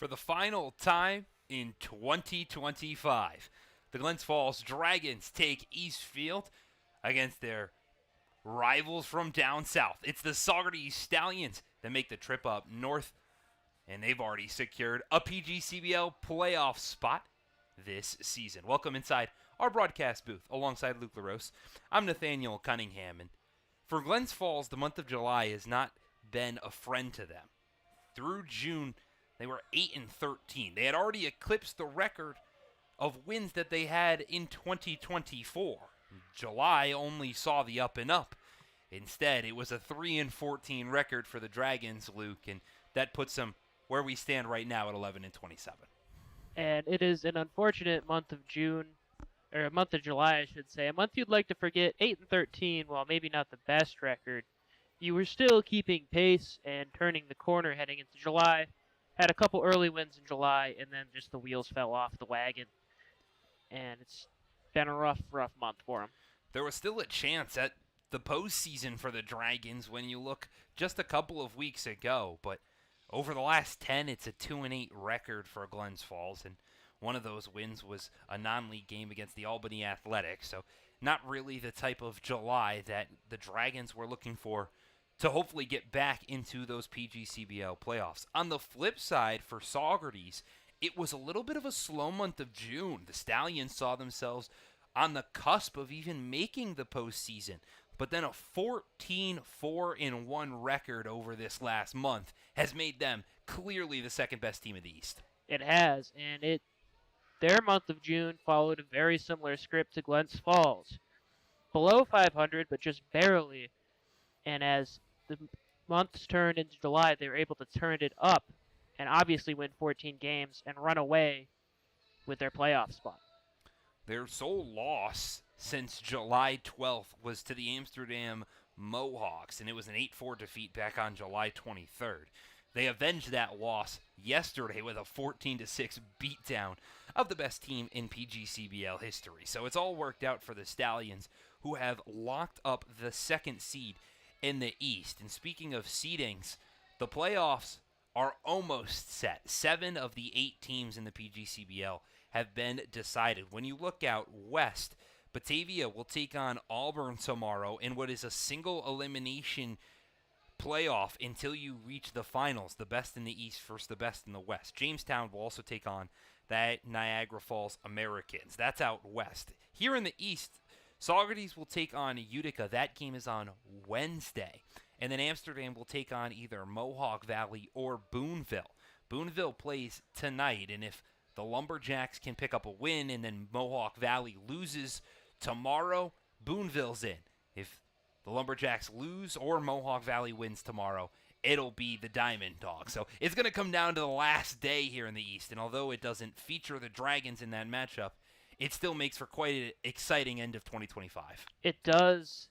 For the final time in 2025, the Glens Falls Dragons take Eastfield against their rivals from down south. It's the Saugerties Stallions that make the trip up north, and they've already secured a PGCBL playoff spot this season. Welcome inside our broadcast booth alongside Luke LaRose. I'm Nathaniel Cunningham, and for Glens Falls, the month of July has not been a friend to them. Through June, they were 8-13. They had already eclipsed the record of wins that they had in 2024. July only saw the up and up. Instead, it was a 3-14 record for the Dragons, Luke, and that puts them where we stand right now at 11-27. And it is an unfortunate month of June, or a month of July, I should say. A month you'd like to forget. 8-13, while maybe not the best record, you were still keeping pace and turning the corner heading into July. Had a couple early wins in July, and then just the wheels fell off the wagon. And it's been a rough month for them. There was still a chance at the postseason for the Dragons when you look just a couple of weeks ago, but over the last 10, it's a 2-8 record for Glens Falls, and one of those wins was a non-league game against the Albany Athletics, so not really the type of July that the Dragons were looking for to hopefully get back into those PGCBL playoffs. On the flip side, for Saugerties, it was a little bit of a slow month of June. The Stallions saw themselves on the cusp of even making the postseason, but then a 14-4-1 record over this last month has made them clearly the second best team in the East. It has, and their month of June followed a very similar script to Glens Falls. Below 500, but just barely. And as the months turned into July, they were able to turn it up and obviously win 14 games and run away with their playoff spot. Their sole loss since July 12th was to the Amsterdam Mohawks, and it was an 8-4 defeat back on July 23rd. They avenged that loss yesterday with a 14-6 beatdown of the best team in PGCBL history. So it's all worked out for the Stallions, who have locked up the second seed in the East. And speaking of seedings, the playoffs are almost set. 7 of the 8 teams in the PGCBL have been decided. When you look out west, Batavia will take on Auburn tomorrow in what is a single elimination playoff until you reach the finals. The best in the East versus the best in the West. Jamestown will also take on that Niagara Falls Americans. That's out west. Here in the East, Saugerties will take on Utica. That game is on Wednesday. And then Amsterdam will take on either Mohawk Valley or Boonville. Boonville plays tonight, and if the Lumberjacks can pick up a win and then Mohawk Valley loses tomorrow, Boonville's in. If the Lumberjacks lose or Mohawk Valley wins tomorrow, it'll be the Diamond Dogs. So it's going to come down to the last day here in the East, and although it doesn't feature the Dragons in that matchup, it still makes for quite an exciting end of 2025. It does,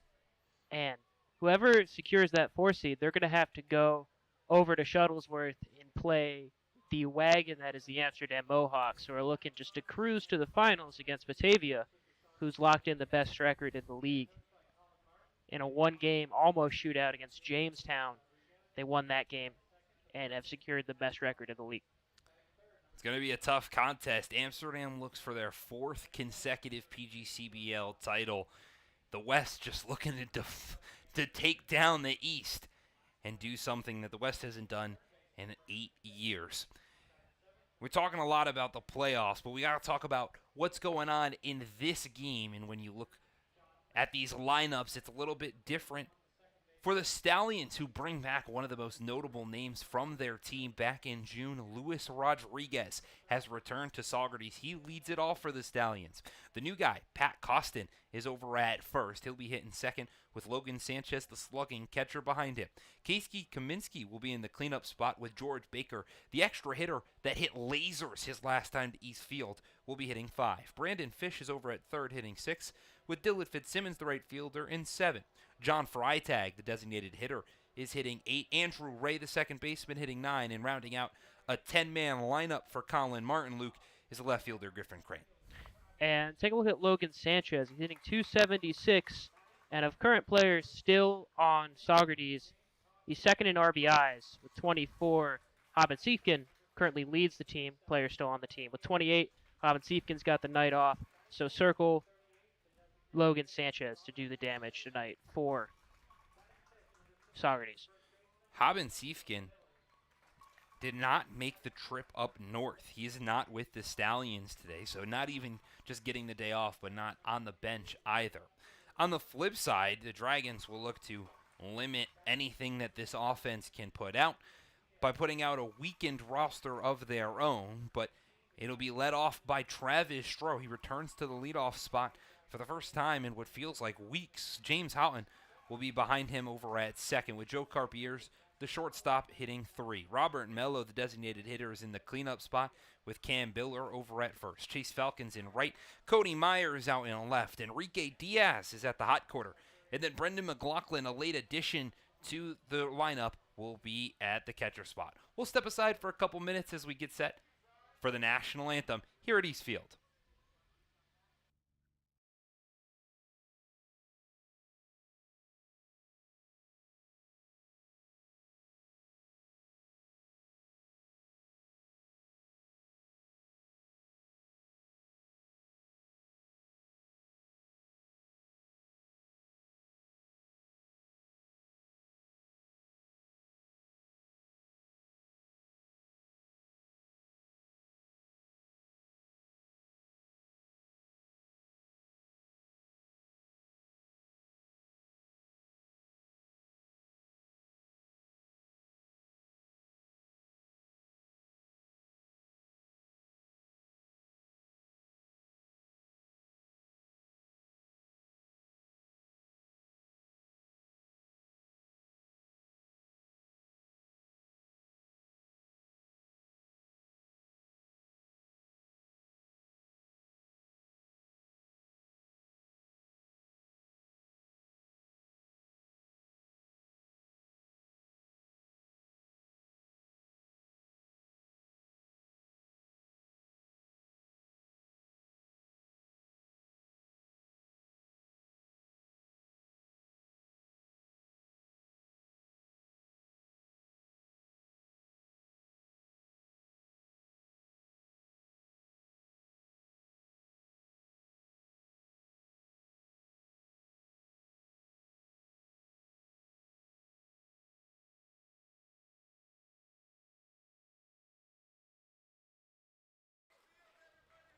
and whoever secures that 4 seed, they're going to have to go over to Shuttlesworth and play the wagon that is the Amsterdam Mohawks, who are looking just to cruise to the finals against Batavia, who's locked in the best record in the league. In a one-game almost shootout against Jamestown, they won that game and have secured the best record in the league. It's going to be a tough contest. Amsterdam looks for their 4th consecutive PGCBL title. The West just looking to take down the East and do something that the West hasn't done in 8 years. We're talking a lot about the playoffs, but we got to talk about what's going on in this game. And when you look at these lineups, it's a little bit different for the Stallions, who bring back one of the most notable names from their team back in June. Luis Rodriguez has returned to Saugerties. He leads it all for the Stallions. The new guy, Pat Costin, is over at first. He'll be hitting second with Logan Sanchez, the slugging catcher, behind him. Kasey Kaminsky will be in the cleanup spot with George Baker. The extra hitter that hit lasers his last time to East Field will be hitting 5. Brandon Fish is over at third, hitting 6, with Dillard Fitzsimmons, the right fielder, in 7. John Freitag, the designated hitter, is hitting 8. Andrew Ray, the second baseman, hitting 9. And rounding out a 10-man lineup for Colin Martin, Luke, is the left fielder, Griffin Crane. And take a look at Logan Sanchez. He's hitting .276. And of current players still on Saugerties, he's second in RBIs with 24. Hobbit Siefkin currently leads the team, player still on the team. With 28, Hobbin Siefken's got the night off, so circle Logan Sanchez to do the damage tonight for Saugerties. Haben Siefken did not make the trip up north. He is not with the Stallions today, so not even just getting the day off, but not on the bench either. On the flip side, the Dragons will look to limit anything that this offense can put out by putting out a weakened roster of their own, but it'll be led off by Travis Stroh. He returns to the leadoff spot for the first time in what feels like weeks. James Houghton will be behind him over at second, with Joe Carpiers, the shortstop, hitting 3. Robert Mello, the designated hitter, is in the cleanup spot with Cam Biller over at first. Chase Falcons in right. Cody Myers out in left. Enrique Diaz is at the hot quarter. And then Brendan McLaughlin, a late addition to the lineup, will be at the catcher spot. We'll step aside for a couple minutes as we get set for the national anthem here at East Field.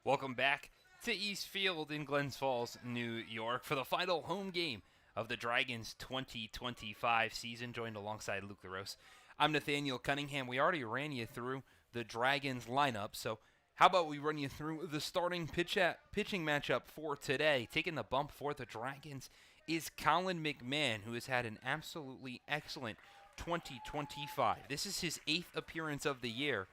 Welcome back to East Field in Glens Falls, New York, for the final home game of the Dragons 2025 season, joined alongside Luke LaRose. I'm Nathaniel Cunningham. We already ran you through the Dragons lineup, so how about we run you through the starting pitching matchup for today? Taking the bump for the Dragons is Colin McMahon, who has had an absolutely excellent 2025. This is his 8th appearance of the year,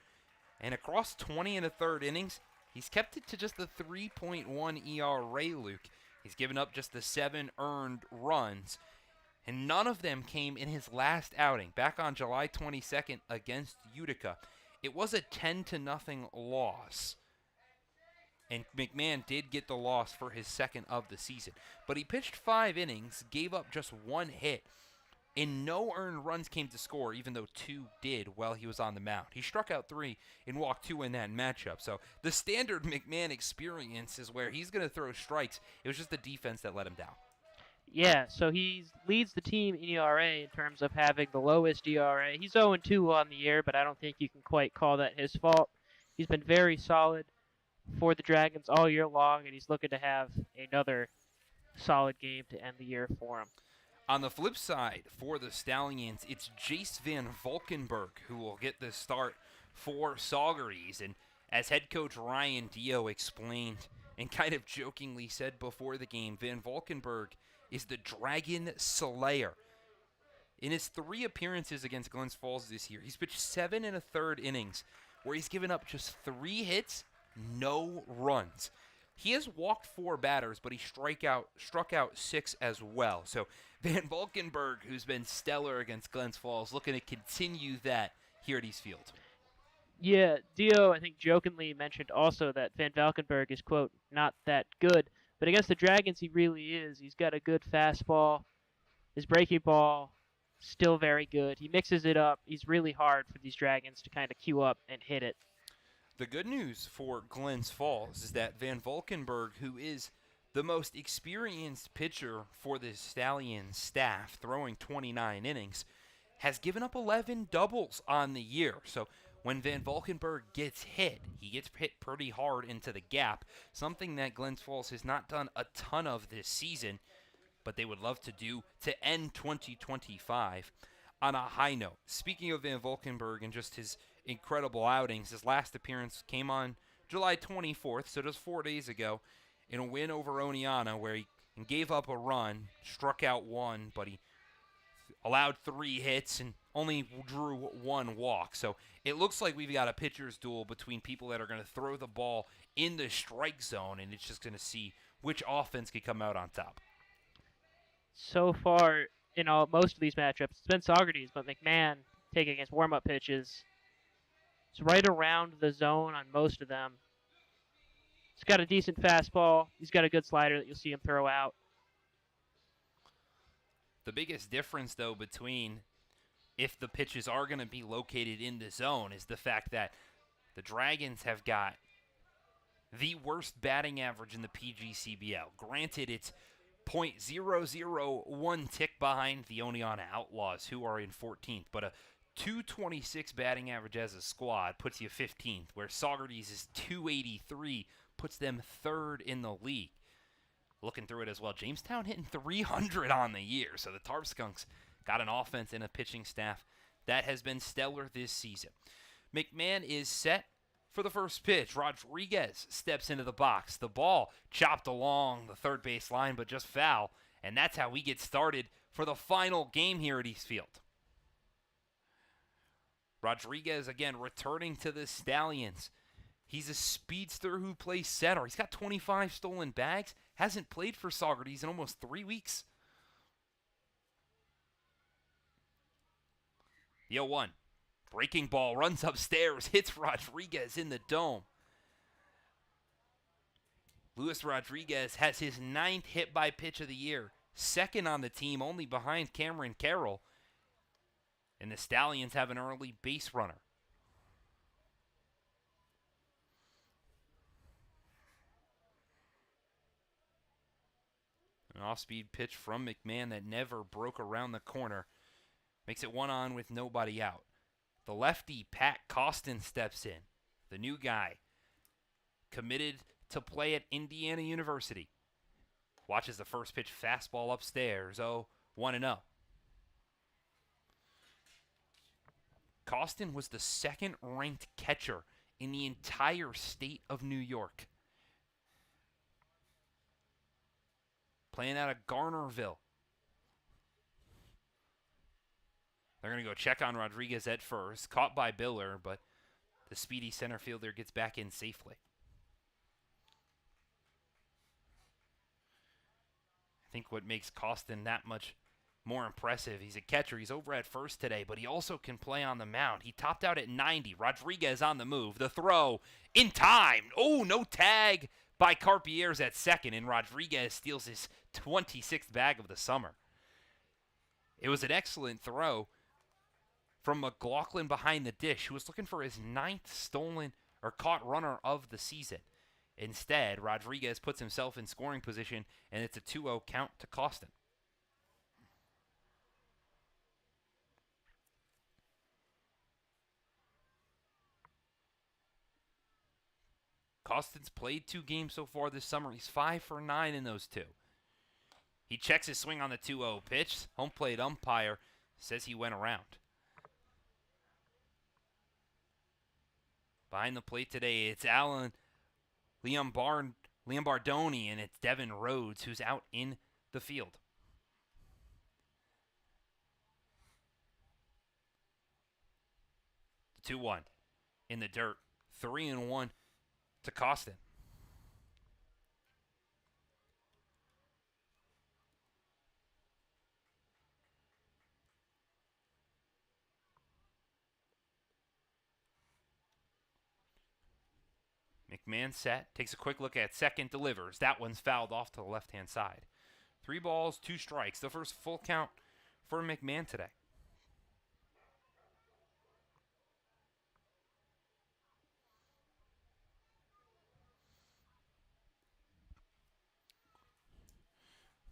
and across 20 and a third innings, he's kept it to just the 3.1 ERA, Luke. He's given up just the 7 earned runs, and none of them came in his last outing back on July 22nd against Utica. It was a 10-0 loss, and McMahon did get the loss for his second of the season. But he pitched 5 innings, gave up just 1 hit, and no earned runs came to score, even though 2 did while he was on the mound. He struck out 3 and walked 2 in that matchup. So the standard McMahon experience is where he's going to throw strikes. It was just the defense that let him down. Yeah, so he leads the team in ERA in terms of having the lowest ERA. He's 0-2 on the year, but I don't think you can quite call that his fault. He's been very solid for the Dragons all year long, and he's looking to have another solid game to end the year for him. On the flip side, for the Stallions, it's Jace Van Valkenburg who will get the start for Saugerties. And as head coach Ryan Dio explained and kind of jokingly said before the game, Van Valkenburg is the Dragon Slayer. In his 3 appearances against Glens Falls this year, he's pitched 7 and a third innings, where he's given up just 3 hits, no runs. He has walked 4 batters, but he struck out 6 as well. So Van Valkenburg, who's been stellar against Glens Falls, looking to continue that here at East Field. Yeah, Dio, I think, jokingly mentioned also that Van Valkenburg is, quote, not that good. But against the Dragons, he really is. He's got a good fastball. His breaking ball still very good. He mixes it up. He's really hard for these Dragons to kind of queue up and hit it. The good news for Glens Falls is that Van Valkenburg, who is the most experienced pitcher for the Stallions staff, throwing 29 innings, has given up 11 doubles on the year. So when Van Valkenburg gets hit, he gets hit pretty hard into the gap, something that Glens Falls has not done a ton of this season, but they would love to do to end 2025 on a high note. Speaking of Van Valkenburg and just his incredible outings, his last appearance came on July 24th, so just 4 days ago, in a win over Oneonta where he gave up a run, struck out one, but he allowed 3 hits and only drew 1 walk. So it looks like we've got a pitcher's duel between people that are going to throw the ball in the strike zone, and it's just going to see which offense can come out on top. So far, in most of these matchups, it's been Saugerties, but McMahon taking his warm-up pitches. It's right around the zone on most of them. He's got a decent fastball. He's got a good slider that you'll see him throw out. The biggest difference, though, between if the pitches are going to be located in the zone is the fact that the Dragons have got the worst batting average in the PGCBL. Granted, it's .001 tick behind the Oneonta Outlaws, who are in 14th, but a 226 batting average as a squad puts you 15th, where Saugerties is 283, puts them 3rd in the league. Looking through it as well, Jamestown hitting 300 on the year, so the Tarp Skunks got an offense and a pitching staff that has been stellar this season. McMahon is set for the first pitch. Rodriguez steps into the box. The ball chopped along the third base line, but just foul, and that's how we get started for the final game here at Eastfield. Rodriguez, again, returning to the Stallions. He's a speedster who plays center. He's got 25 stolen bags. Hasn't played for Saugerties in almost 3 weeks. The 0-1. Breaking ball, runs upstairs, hits Rodriguez in the dome. Luis Rodriguez has his 9th hit by pitch of the year. 2nd on the team, only behind Cameron Carroll. And the Stallions have an early base runner. An off-speed pitch from McMahon that never broke around the corner. Makes it 1-on with nobody out. The lefty, Pat Costin, steps in. The new guy, committed to play at Indiana University. Watches the first pitch fastball upstairs. 1-0. Costin was the 2nd-ranked catcher in the entire state of New York. Playing out of Garnerville. They're going to go check on Rodriguez at first. Caught by Biller, but the speedy center fielder gets back in safely. I think what makes Costin that much more impressive, he's a catcher. He's over at first today, but he also can play on the mound. He topped out at 90. Rodriguez on the move. The throw in time. Oh, no tag by Carpier's at second, and Rodriguez steals his 26th bag of the summer. It was an excellent throw from McLaughlin behind the dish, who was looking for his 9th stolen or caught runner of the season. Instead, Rodriguez puts himself in scoring position, and it's a 2-0 count to Costin. Costin's played 2 games so far this summer. He's 5 for 9 in those 2. He checks his swing on the 2-0 pitch. Home plate umpire says he went around. Behind the plate today, it's Alan Liambardoni, and it's Devin Rhodes who's out in the field. The 2-1 in the dirt. 3-1 to Costin. McMahon set, takes a quick look at second, delivers. That one's fouled off to the left-hand side. 3 balls, 2 strikes. The first full count for McMahon today.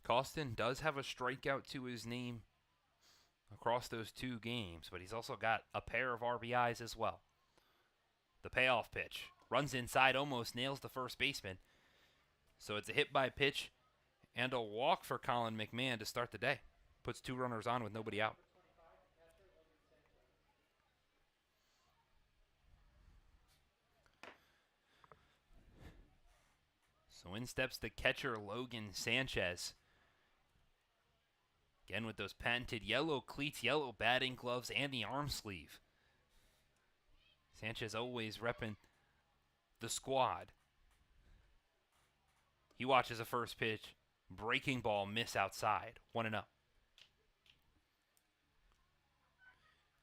Costin does have a strikeout to his name across those 2 games, but he's also got a pair of RBIs as well. The payoff pitch. Runs inside, almost nails the first baseman. So it's a hit by pitch and a walk for Colin McMahon to start the day. Puts 2 runners on with nobody out. So in steps the catcher, Logan Sanchez. Again with those patented yellow cleats, yellow batting gloves, and the arm sleeve. Sanchez always repping the squad. He watches a first pitch. Breaking ball, miss outside. 1-0.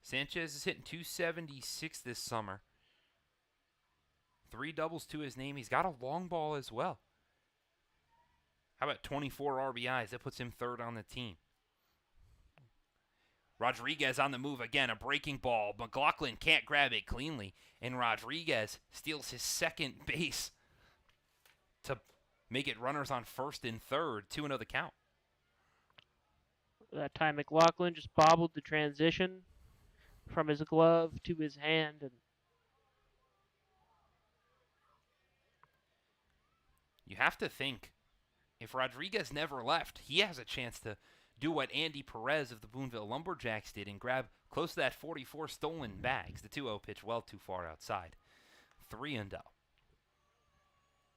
Sanchez is hitting .276 this summer. 3 doubles to his name. He's got a long ball as well. How about 24 RBIs? That puts him 3rd on the team. Rodriguez on the move again. A breaking ball. McLaughlin can't grab it cleanly. And Rodriguez steals his 2nd base to make it runners on 1st and 3rd. 2-0 the count. That time McLaughlin just bobbled the transition from his glove to his hand. And you have to think, if Rodriguez never left, he has a chance to do what Andy Perez of the Boonville Lumberjacks did and grab close to that 44 stolen bags. The 2-0 pitch well too far outside. 3-0.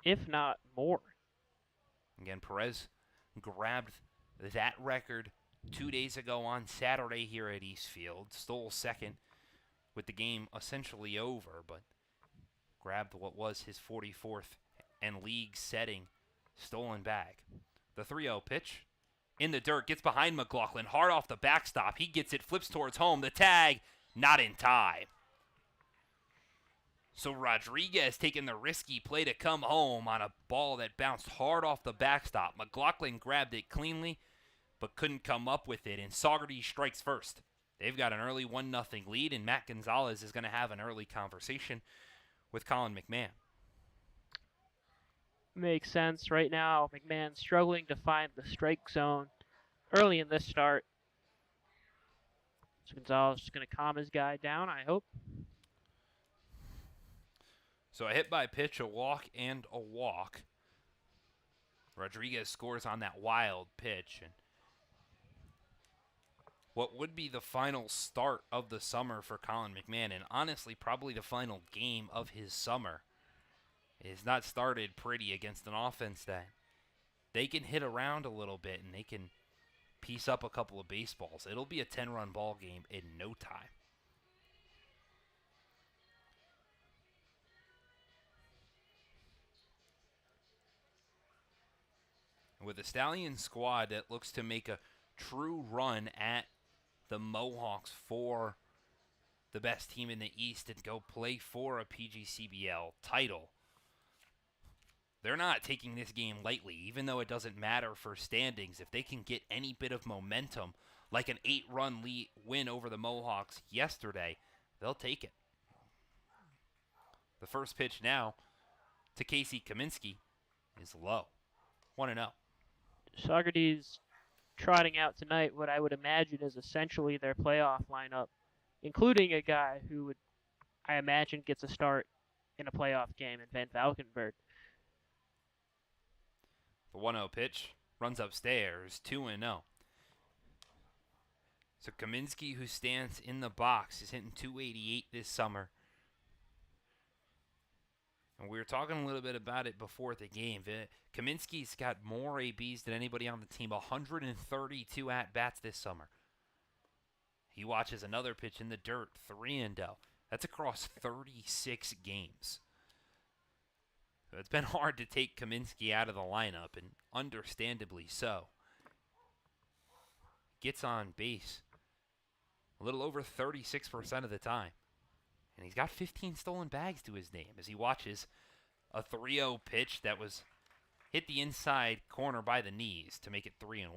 if not more. Again, Perez grabbed that record 2 days ago on Saturday here at Eastfield. Stole 2nd with the game essentially over, but grabbed what was his 44th and league-setting stolen bag. The 3-0 pitch in the dirt, gets behind McLaughlin, hard off the backstop. He gets it, flips towards home. The tag, not in time. So Rodriguez taking the risky play to come home on a ball that bounced hard off the backstop. McLaughlin grabbed it cleanly, but couldn't come up with it, and Saugerties strikes first. They've got an early 1-0 lead, and Matt Gonzalez is going to have an early conversation with Colin McMahon. Makes sense. Right now, McMahon's struggling to find the strike zone early in this start. So Gonzalez is going to calm his guy down, I hope. So a hit by pitch, a walk, and a walk. Rodriguez scores on that wild pitch. And what would be the final start of the summer for Colin McMahon, and honestly probably the final game of his summer, is not started pretty against an offense that they can hit around a little bit and they can piece up a couple of baseballs. It'll be a 10-run ball game in no time. With a Stallions squad that looks to make a true run at the Mohawks for the best team in the East and go play for a PGCBL title, they're not taking this game lightly, even though it doesn't matter for standings. If they can get any bit of momentum, like an 8-run win over the Mohawks yesterday, they'll take it. The first pitch now to Casey Kaminsky is low. 1-0. Saugerties trotting out tonight what I would imagine is essentially their playoff lineup, including a guy who would, I imagine, gets a start in a playoff game in Van Valkenburg. The 1-0 pitch runs upstairs, 2-0. So Kaminsky, who stands in the box, is hitting .288 this summer. And we were talking a little bit about it before the game. Kaminsky's got more ABs than anybody on the team, 132 at-bats this summer. He watches another pitch in the dirt, 3-0. That's across 36 games. So it's been hard to take Kaminsky out of the lineup, and understandably so. Gets on base a little over 36% of the time. And he's got 15 stolen bags to his name as he watches a 3-0 pitch that was hit the inside corner by the knees to make it 3-1.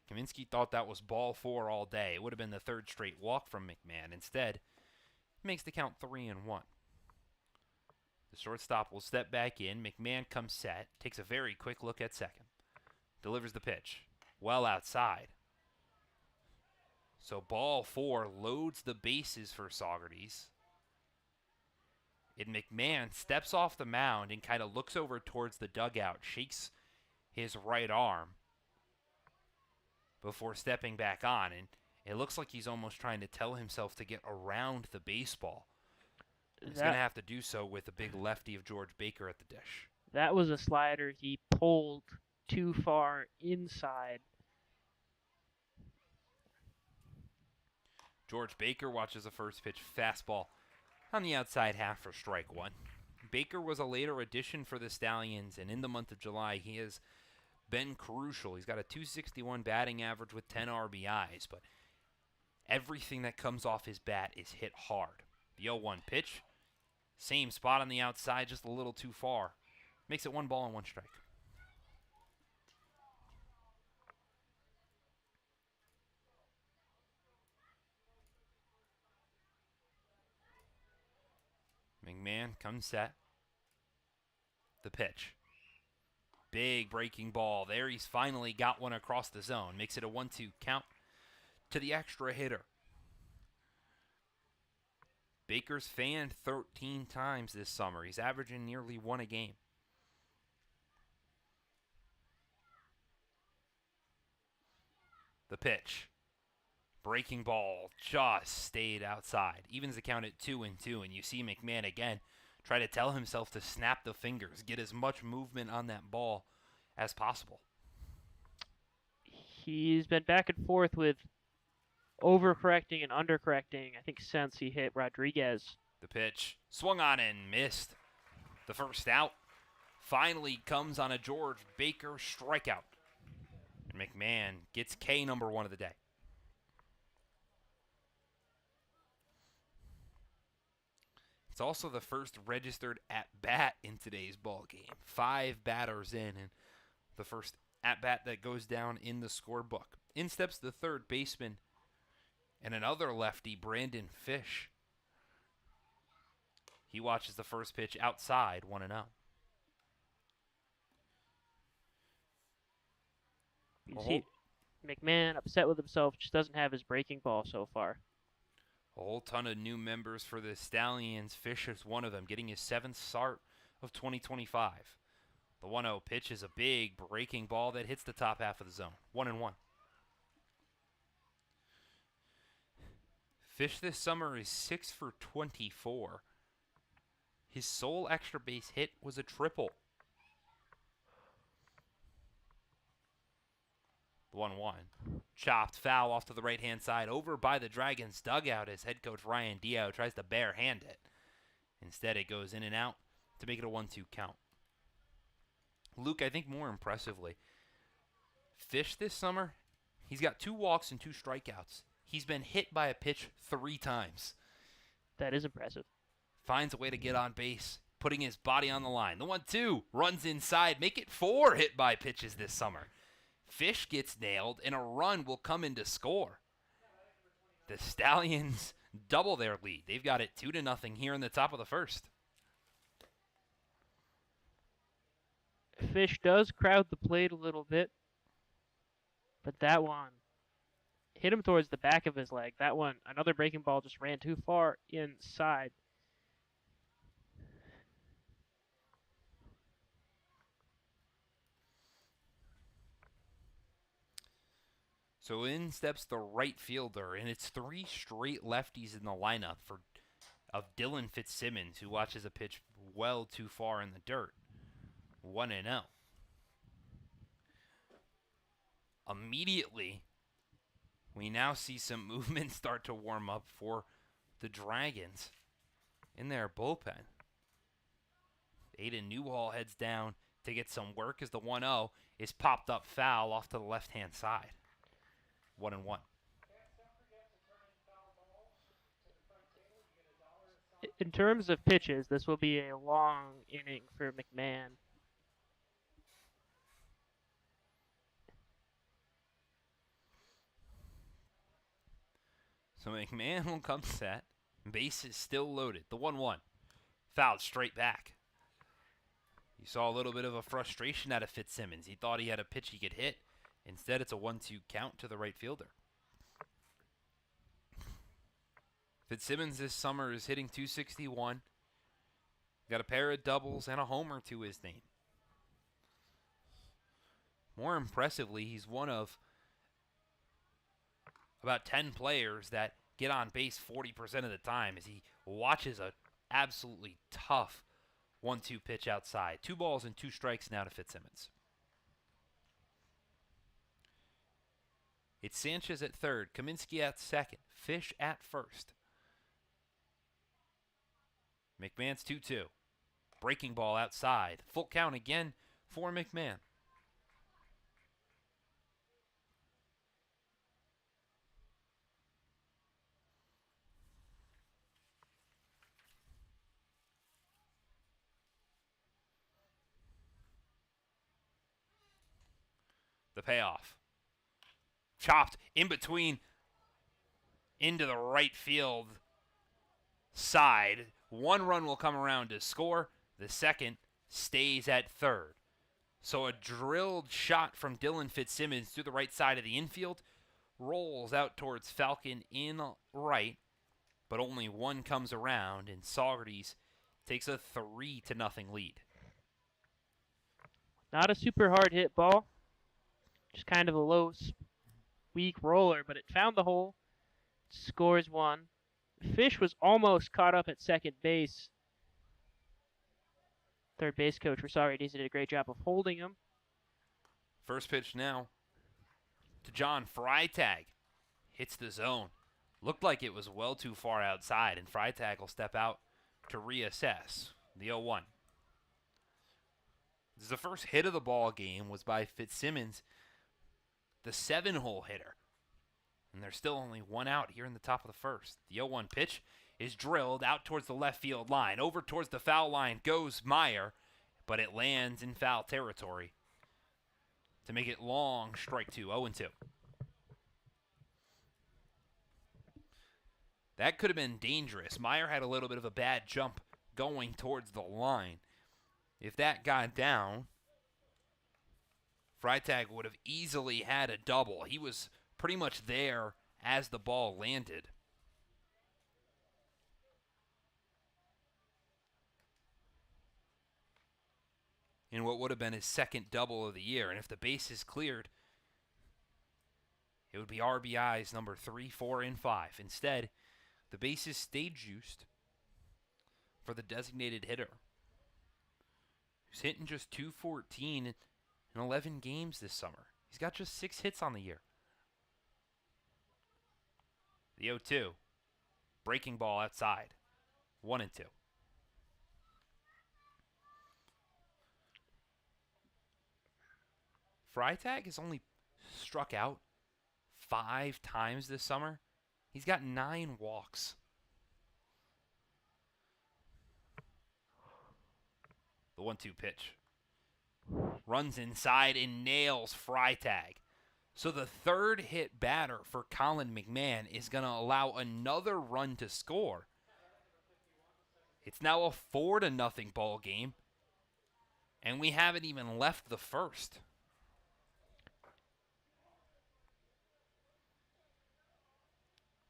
Kaminsky thought that was ball 4 all day. It would have been the 3rd straight walk from McMahon. Instead, he makes the count 3-1. The shortstop will step back in. McMahon comes set, takes a very quick look at second. delivers the pitch. Well outside. So ball 4 loads the bases for Saugerties. And McMahon steps off the mound and kind of looks over towards the dugout, shakes his right arm before stepping back on. And it looks like he's almost trying to tell himself to get around the baseball. He's going to have to do so with a big lefty of George Baker at the dish. That was a slider he pulled too far inside. George Baker watches the first pitch, fastball on the outside half for strike 1. Baker was a later addition for the Stallions, and in the month of July, he has been crucial. He's got a .261 batting average with 10 RBIs, but everything that comes off his bat is hit hard. The 0-1 pitch, same spot on the outside, just a little too far. Makes it 1 ball and 1 strike. McMahon comes set. The pitch. Big breaking ball. There he's finally got one across the zone. Makes it a 1-2 count to the extra hitter. Baker's fanned 13 times this summer. He's averaging nearly 1 a game. The pitch. Breaking ball just stayed outside. Evens the count at 2-2, and you see McMahon again try to tell himself to snap the fingers, get as much movement on that ball as possible. He's been back and forth with overcorrecting and undercorrecting, I think, since he hit Rodriguez. The pitch swung on and missed. The first out finally comes on a George Baker strikeout. And McMahon gets K number 1 of the day. It's also the first registered at-bat in today's ball game. 5 batters in, and the first at-bat that goes down in the scorebook. In steps the third baseman and another lefty, Brandon Fish. He watches the first pitch outside, 1-0. You see McMahon upset with himself, just doesn't have his breaking ball so far. A whole ton of new members for the Stallions. Fish is one of them, getting his 7th start of 2025. The 1-0 pitch is a big breaking ball that hits the top half of the zone. 1-1. Fish this summer is 6 for 24. His sole extra base hit was a triple. 1-1. Chopped foul off to the right-hand side, over by the Dragons' dugout as head coach Ryan Dio tries to barehand it. Instead, it goes in and out to make it a 1-2 count. Luke, I think more impressively, Fish this summer, he's got 2 walks and 2 strikeouts. He's been hit by a pitch 3 times. That is impressive. Finds a way to get on base, putting his body on the line. The 1-2 runs inside, make it 4 hit by pitches this summer. Fish gets nailed, and a run will come in to score. The Stallions double their lead. They've got it 2-0 here in the top of the first. Fish does crowd the plate a little bit, but that one hit him towards the back of his leg. That one, another breaking ball, just ran too far inside. So in steps the right fielder, and it's 3 straight lefties in the lineup of Dylan Fitzsimmons, who watches a pitch well too far in the dirt. 1-0. Immediately, we now see some movement start to warm up for the Dragons in their bullpen. Aiden Newhall heads down to get some work as the 1-0 is popped up foul off to the left-hand side. 1-1. In terms of pitches, this will be a long inning for McMahon. So McMahon will come set. Base is still loaded. The 1-1. Fouled straight back. You saw a little bit of a frustration out of Fitzsimmons. He thought he had a pitch he could hit. Instead, it's a 1-2 count to the right fielder. Fitzsimmons this summer is hitting .261. Got a pair of doubles and a homer to his name. More impressively, he's one of about 10 players that get on base 40% of the time as he watches a absolutely tough 1-2 pitch outside. 2 balls and 2 strikes now to Fitzsimmons. It's Sanchez at third, Kaminsky at second, Fish at first. McMahon's 2-2. Breaking ball outside. Full count again for McMahon. The payoff. Chopped in between into the right field side. 1 run will come around to score. The second stays at third. So a drilled shot from Dylan Fitzsimmons through the right side of the infield rolls out towards Falcon in right, but only 1 comes around, and Saugerties takes a 3-0 lead. Not a super hard hit ball. Just kind of a low, weak roller, but it found the hole. Scores 1. Fish was almost caught up at second base. Third base coach for Saugerties did a great job of holding him. First pitch now to John Freitag. Hits the zone. Looked like it was well too far outside, and Freitag will step out to reassess. The 0-1. This is the first hit of the ball game was by Fitzsimmons, the 7-hole hitter. And there's still only 1 out here in the top of the first. The 0-1 pitch is drilled out towards the left field line. Over towards the foul line goes Meyer, but it lands in foul territory to make it long strike 2, 0-2. That could have been dangerous. Meyer had a little bit of a bad jump going towards the line. If that got down, Freitag would have easily had a double. He was pretty much there as the ball landed. In what would have been his second double of the year. And if the base is cleared, it would be RBIs number 3, 4, and 5. Instead, the bases stayed juiced for the designated hitter, who's hitting just .214 in 11 games this summer. He's got just 6 hits on the year. The 0-2. Breaking ball outside. 1-2. Freitag has only struck out 5 times this summer. He's got 9 walks. The 1-2 pitch. Runs inside and nails Freitag. So the third hit batter for Colin McMahon is going to allow another run to score. It's now a 4-0 ball game, and we haven't even left the first.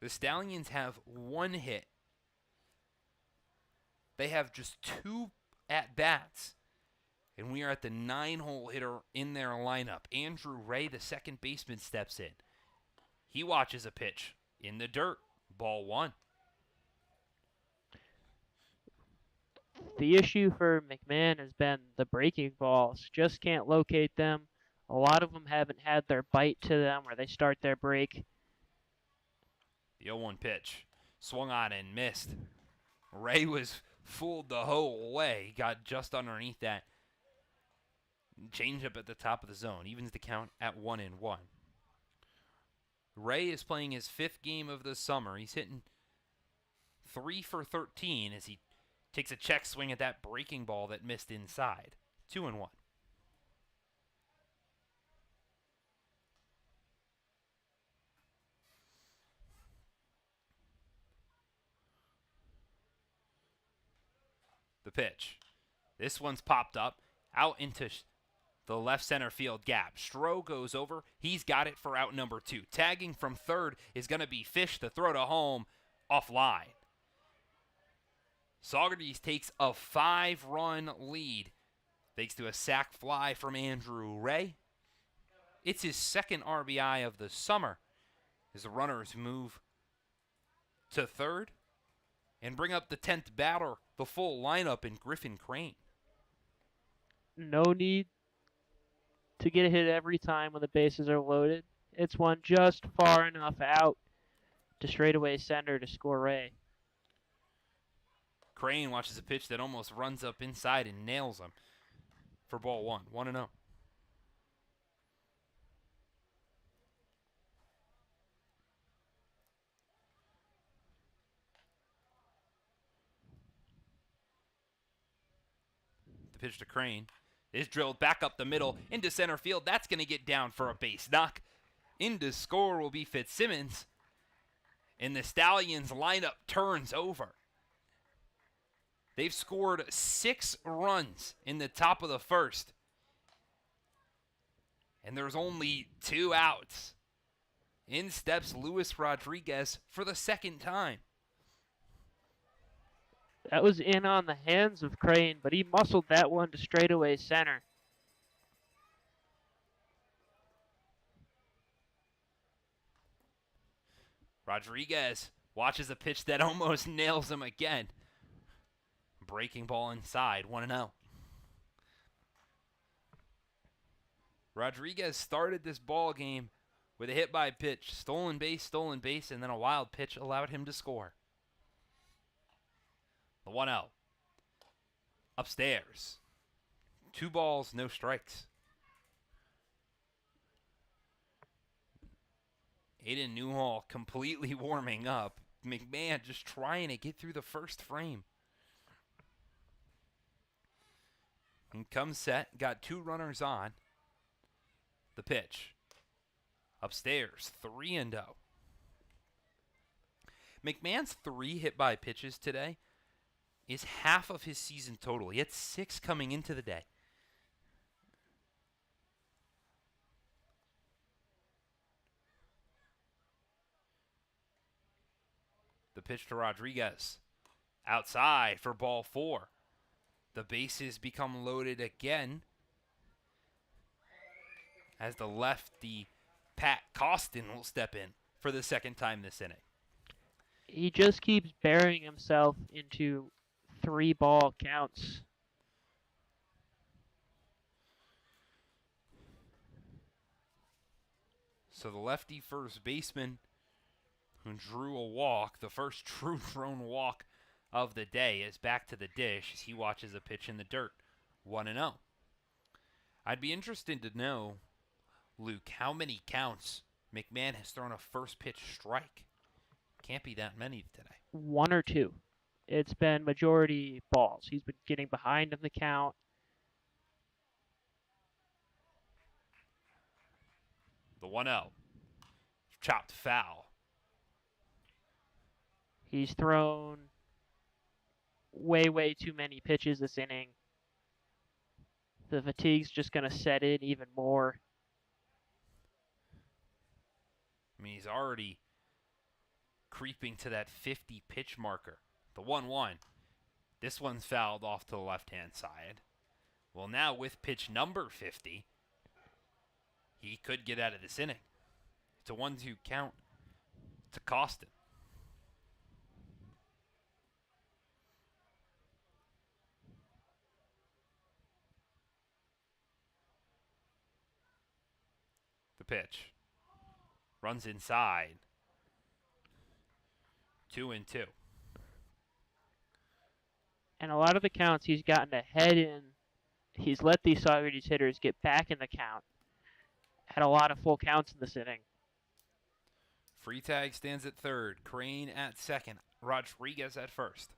The Stallions have 1 hit. They have just 2 at-bats. And we are at the 9-hole hitter in their lineup. Andrew Ray, the second baseman, steps in. He watches a pitch in the dirt. Ball 1. The issue for McMahon has been the breaking balls. Just can't locate them. A lot of them haven't had their bite to them where they start their break. The 0-1 pitch. Swung on and missed. Ray was fooled the whole way. He got just underneath that changeup at the top of the zone. Evens the count at 1-1. Ray is playing his 5th game of the summer. He's hitting 3 for 13 as he takes a check swing at that breaking ball that missed inside. 2-1. The pitch. This one's popped up out into the left center field gap. Stroh goes over. He's got it for out number 2. Tagging from third is going to be Fish. The throw to home offline. Saugerties takes a 5-run lead thanks to a sac fly from Andrew Ray. It's his second RBI of the summer as the runners move to third and bring up the 10th batter, the full lineup in Griffin Crane. No need to get a hit every time when the bases are loaded. It's one just far enough out to straightaway center to score Ray. Crane watches a pitch that almost runs up inside and nails him for ball 1. 1-0. The pitch to Crane is drilled back up the middle into center field. That's going to get down for a base knock. In to score will be Fitzsimmons. And the Stallions lineup turns over. They've scored 6 runs in the top of the first. And there's only 2 outs. In steps Luis Rodriguez for the second time. That was in on the hands of Crane, but he muscled that one to straightaway center. Rodriguez watches a pitch that almost nails him again. Breaking ball inside, 1-0. Rodriguez started this ball game with a hit by pitch, stolen base, and then a wild pitch allowed him to score. The 1-0. Upstairs. 2 balls, no strikes. Aiden Newhall completely warming up. McMahon just trying to get through the first frame. And comes set, got 2 runners on. The pitch. Upstairs, 3-0. McMahon's 3 hit by pitches today is half of his season total. He had 6 coming into the day. The pitch to Rodriguez. Outside for ball 4. The bases become loaded again as the lefty Pat Costin will step in for the second time this inning. He just keeps burying himself into 3-ball counts. So the lefty first baseman who drew a walk, the first true thrown walk of the day, is back to the dish as he watches a pitch in the dirt. 1-0. I'd be interested to know, Luke, how many counts McMahon has thrown a first pitch strike. Can't be that many today. 1 or 2. It's been majority balls. He's been getting behind in the count. The 1-0. Chopped foul. He's thrown way too many pitches this inning. The fatigue's just going to set in even more. I mean, he's already creeping to that 50 pitch marker. The 1-1. This one's fouled off to the left-hand side. Well, now with pitch number 50, he could get out of this inning. It's a 1-2 count to Costin. The pitch. Runs inside. 2-2. And a lot of the counts he's gotten ahead in, he's let these Saugerties hitters get back in the count. Had a lot of full counts in this inning. Freitag stands at third. Crane at second. Rodriguez at first.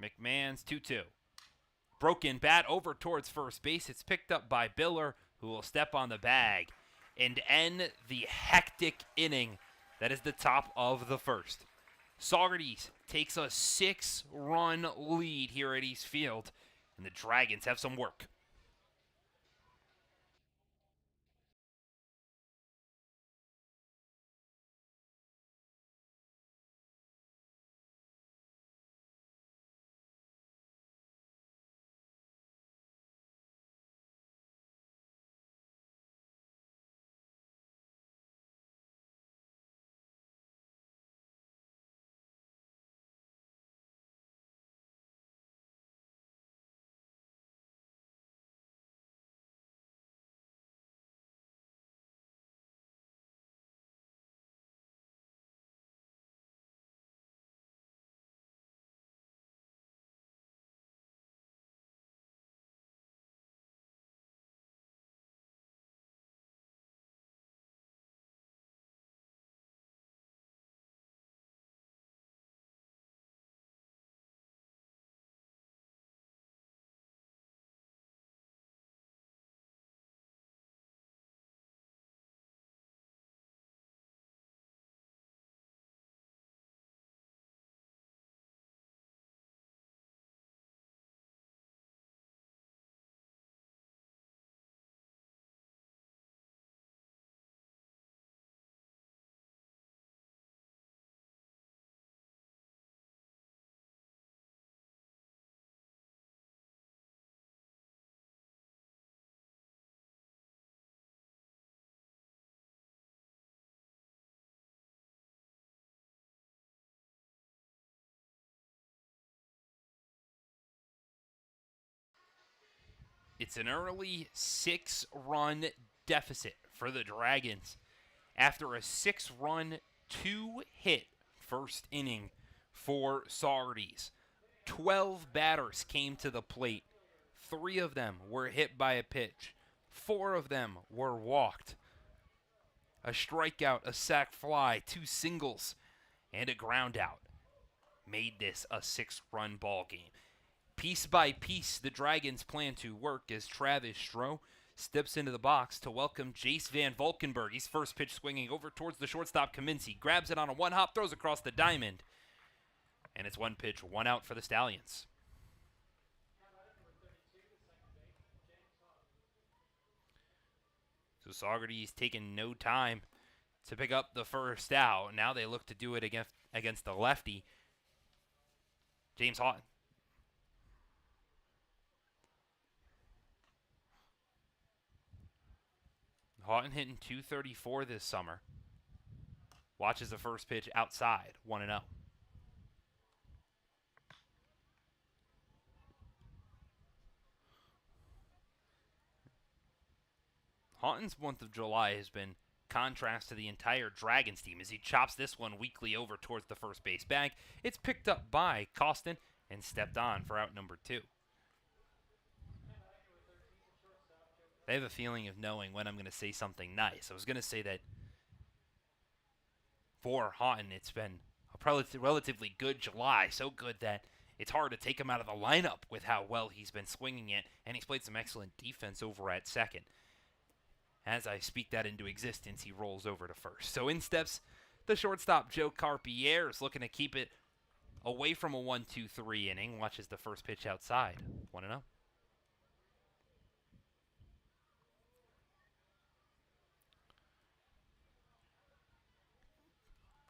McMahon's 2-2. Broken bat over towards first base. It's picked up by Biller, who will step on the bag and end the hectic inning that is the top of the first. Saugerties takes a 6-run lead here at East Field, and the Dragons have some work. It's an early 6-run deficit for the Dragons after a 6-run, 2-hit first inning for Saugerties. 12 batters came to the plate. 3 of them were hit by a pitch. 4 of them were walked. A strikeout, a sac fly, 2 singles, and a ground out made this a 6-run ball game. Piece by piece, the Dragons plan to work as Travis Stroh steps into the box to welcome Jace Van Valkenburg. He's first pitch swinging over towards the shortstop Kaminsky. Grabs it on a one-hop, throws across the diamond. And it's 1 pitch, 1 out for the Stallions. So Saugerties taking no time to pick up the first out. Now they look to do it against the lefty, James Houghton. Houghton hitting .234 this summer. Watches the first pitch outside, 1-0. Houghton's month of July has been contrast to the entire Dragons team as he chops this one weakly over towards the first base bag. It's picked up by Costin and stepped on for out number 2. I have a feeling of knowing when I'm going to say something nice. I was going to say that for Houghton, it's been a relatively good July. So good that it's hard to take him out of the lineup with how well he's been swinging it. And he's played some excellent defense over at second. As I speak that into existence, he rolls over to first. So in steps the shortstop, Joe Carpier's looking to keep it away from a 1-2-3 inning. Watches the first pitch outside. 1-0.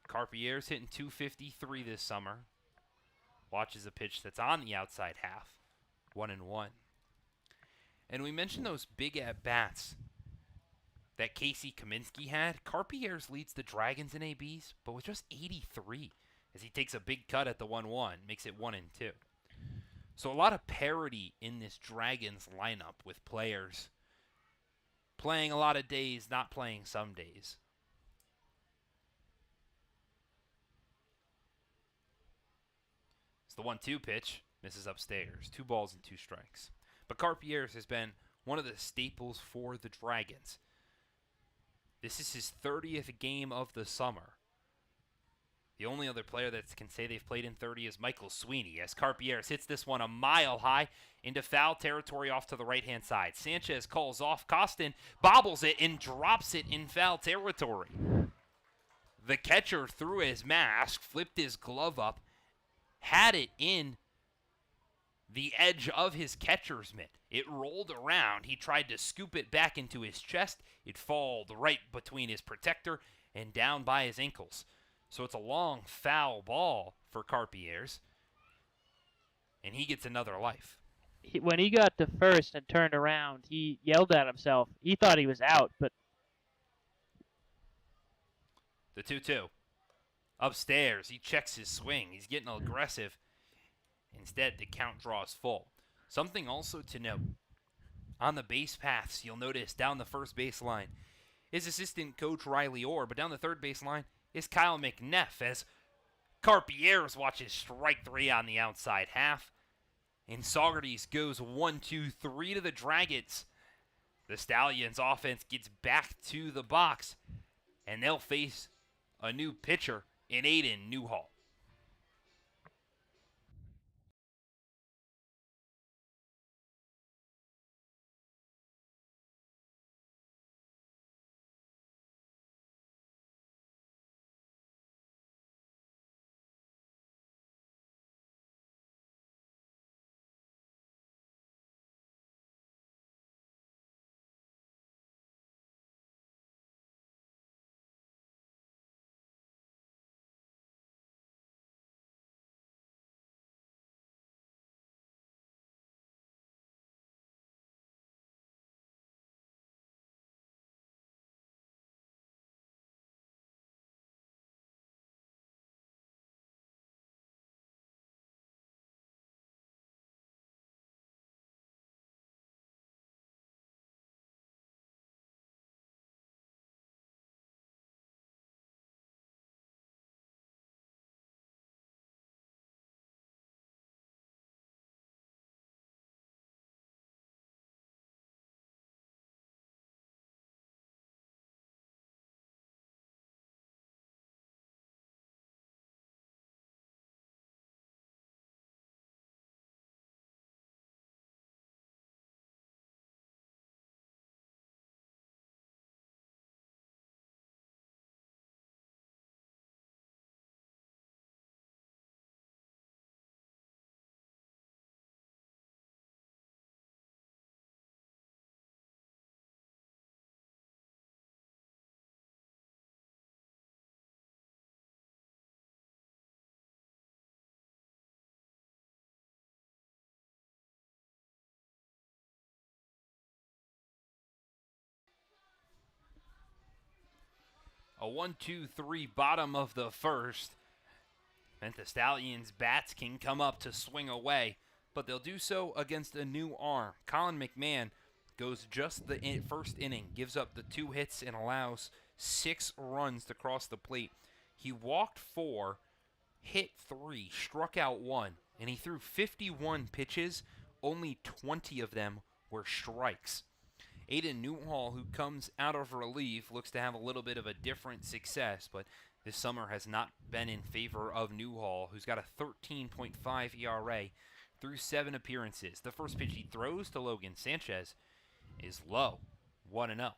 Carpier's hitting .253 this summer. Watches a pitch that's on the outside half. 1-1. And we mentioned those big at-bats that Casey Kaminsky had. Carpier's leads the Dragons in ABs, but with just 83 as he takes a big cut at the 1-1, makes it 1-2. So a lot of parity in this Dragons lineup with players playing a lot of days, not playing some days. It's the 1-2 pitch, misses upstairs. 2 balls and 2 strikes. But Carpier's has been one of the staples for the Dragons. This is his 30th game of the summer. The only other player that can say they've played in 30 is Michael Sweeney, as Carpier's hits this one a mile high into foul territory off to the right-hand side. Sanchez calls off. Costin bobbles it and drops it in foul territory. The catcher threw his mask, flipped his glove up, had it in the edge of his catcher's mitt. It rolled around. He tried to scoop it back into his chest. It falled right between his protector and down by his ankles. So it's a long foul ball for Carpier's, and he gets another life. When he got to first and turned around, he yelled at himself. He thought he was out, but The 2-2. Upstairs, he checks his swing. He's getting aggressive. Instead, the count draws full. Something also to note, on the base paths, you'll notice down the first baseline is assistant coach Riley Orr, but down the third baseline is Kyle McNeff as Carpier's watches strike 3 on the outside half. And Saugerties goes 1-2-3 to the Dragons. The Stallions offense gets back to the box, and they'll face a new pitcher in Aiden Newhall. A 1-2-3 bottom of the first meant the Stallions' bats can come up to swing away, but they'll do so against a new arm. Colin McMahon goes just the first inning, gives up the 2 hits, and allows 6 runs to cross the plate. He walked 4, hit 3, struck out 1, and he threw 51 pitches. Only 20 of them were strikes. Aiden Newhall, who comes out of relief, looks to have a little bit of a different success, but this summer has not been in favor of Newhall, who's got a 13.5 ERA through 7 appearances. The first pitch he throws to Logan Sanchez is low, 1-0.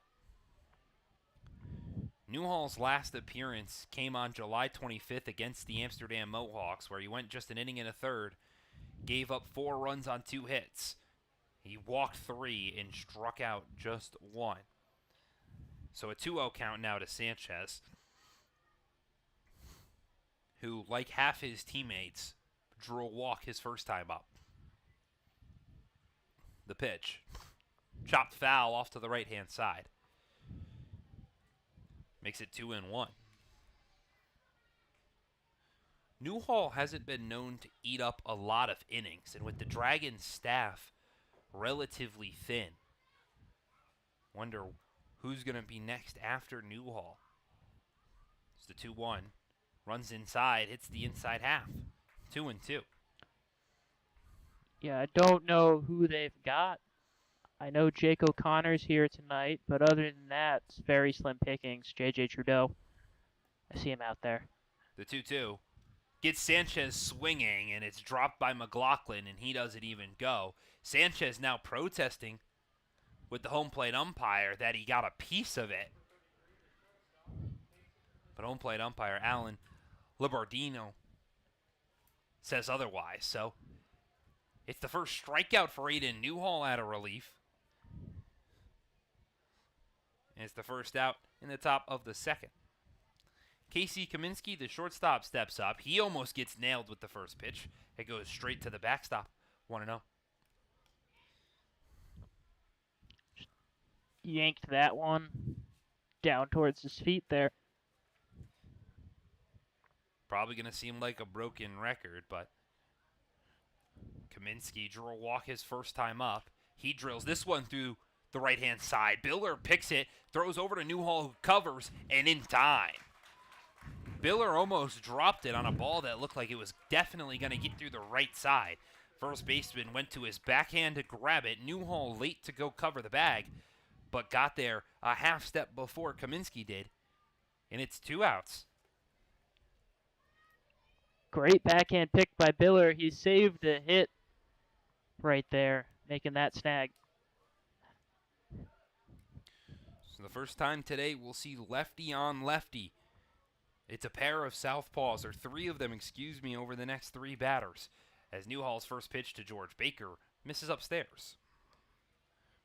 Newhall's last appearance came on July 25th against the Amsterdam Mohawks, where he went just an inning and a third, gave up 4 runs on 2 hits. He walked 3 and struck out just 1. So a 2-0 count now to Sanchez, who, like half his teammates, drew a walk his first time up. The pitch. Chopped foul off to the right-hand side. Makes it 2-1. Newhall hasn't been known to eat up a lot of innings, and with the Dragons' staff relatively thin, wonder who's going to be next after Newhall. It's the 2-1. Runs inside, hits the inside half. 2-2. yeah, I don't know who they've got. I know Jake O'Connor's here tonight, but other than that, it's very slim pickings. J.J. Trudeau, I see him out there. The 2-2. Gets Sanchez swinging, and it's dropped by McLaughlin, and he doesn't even go. Sanchez now protesting with the home plate umpire that he got a piece of it. But home plate umpire Alan Libardino says otherwise. So It's the first strikeout for Aiden Newhall out of relief. And it's the first out in the top of the second. Casey Kaminsky, the shortstop, steps up. He almost gets nailed with the first pitch. It goes straight to the backstop. 1-0. Yanked that one down towards his feet there. Probably going to seem like a broken record, but Kaminsky drew a walk his first time up. He drills this one through the right-hand side. Biller picks it, throws over to Newhall, who covers, and in time. Biller almost dropped it on a ball that looked like it was definitely going to get through the right side. First baseman went to his backhand to grab it. Newhall late to go cover the bag, but got there a half step before Kaminsky did, and it's 2 outs. Great backhand pick by Biller. He saved a hit right there, making that snag. So the first time today we'll see lefty on lefty. It's a pair of southpaws, or 3 of them, excuse me, over the next 3 batters, as Newhall's first pitch to George Baker misses upstairs.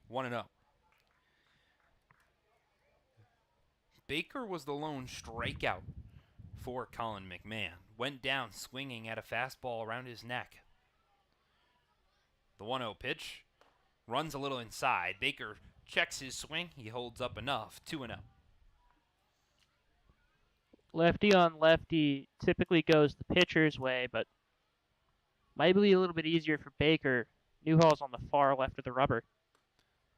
1-0. Baker was the lone strikeout for Colin McMahon. Went down swinging at a fastball around his neck. The 1-0 pitch runs a little inside. Baker checks his swing. He holds up enough. 2-0. Lefty on lefty typically goes the pitcher's way, but might be a little bit easier for Baker. Newhall's on the far left of the rubber.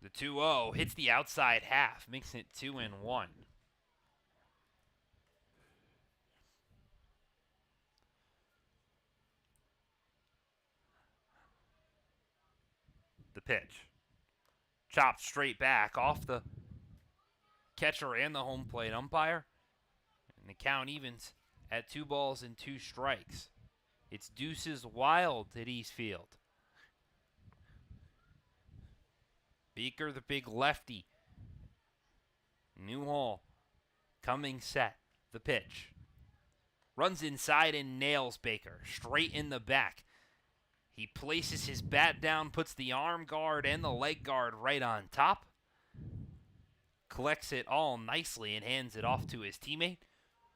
The 2-0 hits the outside half, makes it 2-1. The pitch. Chopped straight back off the catcher and the home plate umpire. And the count evens at 2 balls and 2 strikes. It's Deuces Wild at East Field. Baker, the big lefty. Newhall coming set. The pitch. Runs inside and nails Baker. Straight in the back. He places his bat down, puts the arm guard and the leg guard right on top. Collects it all nicely and hands it off to his teammate,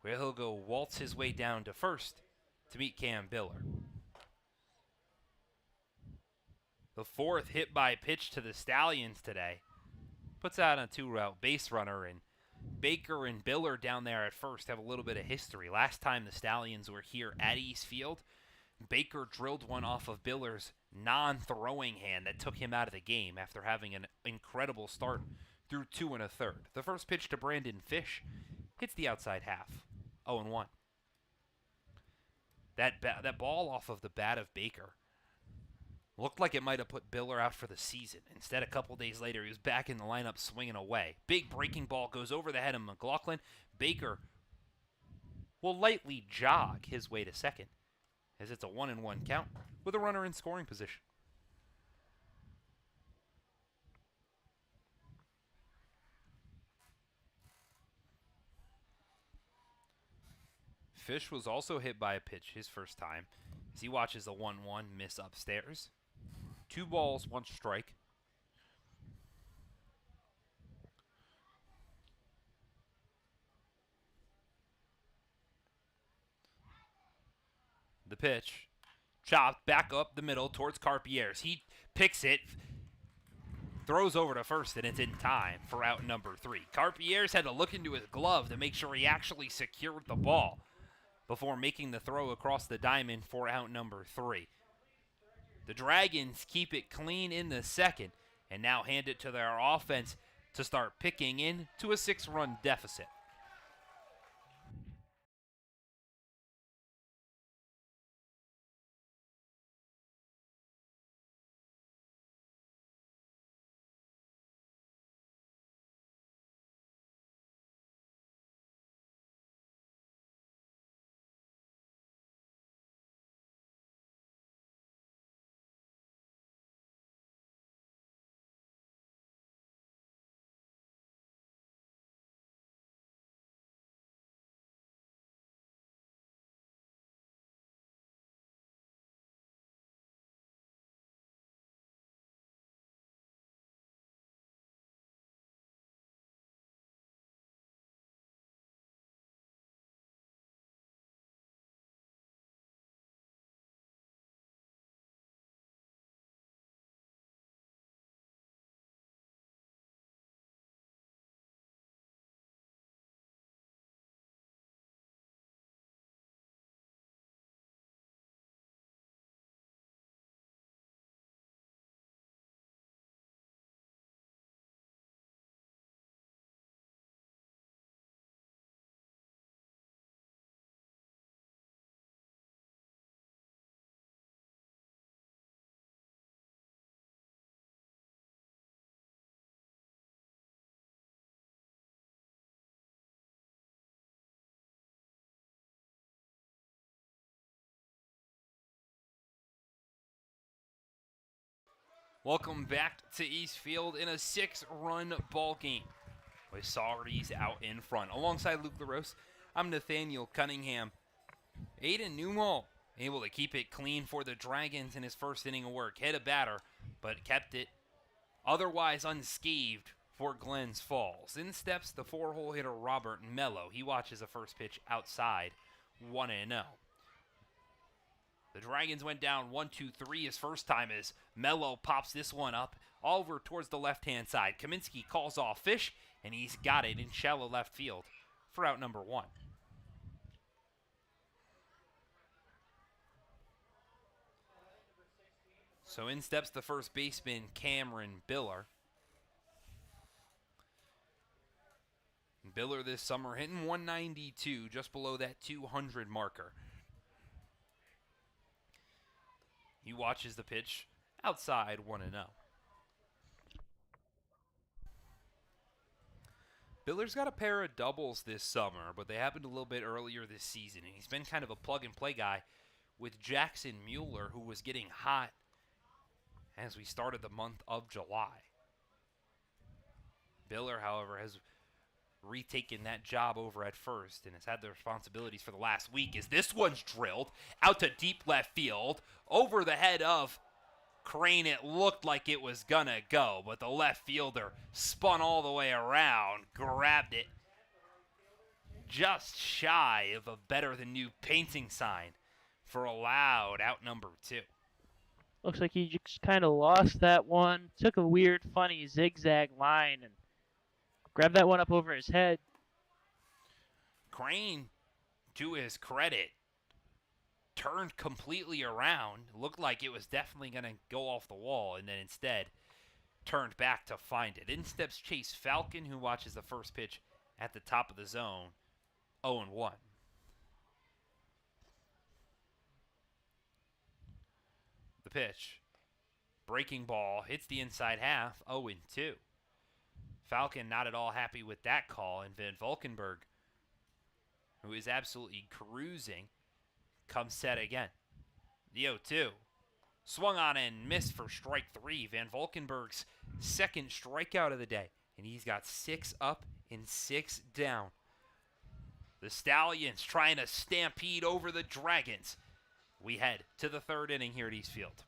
where he'll go waltz his way down to first to meet Cam Biller. The 4th hit by pitch to the Stallions today puts out a 2-route base runner, and Baker and Biller down there at first have a little bit of history. Last time the Stallions were here at East Field, Baker drilled one off of Biller's non-throwing hand that took him out of the game after having an incredible start through 2 1/3. The first pitch to Brandon Fish hits the outside half. 0-1. That ball off of the bat of Baker looked like it might have put Biller out for the season. Instead, a couple days later, he was back in the lineup swinging away. Big breaking ball goes over the head of McLaughlin. Baker will lightly jog his way to second, as it's a 1-1 count with a runner in scoring position. Fish was also hit by a pitch his first time, as he watches a 1-1 miss upstairs. 2 balls, 1 strike. The pitch. Chopped back up the middle towards Carpier's. He picks it, throws over to first, and it's in time for out number 3. Carpier's had to look into his glove to make sure he actually secured the ball before making the throw across the diamond for out number 3. The Dragons keep it clean in the second and now hand it to their offense to start picking in to a 6-run deficit. Welcome back to East Field in a 6-run ball game with Saugerties out in front. Alongside Luke LaRose, I'm Nathaniel Cunningham. Aiden Newhall able to keep it clean for the Dragons in his first inning of work. Hit a batter, but kept it otherwise unscathed for Glens Falls. In steps the 4-hole hitter Robert Mello. He watches the first pitch outside, 1-0. The Dragons went down 1-2-3 his first time as Mello pops this one up over towards the left-hand side. Kaminsky calls off Fish, and he's got it in shallow left field for out number 1. So in steps the first baseman, Cameron Biller. Biller this summer hitting 192, just below that 200 marker. He watches the pitch outside, 1-0. Biller's got a pair of doubles this summer, but they happened a little bit earlier this season, and he's been kind of a plug-and-play guy with Jackson Mueller, who was getting hot as we started the month of July. Biller, however, has retaken that job over at first and has had the responsibilities for the last week as this one's drilled out to deep left field over the head of Crane. It looked like it was gonna go, but the left fielder spun all the way around, grabbed it just shy of a better than new painting sign for a loud out number 2. Looks like he just kind of lost that one. Took a weird, funny zigzag line and grabbed that one up over his head. Crane, to his credit, turned completely around. Looked like it was definitely going to go off the wall, and then instead turned back to find it. In steps Chase Falcon, who watches the first pitch at the top of the zone, 0-1. The pitch, breaking ball, hits the inside half, 0-2. Falcon not at all happy with that call, and Van Valkenburg, who is absolutely cruising, comes set again. The 0-2. Swung on and missed for strike 3. Van Valkenburg's second strikeout of the day, and he's got 6 up and 6 down. The Stallions trying to stampede over the Dragons. We head to the 3rd inning here at East Field.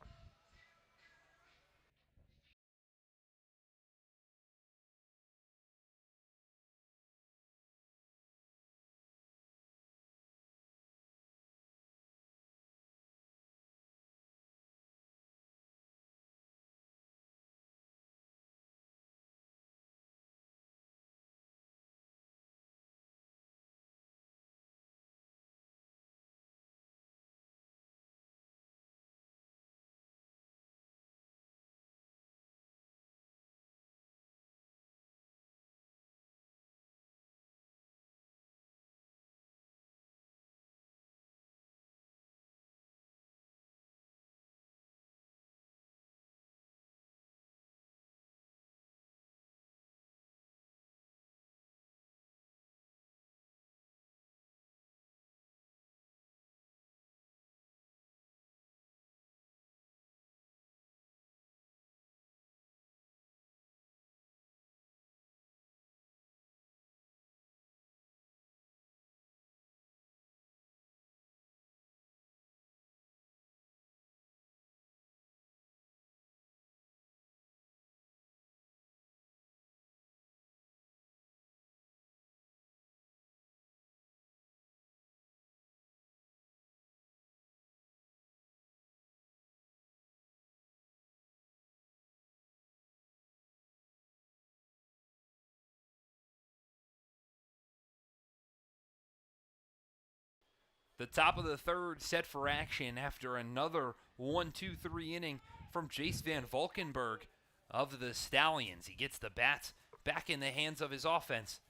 The top of the 3rd set for action after another 1-2-3 inning from Jace Van Valkenburg of the Stallions. He gets the bats back in the hands of his offense,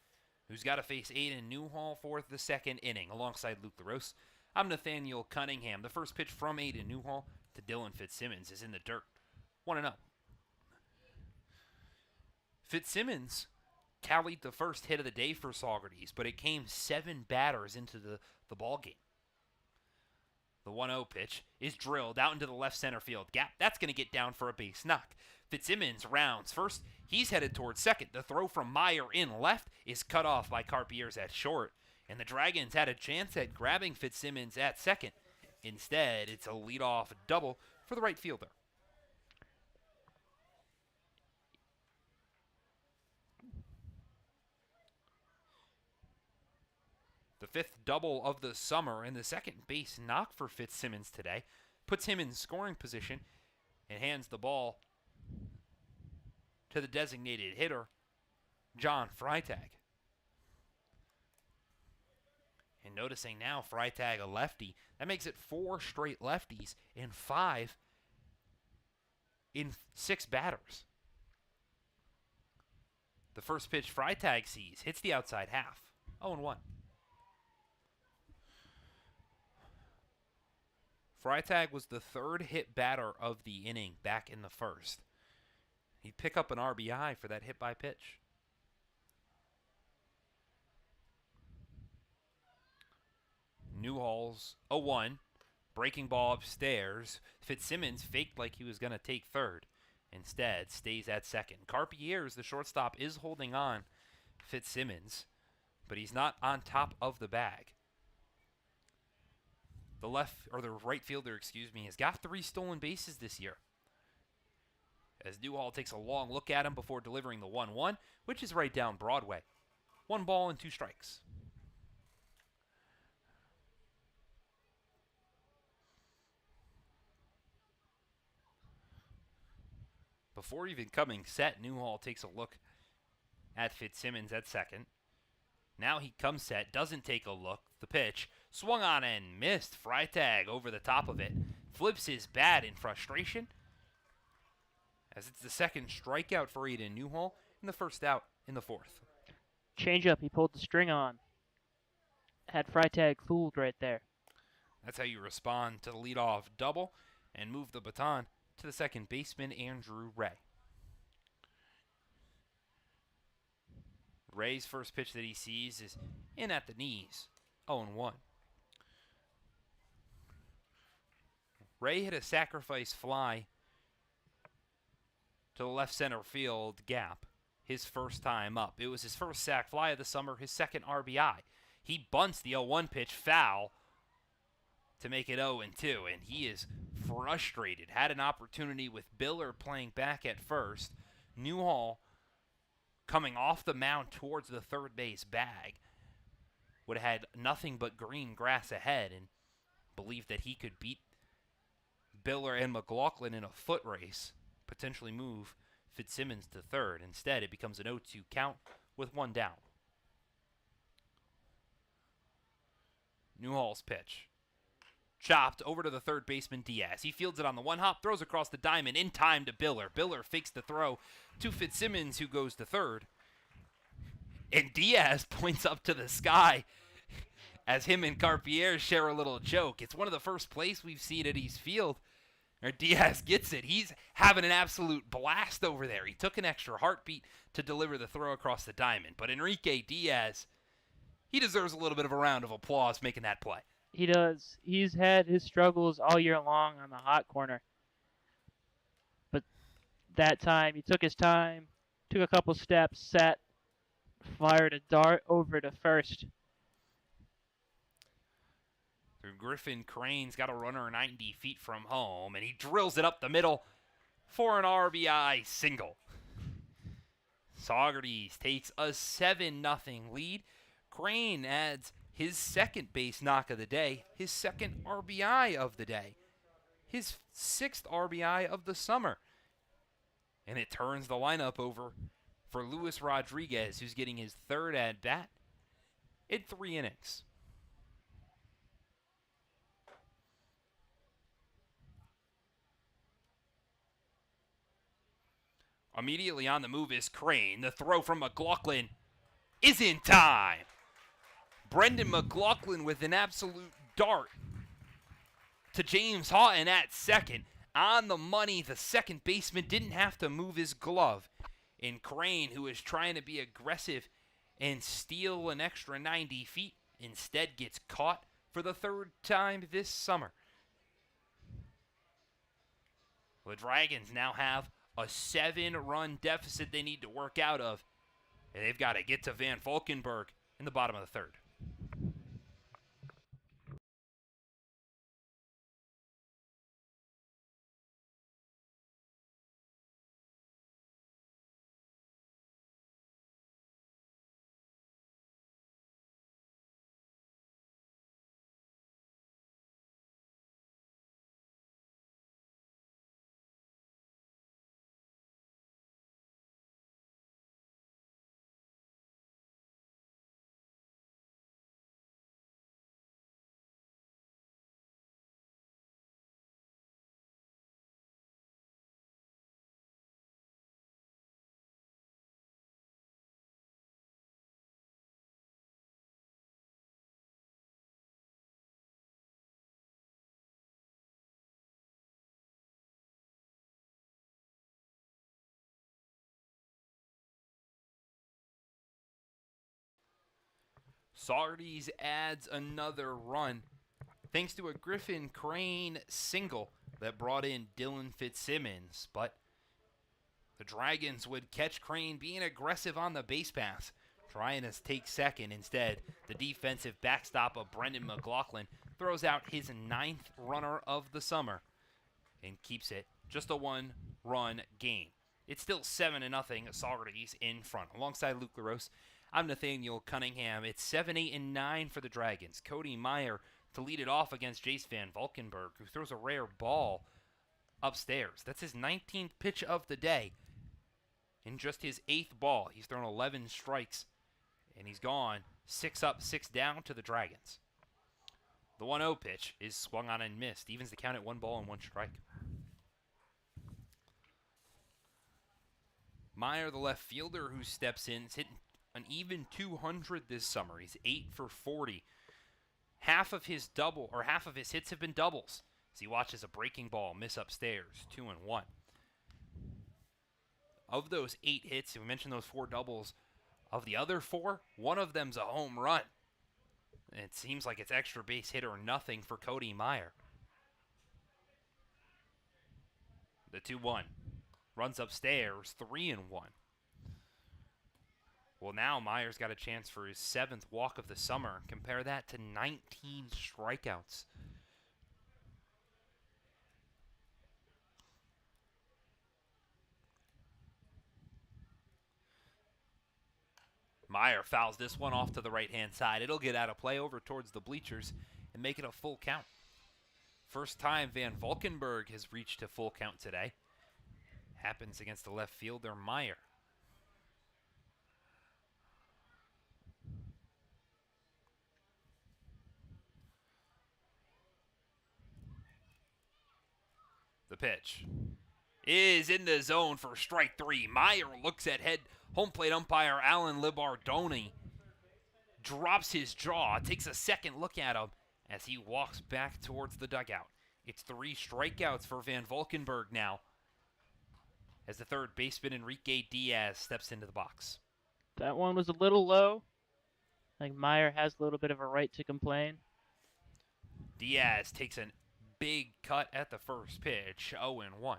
who's got to face Aiden Newhall for the 2nd inning. Alongside Luke LaRose, I'm Nathaniel Cunningham. The first pitch from Aiden Newhall to Dylan Fitzsimmons is in the dirt, 1-0. Fitzsimmons tallied the first hit of the day for Saugerties, but it came 7 batters into the ball game. The 1-0 pitch is drilled out into the left center field gap. That's going to get down for a base knock. Fitzsimmons rounds first. He's headed towards second. The throw from Meyer in left is cut off by Carpier's at short. And the Dragons had a chance at grabbing Fitzsimmons at second. Instead, it's a leadoff double for the right fielder. The fifth double of the summer and the second base knock for Fitzsimmons today puts him in scoring position and hands the ball to the designated hitter, John Freitag. And noticing now Freitag a lefty, that makes it 4 straight lefties and 5 in 6 batters. The first pitch Freitag sees hits the outside half, 0-1. Freitag was the third hit batter of the inning back in the first. He'd pick up an RBI for that hit by pitch. Newhall's 0-1. Breaking ball upstairs. Fitzsimmons faked like he was going to take third. Instead, stays at second. Carpier's, the shortstop, is holding on Fitzsimmons, but he's not on top of the bag. The right fielder, has got 3 stolen bases this year. As Newhall takes a long look at him before delivering the 1-1, which is right down Broadway. 1 ball and 2 strikes. Before even coming set, Newhall takes a look at Fitzsimmons at second. Now he comes set, doesn't take a look. The pitch swung on and missed. Freitag over the top of it. Flips his bat in frustration, as it's the second strikeout for Aiden Newhall and the first out in the fourth. Changeup, he pulled the string on. Had Freitag fooled right there. That's how you respond to the leadoff double and move the baton to the second baseman, Andrew Ray. Ray's first pitch that he sees is in at the knees, 0-1. Ray hit a sacrifice fly to the left center field gap his first time up. It was his first sac fly of the summer, his second RBI. He bunts the 0-1 pitch foul to make it 0-2, and he is frustrated. Had an opportunity with Biller playing back at first. Newhall coming off the mound towards the third base bag would have had nothing but green grass ahead and believed that he could beat Biller and McLaughlin in a foot race, potentially move Fitzsimmons to third. Instead, it becomes an 0-2 count with 1 down. Newhall's pitch. Chopped over to the third baseman, Diaz. He fields it on the 1-hop, throws across the diamond in time to Biller. Biller fakes the throw to Fitzsimmons, who goes to third. And Diaz points up to the sky as him and Carpier share a little joke. It's one of the first plays we've seen at East Field where Diaz gets it. He's having an absolute blast over there. He took an extra heartbeat to deliver the throw across the diamond. But Enrique Diaz, he deserves a little bit of a round of applause making that play. He does. He's had his struggles all year long on the hot corner. But that time, he took his time, took a couple steps, set, fired a dart over to first. Griffin Crane's got a runner 90 feet from home, and he drills it up the middle for an RBI single. Saugerties takes a 7-0 lead. Crane adds his second base knock of the day, his second RBI of the day, his 6th RBI of the summer. And it turns the lineup over for Luis Rodriguez, who's getting his 3rd at-bat in 3 innings. Immediately on the move is Crane. The throw from McLaughlin is in time. Brendan McLaughlin with an absolute dart to James Houghton at second. On the money, the second baseman didn't have to move his glove. And Crane, who is trying to be aggressive and steal an extra 90 feet, instead gets caught for the 3rd time this summer. The Dragons now have a 7-run deficit they need to work out of, and they've got to get to Van Valkenburg in the bottom of the third. Saugerties adds another run thanks to a Griffin Crane single that brought in Dylan Fitzsimmons, but the Dragons would catch Crane being aggressive on the base pass, trying to take second. Instead, the defensive backstop of Brendan McLaughlin throws out his 9th runner of the summer and keeps it just a 1-run game. It's still 7-0, Saugerties in front. Alongside Luke LaRose, I'm Nathaniel Cunningham. It's 7, 8, and 9 for the Dragons. Cody Meyer to lead it off against Jace Van Valkenburg, who throws a rare ball upstairs. That's his 19th pitch of the day. In just his 8th ball, he's thrown 11 strikes, and he's gone 6 up, 6 down to the Dragons. The 1-0 pitch is swung on and missed. Evens the count at 1 ball and 1 strike. Meyer, the left fielder who steps in, is hitting an even 200 this summer. He's 8 for 40. Half of his hits have been doubles as he watches a breaking ball miss upstairs, 2-1. Of those 8 hits, we mentioned those 4 doubles. Of the other 4, one of them's a home run. It seems like it's extra base hit or nothing for Cody Meyer. The 2-1 runs upstairs, 3-1. Well, now Meyer's got a chance for his 7th walk of the summer. Compare that to 19 strikeouts. Meyer fouls this one off to the right-hand side. It'll get out of play over towards the bleachers and make it a full count. First time Van Valkenburg has reached a full count today. Happens against the left fielder, Meyer. The pitch is in the zone for strike 3. Meyer looks at home plate umpire Alan Libardoni, drops his jaw, takes a second look at him as he walks back towards the dugout. It's 3 strikeouts for Van Valkenburg now as the third baseman Enrique Diaz steps into the box. That one was a little low. I think Meyer has a little bit of a right to complain. Diaz takes a big cut at the first pitch, 0-1.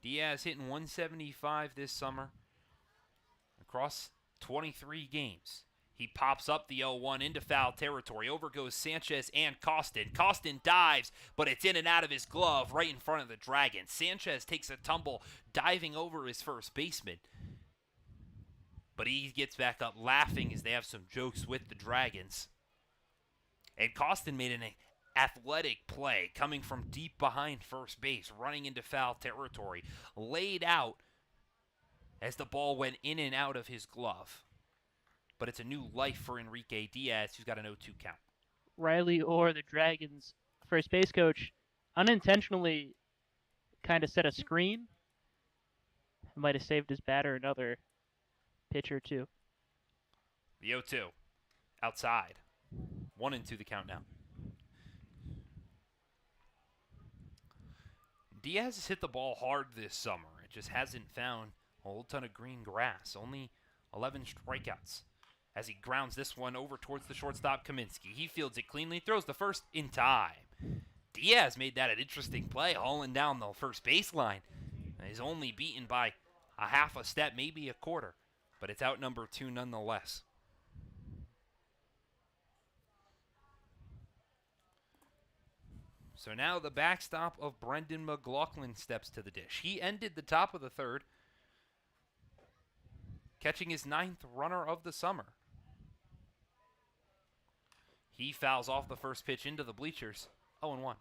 Diaz hitting 175 this summer across 23 games. He pops up the 0-1 into foul territory. Over goes Sanchez and Costin. Costin dives, but it's in and out of his glove right in front of the Dragons. Sanchez takes a tumble, diving over his first baseman. But he gets back up laughing as they have some jokes with the Dragons. And Costin made an athletic play coming from deep behind first base, running into foul territory, laid out as the ball went in and out of his glove. But it's a new life for Enrique Diaz, who's got an 0-2 count. Riley Orr, the Dragons' first base coach, unintentionally kind of set a screen. Might have saved his batter another pitch or two. The 0-2 outside. 1-2 the count now. Diaz has hit the ball hard this summer. It just hasn't found a whole ton of green grass. Only 11 strikeouts. As he grounds this one over towards the shortstop, Kaminsky. He fields it cleanly, throws the first in time. Diaz made that an interesting play, hauling down the first baseline. He's only beaten by a half a step, maybe a quarter, but it's out number 2 nonetheless. So now the backstop of Brendan McLaughlin steps to the dish. He ended the top of the third, catching his 9th runner of the summer. He fouls off the first pitch into the bleachers, 0-1.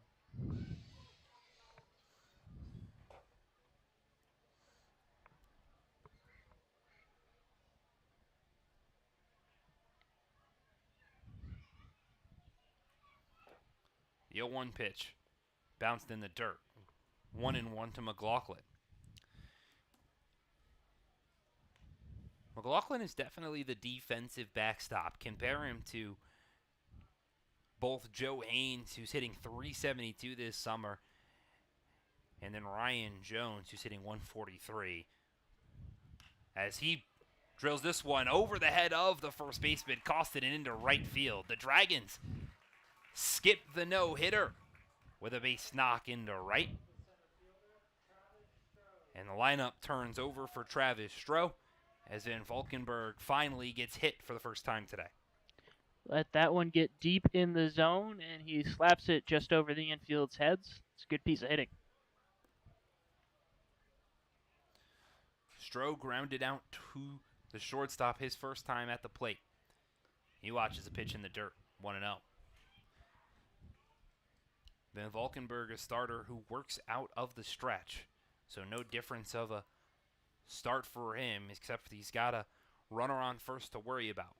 The 0-1 pitch bounced in the dirt. 1-1 to McLaughlin. McLaughlin is definitely the defensive backstop. Compare him to both Joe Haynes, who's hitting .372 this summer, and then Ryan Jones, who's hitting .143. As he drills this one over the head of the first baseman, costed it into right field. The Dragons skip the no-hitter with a base knock into right. And the lineup turns over for Travis Stroh as Van Valkenburg finally gets hit for the first time today. Let that one get deep in the zone, and he slaps it just over the infield's heads. It's a good piece of hitting. Stroh grounded out to the shortstop his first time at the plate. He watches a pitch in the dirt, 1-0. Van Valkenburg, a starter who works out of the stretch. So no difference of a start for him, except he's got a runner on first to worry about.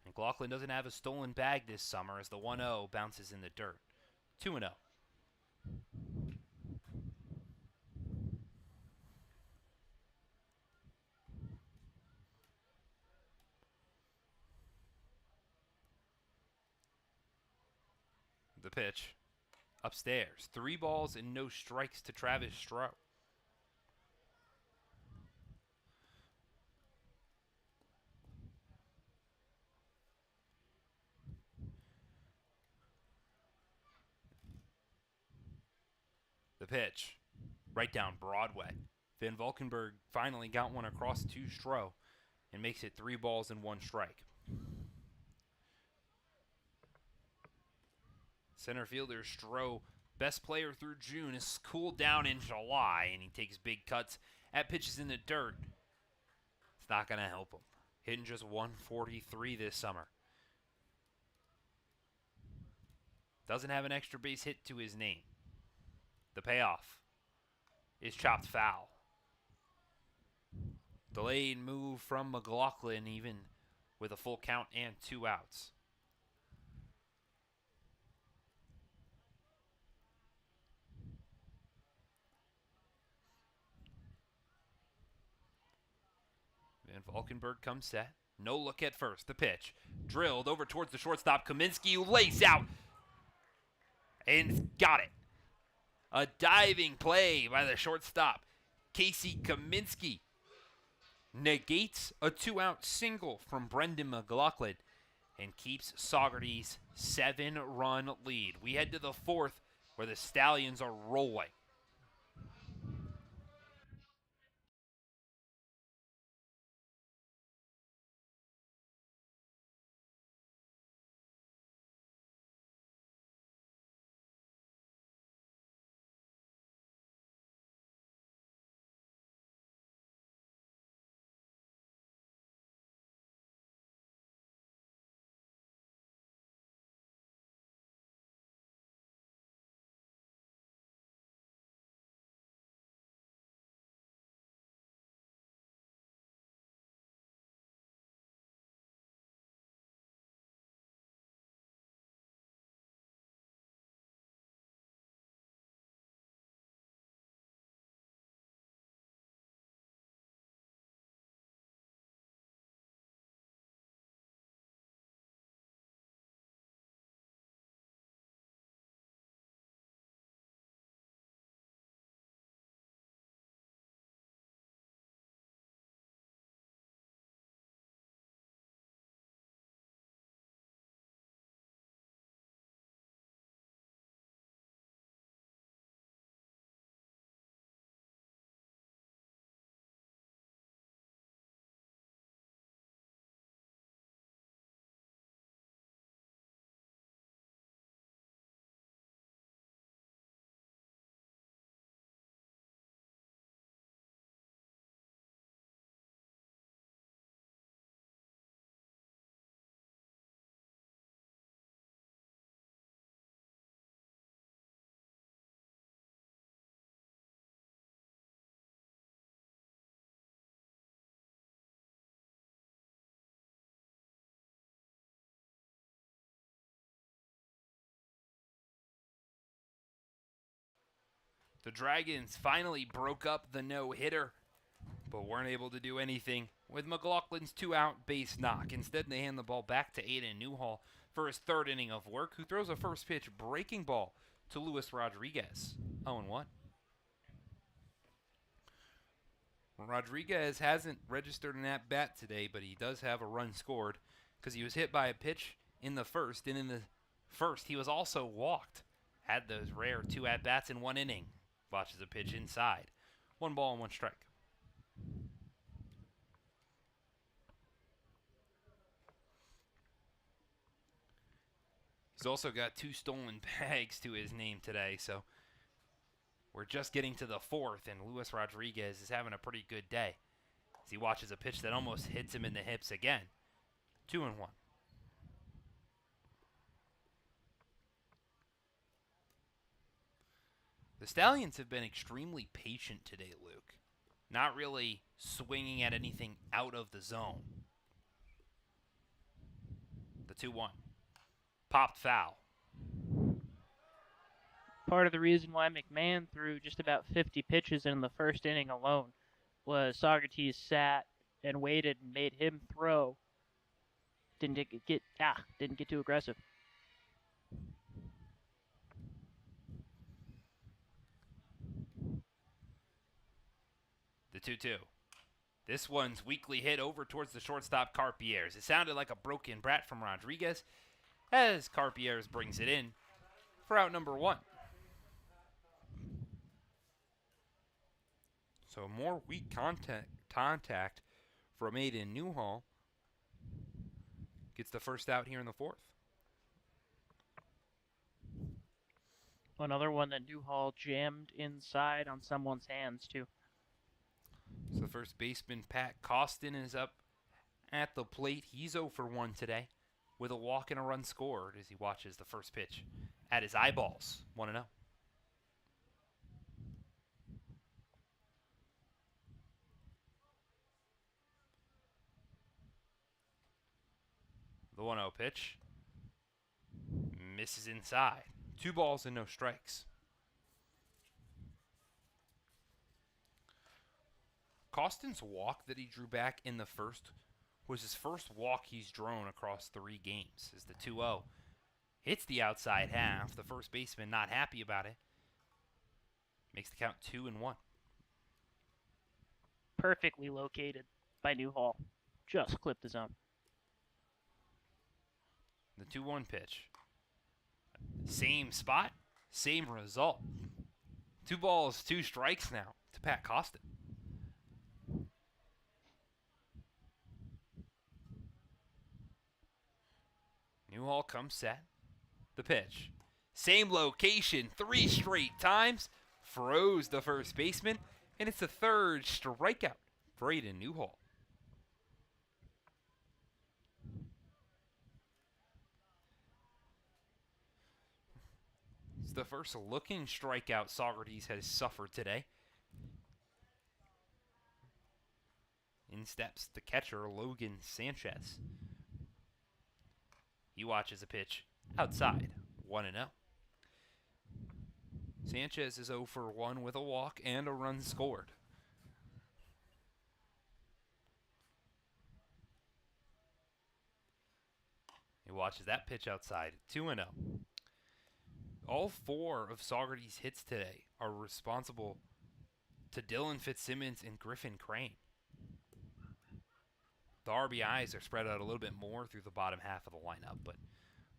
McLaughlin doesn't have a stolen bag this summer as the 1-0 bounces in the dirt. 2-0. The pitch. Upstairs. 3 balls and no strikes to Travis Stroh. The pitch. Right down Broadway. Van Valkenburg finally got one across to Stroh and makes it 3 balls and 1 strike. Center fielder Stroh, best player through June, has cooled down in July, and he takes big cuts at pitches in the dirt. It's not going to help him. Hitting just .143 this summer. Doesn't have an extra base hit to his name. The payoff is chopped foul. Delayed move from McLaughlin, even with a full count and 2 outs. Van Valkenburg comes set. No look at first. The pitch. Drilled over towards the shortstop. Kaminsky, who lays out. And got it. A diving play by the shortstop. Casey Kaminsky negates a 2-out single from Brendan McLaughlin and keeps Saugerties' 7-run lead. We head to the 4th where the Stallions are rolling. The Dragons finally broke up the no-hitter, but weren't able to do anything with McLaughlin's 2-out base knock. Instead, they hand the ball back to Aiden Newhall for his third inning of work, who throws a first pitch breaking ball to Luis Rodriguez, 0-1. Rodriguez hasn't registered an at-bat today, but he does have a run scored because he was hit by a pitch in the first, and in the first he was also walked. Had those rare 2 at-bats in 1 inning. Watches a pitch inside. 1 ball and 1 strike. He's also got 2 stolen bags to his name today, so we're just getting to the 4th, and Luis Rodriguez is having a pretty good day as he watches a pitch that almost hits him in the hips again. 2-1. The Stallions have been extremely patient today, Luke. Not really swinging at anything out of the zone. The 2-1. Popped foul. Part of the reason why McMahon threw just about 50 pitches in the first inning alone was Saugerties sat and waited and made him throw. Didn't get too aggressive. The 2-2. This one's weakly hit over towards the shortstop Carpier's. It sounded like a broken brat from Rodriguez as Carpier's brings it in for out number 1. So more weak contact from Aiden Newhall. Gets the first out here in the 4th. Another one that Newhall jammed inside on someone's hands, too. So the first baseman, Pat Costin, is up at the plate. He's 0 for 1 today with a walk and a run scored as he watches the first pitch at his eyeballs. 1-0. The 1-0 pitch misses inside. 2 balls and no strikes. Costin's walk that he drew back in the first was his first walk he's drawn across 3 games. As the 2-0 hits the outside half, the first baseman not happy about it. Makes the count 2-1. Perfectly located by Newhall. Just clipped the zone. The 2-1 pitch. Same spot, same result. 2 balls, 2 strikes now to Pat Costin. Newhall comes set. The pitch. Same location 3 straight times. Froze the first baseman. And it's the 3rd strikeout for Aiden Newhall. It's the first looking strikeout Saugerties has suffered today. In steps the catcher, Logan Sanchez. He watches a pitch outside, 1-0. Sanchez is 0 for 1 with a walk and a run scored. He watches that pitch outside, 2-0. All 4 of Saugerties' hits today are responsible to Dylan Fitzsimmons and Griffin Crane. The RBIs are spread out a little bit more through the bottom half of the lineup, but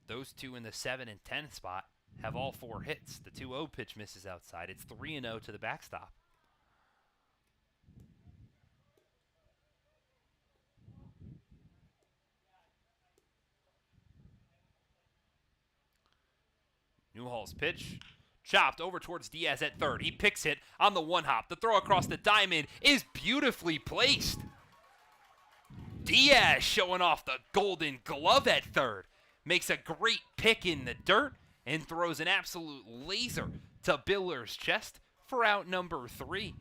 those 2 in the 7 and 10 spot have all 4 hits. The 2-0 pitch misses outside. It's 3-0 to the backstop. Newhall's pitch, chopped over towards Diaz at third. He picks it on the 1-hop. The throw across the diamond is beautifully placed. Diaz showing off the golden glove at third. Makes a great pick in the dirt and throws an absolute laser to Biller's chest for out number 3.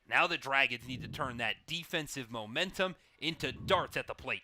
Now the Dragons need to turn that defensive momentum into darts at the plate.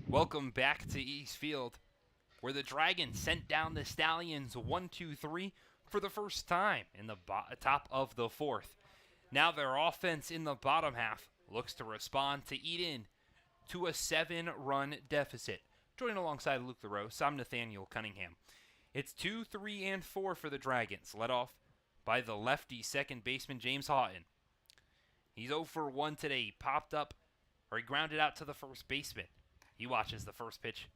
Welcome back to East Field, where the Dragons sent down the Stallions 1-2-3 for the first time in the top of the fourth. Now their offense in the bottom half looks to respond to eat in to a 7-run deficit. Joining alongside Luke LaRose, I'm Nathaniel Cunningham. It's 2, 3, and 4 for the Dragons, led off by the lefty second baseman James Houghton. He's 0 for 1 today. He popped up, or he grounded out to the first baseman. He watches the first pitch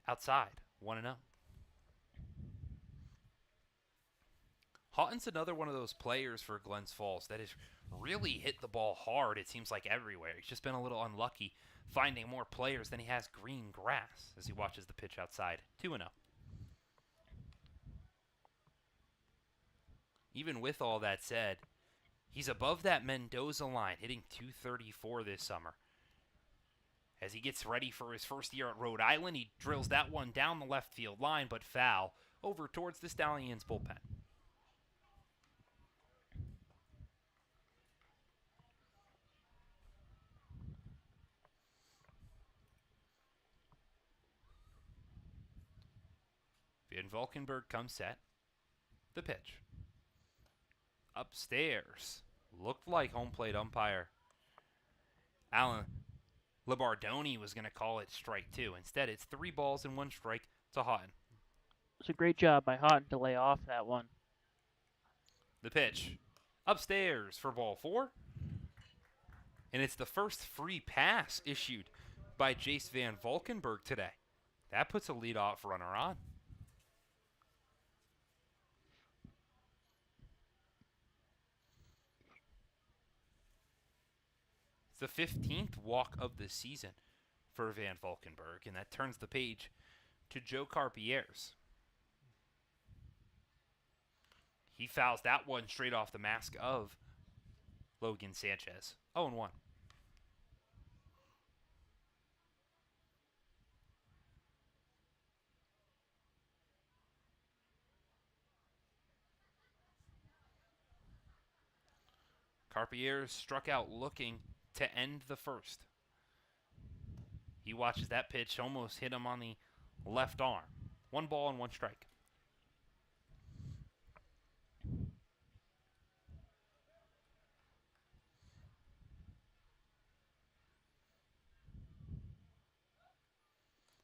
outside, 1-0. Houghton's another one of those players for Glens Falls that has really hit the ball hard, it seems like, everywhere. He's just been a little unlucky finding more players than he has green grass as he watches the pitch outside, 2-0. Even with all that said, he's above that Mendoza line, hitting .234 this summer. As he gets ready for his first year at Rhode Island, he drills that one down the left field line, but foul, over towards the Stallions bullpen. Van Valkenburg comes set. The pitch. Upstairs. Looked like home plate umpire Alan Labardoni was going to call it strike 2. Instead, it's 3 balls and 1 strike to Houghton. It's a great job by Houghton to lay off that one. The pitch. Upstairs for ball 4. And it's the first free pass issued by Jace Van Valkenburg today. That puts a leadoff runner on. The 15th walk of the season for Van Valkenburg, and that turns the page to Joe Carpier's. He fouls that one straight off the mask of Logan Sanchez. 0-1. Carpier struck out looking to end the first. He watches that pitch almost hit him on the left arm. 1 ball and 1 strike.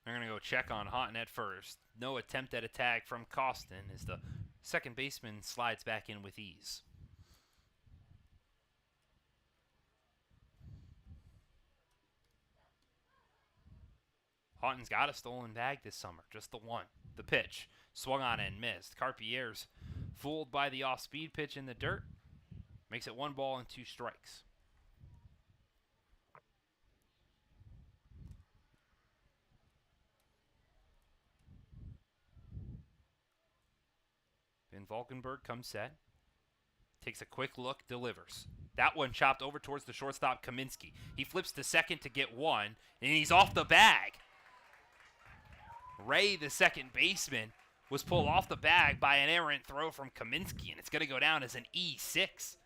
They're going to go check on Houghton at first. No attempt at a tag from Costin as the second baseman slides back in with ease. Houghton's got a stolen bag this summer, just the one. The pitch, swung on and missed. Carpier's fooled by the off-speed pitch in the dirt. Makes it 1 ball and 2 strikes. Van Valkenburg comes set. Takes a quick look, delivers. That one chopped over towards the shortstop, Kaminsky. He flips to second to get 1, and he's off the bag. Ray, the second baseman, was pulled off the bag by an errant throw from Kaminsky, and it's going to go down as an E6.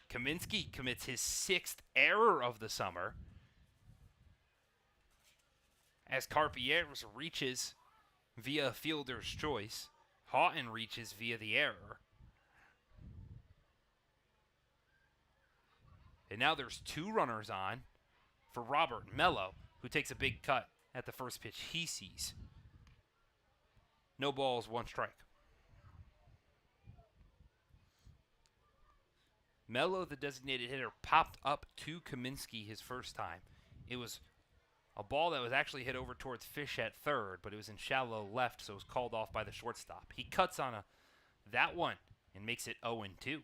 Kaminsky commits his 6th error of the summer as Carpier's reaches via fielder's choice. Houghton reaches via the error. And now there's 2 runners on for Robert Mello, who takes a big cut at the first pitch he sees. No balls, 1 strike. Mello, the designated hitter, popped up to Kaminsky his first time. It was a ball that was actually hit over towards Fish at third, but it was in shallow left, so it was called off by the shortstop. He cuts on that one and makes it 0-2.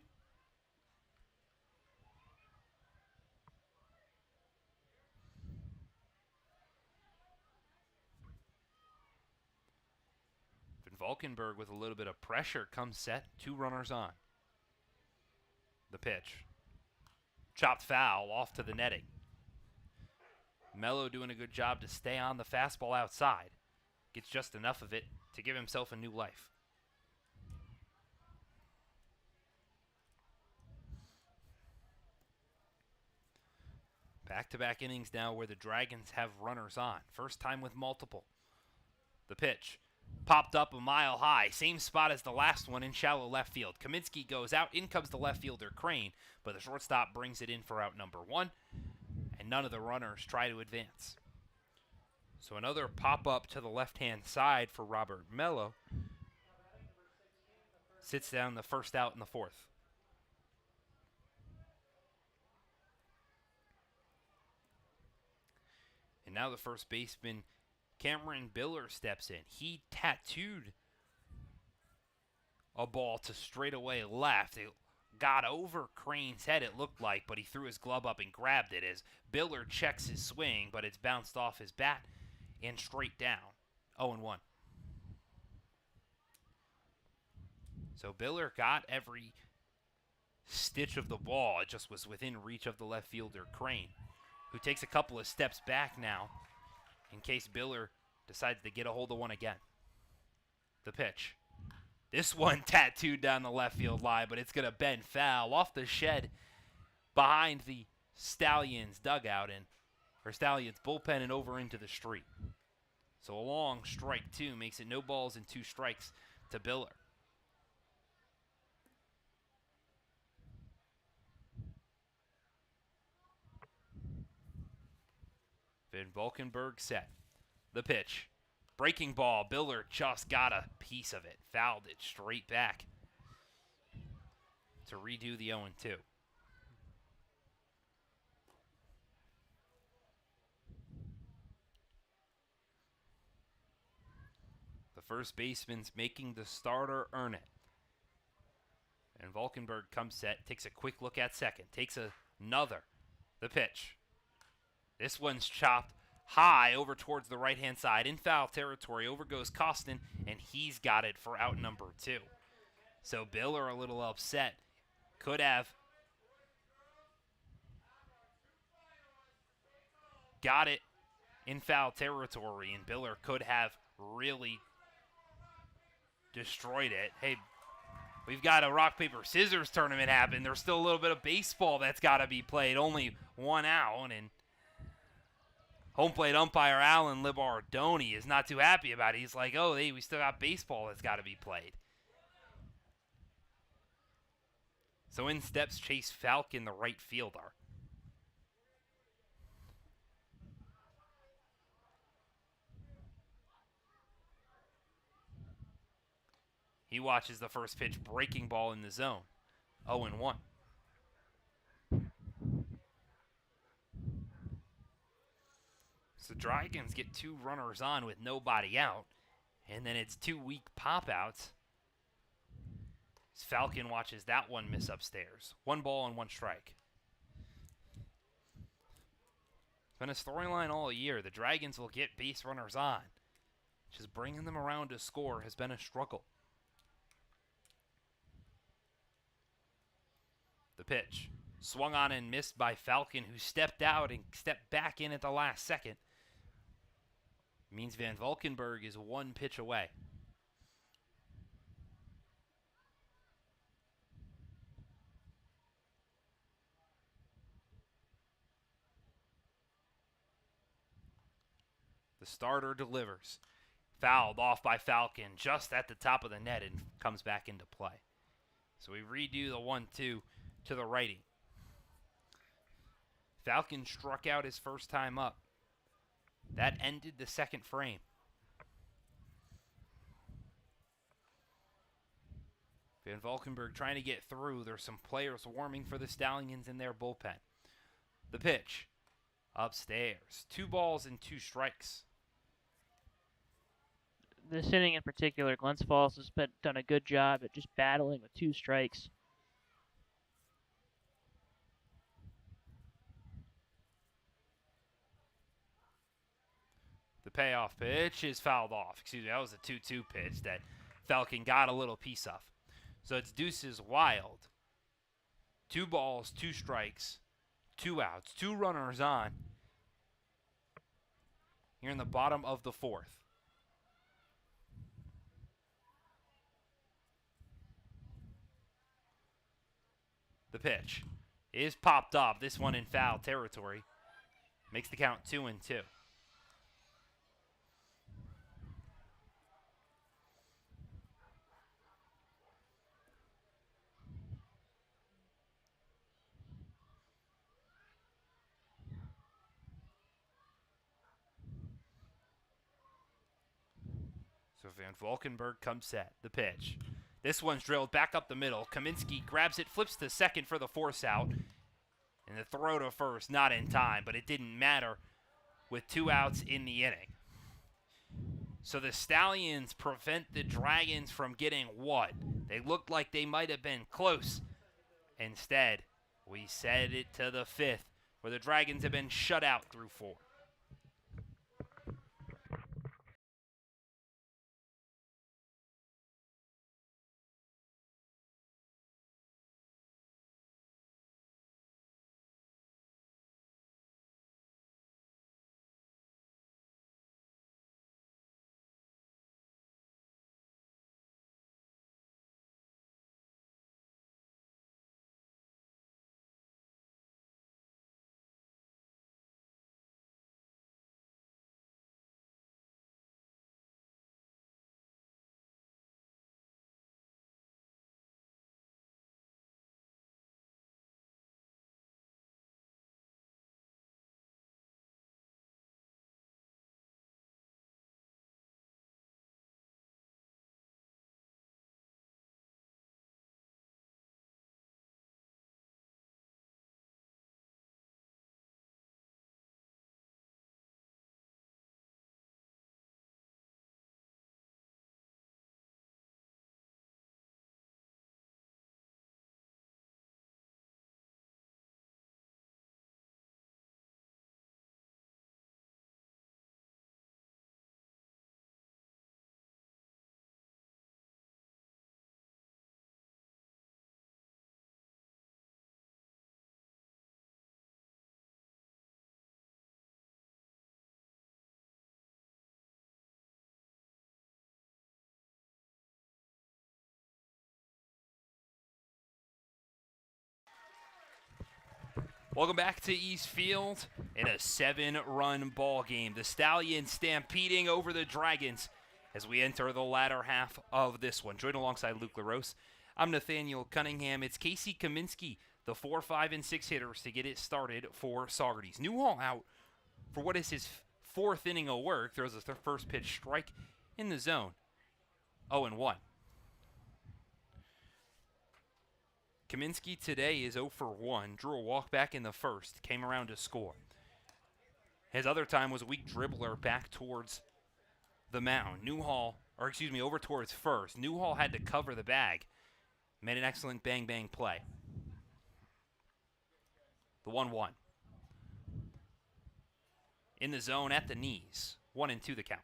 Valkenburg with a little bit of pressure comes set. 2 runners on. The pitch. Chopped foul off to the netting. Mello doing a good job to stay on the fastball outside. Gets just enough of it to give himself a new life. Back-to-back innings now where the Dragons have runners on. First time with multiple. The pitch. Popped up a mile high. Same spot as the last one in shallow left field. Kaminsky goes out. In comes the left fielder, Crane. But the shortstop brings it in for out number 1. And none of the runners try to advance. So another pop-up to the left-hand side for Robert Mello. Sits down the first out in the 4th. And now the first baseman, Cameron Biller, steps in. He tattooed a ball to straightaway left. It got over Crane's head, it looked like, but he threw his glove up and grabbed it as Biller checks his swing, but it's bounced off his bat and straight down. 0-1. So Biller got every stitch of the ball. It just was within reach of the left fielder, Crane, who takes a couple of steps back now in case Biller decides to get a hold of one again. The pitch. This one tattooed down the left field line, but it's going to bend foul off the shed behind the Stallions dugout or Stallions bullpen and over into the street. So a long strike 2 makes it no balls and 2 strikes to Biller. Van Valkenburg set. The pitch. Breaking ball. Biller just got a piece of it. Fouled it straight back to redo the 0-2. The first baseman's making the starter earn it. And Valkenburg comes set, takes a quick look at second, takes another. The pitch. This one's chopped high over towards the right-hand side. In foul territory, over goes Costin, and he's got it for out number 2. So Biller a little upset. Could have got it in foul territory, and Biller could have really destroyed it. Hey, we've got a rock, paper, scissors tournament happen. There's still a little bit of baseball that's got to be played. Only 1 out, and home plate umpire Alan Libardoni is not too happy about it. He's like, oh, hey, we still got baseball that's got to be played. So in steps Chase Falcon, the right fielder. He watches the first pitch, breaking ball in the zone. 0-1. So Dragons get 2 runners on with nobody out. And then it's 2 weak pop-outs. Falcon watches that one miss upstairs. 1 ball and 1 strike. It's been a storyline all year. The Dragons will get base runners on. Just bringing them around to score has been a struggle. The pitch. Swung on and missed by Falcon, who stepped out and stepped back in at the last second. Means Van Valkenburg is 1 pitch away. The starter delivers. Fouled off by Falcon just at the top of the net and comes back into play. So we redo the 1-2 to the righty. Falcon struck out his first time up. That ended the second frame. Van Valkenburg trying to get through. There's some players warming for the Stallions in their bullpen. The pitch. Upstairs. 2 balls and 2 strikes. This inning in particular, Glens Falls has done a good job at just battling with 2 strikes. The payoff pitch is fouled off. Excuse me, that was a 2-2 pitch that Falcon got a little piece of. So it's deuces wild. 2 balls, 2 strikes, 2 outs, 2 runners on. Here in the bottom of the 4th. The pitch is popped up. This one in foul territory. Makes the count 2-2. So Van Valkenburg comes set. The pitch. This one's drilled back up the middle. Kaminsky grabs it, flips to second for the force out. And the throw to first, not in time, but it didn't matter with 2 outs in the inning. So the Stallions prevent the Dragons from getting what? They looked like they might have been close. Instead, we set it to the 5th, where the Dragons have been shut out through 4. Welcome back to East Field in a 7-run ball game. The Stallions stampeding over the Dragons as we enter the latter half of this one. Joined alongside Luke LaRose, I'm Nathaniel Cunningham. It's Casey Kaminsky, the 4, 5, and 6 hitters to get it started for Saugerties. Newhall out for what is his 4th inning of work. Throws a first pitch strike in the zone. 0-1. Kaminsky today is 0 for 1. Drew a walk back in the first. Came around to score. His other time was a weak dribbler back towards the mound. Over towards first. Newhall had to cover the bag. Made an excellent bang-bang play. The 1-1. In the zone at the knees. 1-2 the count.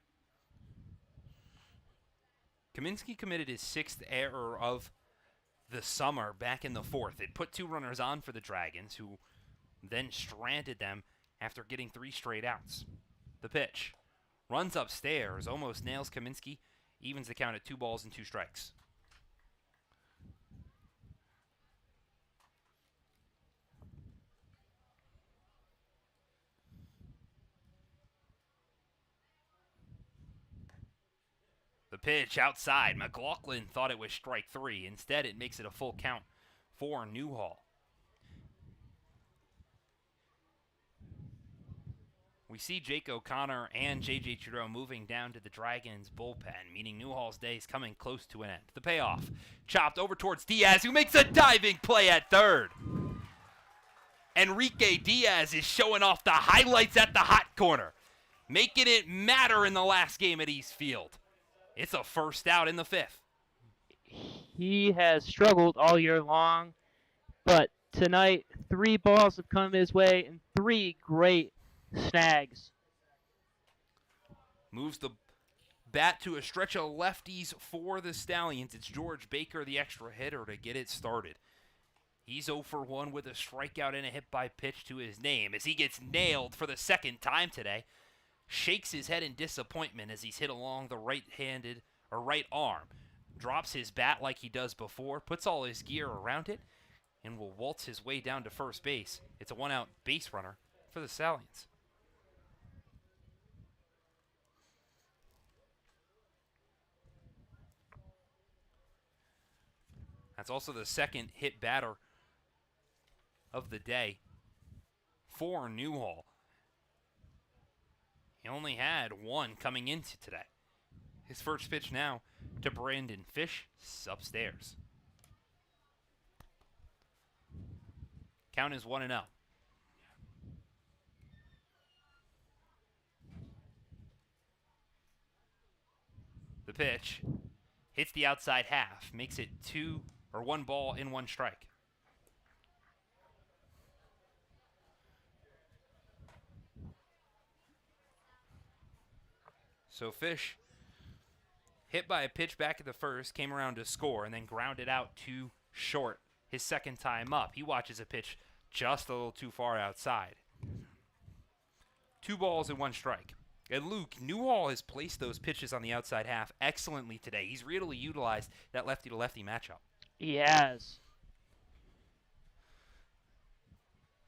Kaminsky committed his 6th error of the summer back in the 4th. It put 2 runners on for the Dragons, who then stranded them after getting 3 straight outs. The pitch. Runs upstairs, almost nails Kaminsky, evens the count at 2 balls and 2 strikes. The pitch outside. McLaughlin thought it was strike 3. Instead, it makes it a full count for Newhall. We see Jake O'Connor and J.J. Trudeau moving down to the Dragons' bullpen, meaning Newhall's day is coming close to an end. The payoff. Chopped over towards Diaz, who makes a diving play at third. Enrique Diaz is showing off the highlights at the hot corner, making it matter in the last game at East Field. It's a first out in the 5th. He has struggled all year long, but tonight 3 balls have come his way and 3 great snags. Moves the bat to a stretch of lefties for the Stallions. It's George Baker, the extra hitter, to get it started. He's 0 for 1 with a strikeout and a hit by pitch to his name as he gets nailed for the 2nd time today. Shakes his head in disappointment as he's hit along the right arm. Drops his bat like he does before, puts all his gear around it, and will waltz his way down to first base. It's a 1-out base runner for the Stallions. That's also the second hit batter of the day for Newhall. He only had one coming into today. His first pitch now to Brandon Fish, upstairs. Count is 1-0. The pitch hits the outside half, makes it 1 ball in 1 strike. So Fish hit by a pitch back at the first, came around to score, and then grounded out to short his second time up. He watches a pitch just a little too far outside. 2 balls and 1 strike. And Luke, Newhall has placed those pitches on the outside half excellently today. He's really utilized that lefty-to-lefty matchup. He has.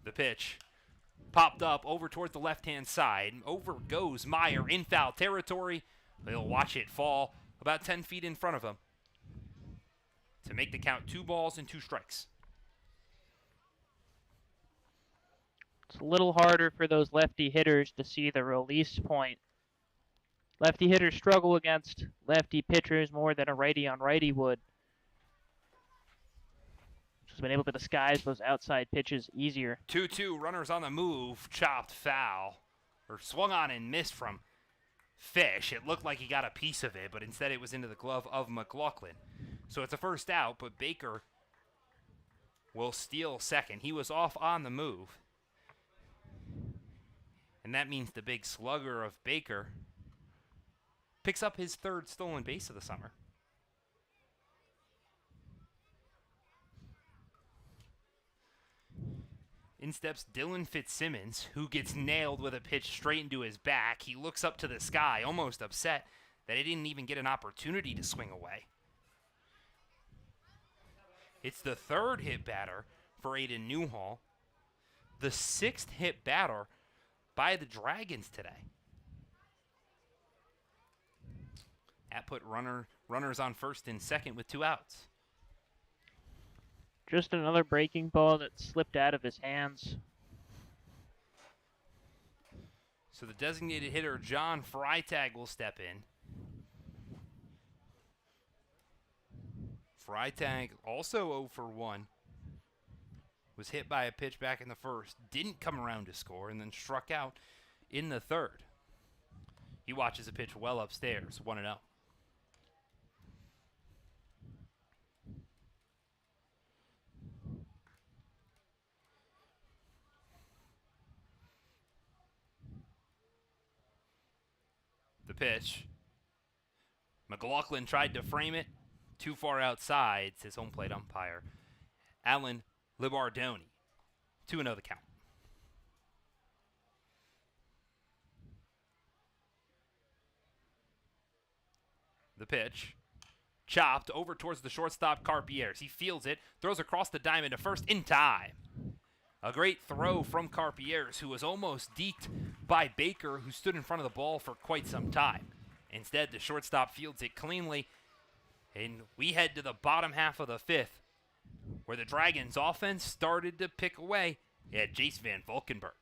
The pitch popped up over towards the left-hand side. Over goes Meyer in foul territory. He'll watch it fall about 10 feet in front of him to make the count 2 balls and 2 strikes. It's a little harder for those lefty hitters to see the release point. Lefty hitters struggle against lefty pitchers more than a righty on righty would. Just been able to disguise those outside pitches easier. 2-2, runners on the move, chopped foul, or swung on and missed from Fish. It looked like he got a piece of it, but instead it was into the glove of McLaughlin. So it's a first out, but Baker will steal second. He was off on the move. And that means the big slugger of Baker picks up his 3rd stolen base of the summer. In steps Dylan Fitzsimmons, who gets nailed with a pitch straight into his back. He looks up to the sky, almost upset that he didn't even get an opportunity to swing away. It's the 3rd hit batter for Aiden Newhall, the 6th hit batter by the Dragons today. That put runners on first and second with 2 outs. Just another breaking ball that slipped out of his hands. So the designated hitter, John Freitag, will step in. Freitag, also 0 for 1. Was hit by a pitch back in the first, didn't come around to score, and then struck out in the 3rd. He watches a pitch well upstairs, 1-0. The pitch. McLaughlin tried to frame it, too far outside, says home plate umpire Alan Libardoni. 2-0 the count. The pitch. Chopped over towards the shortstop Carpier's. He fields it, throws across the diamond to first in time. A great throw from Carpier's, who was almost deked by Baker, who stood in front of the ball for quite some time. Instead, the shortstop fields it cleanly, and we head to the bottom half of the 5th, where the Dragons' offense started to pick away at Jace Van Valkenburg.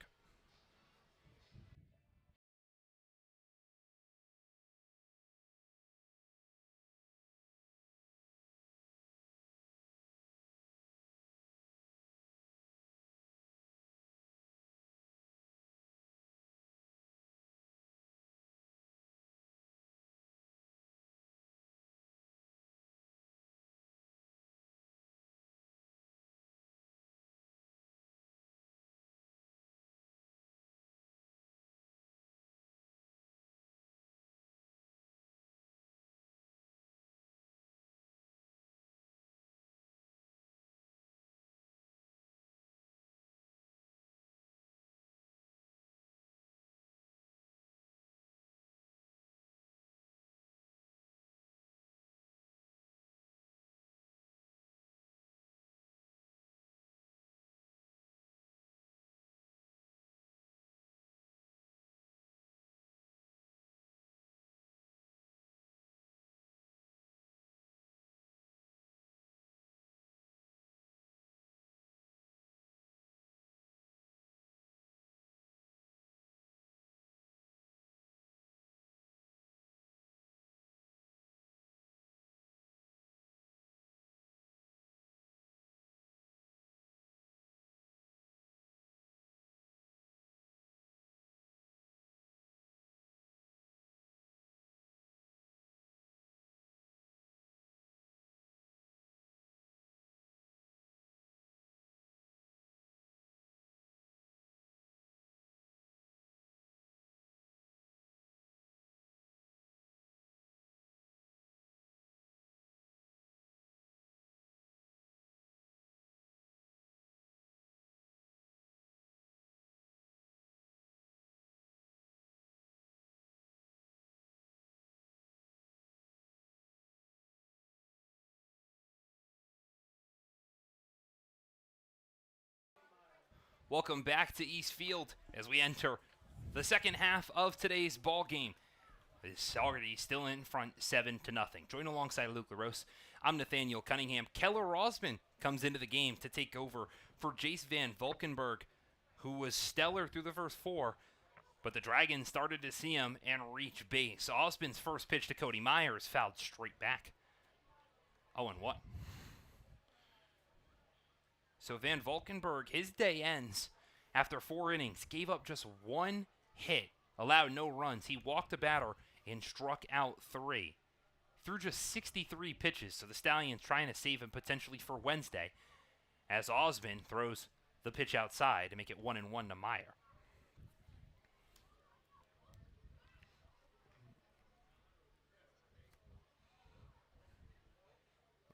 Welcome back to East Field as we enter the second half of today's ball game. The Saugerties still in front 7-0. Joined alongside Luke LaRose, I'm Nathaniel Cunningham. Keller Rosman comes into the game to take over for Jace Van Valkenburg, who was stellar through the first 4, but the Dragons started to see him and reach base. Osmond's first pitch to Cody Myers fouled straight back. 0-1. So Van Valkenburg, his day ends after 4 innings, gave up just 1 hit, allowed no runs. He walked a batter and struck out 3. Threw just 63 pitches, so the Stallions trying to save him potentially for Wednesday, as Osmond throws the pitch outside to make it 1-1 to Meyer.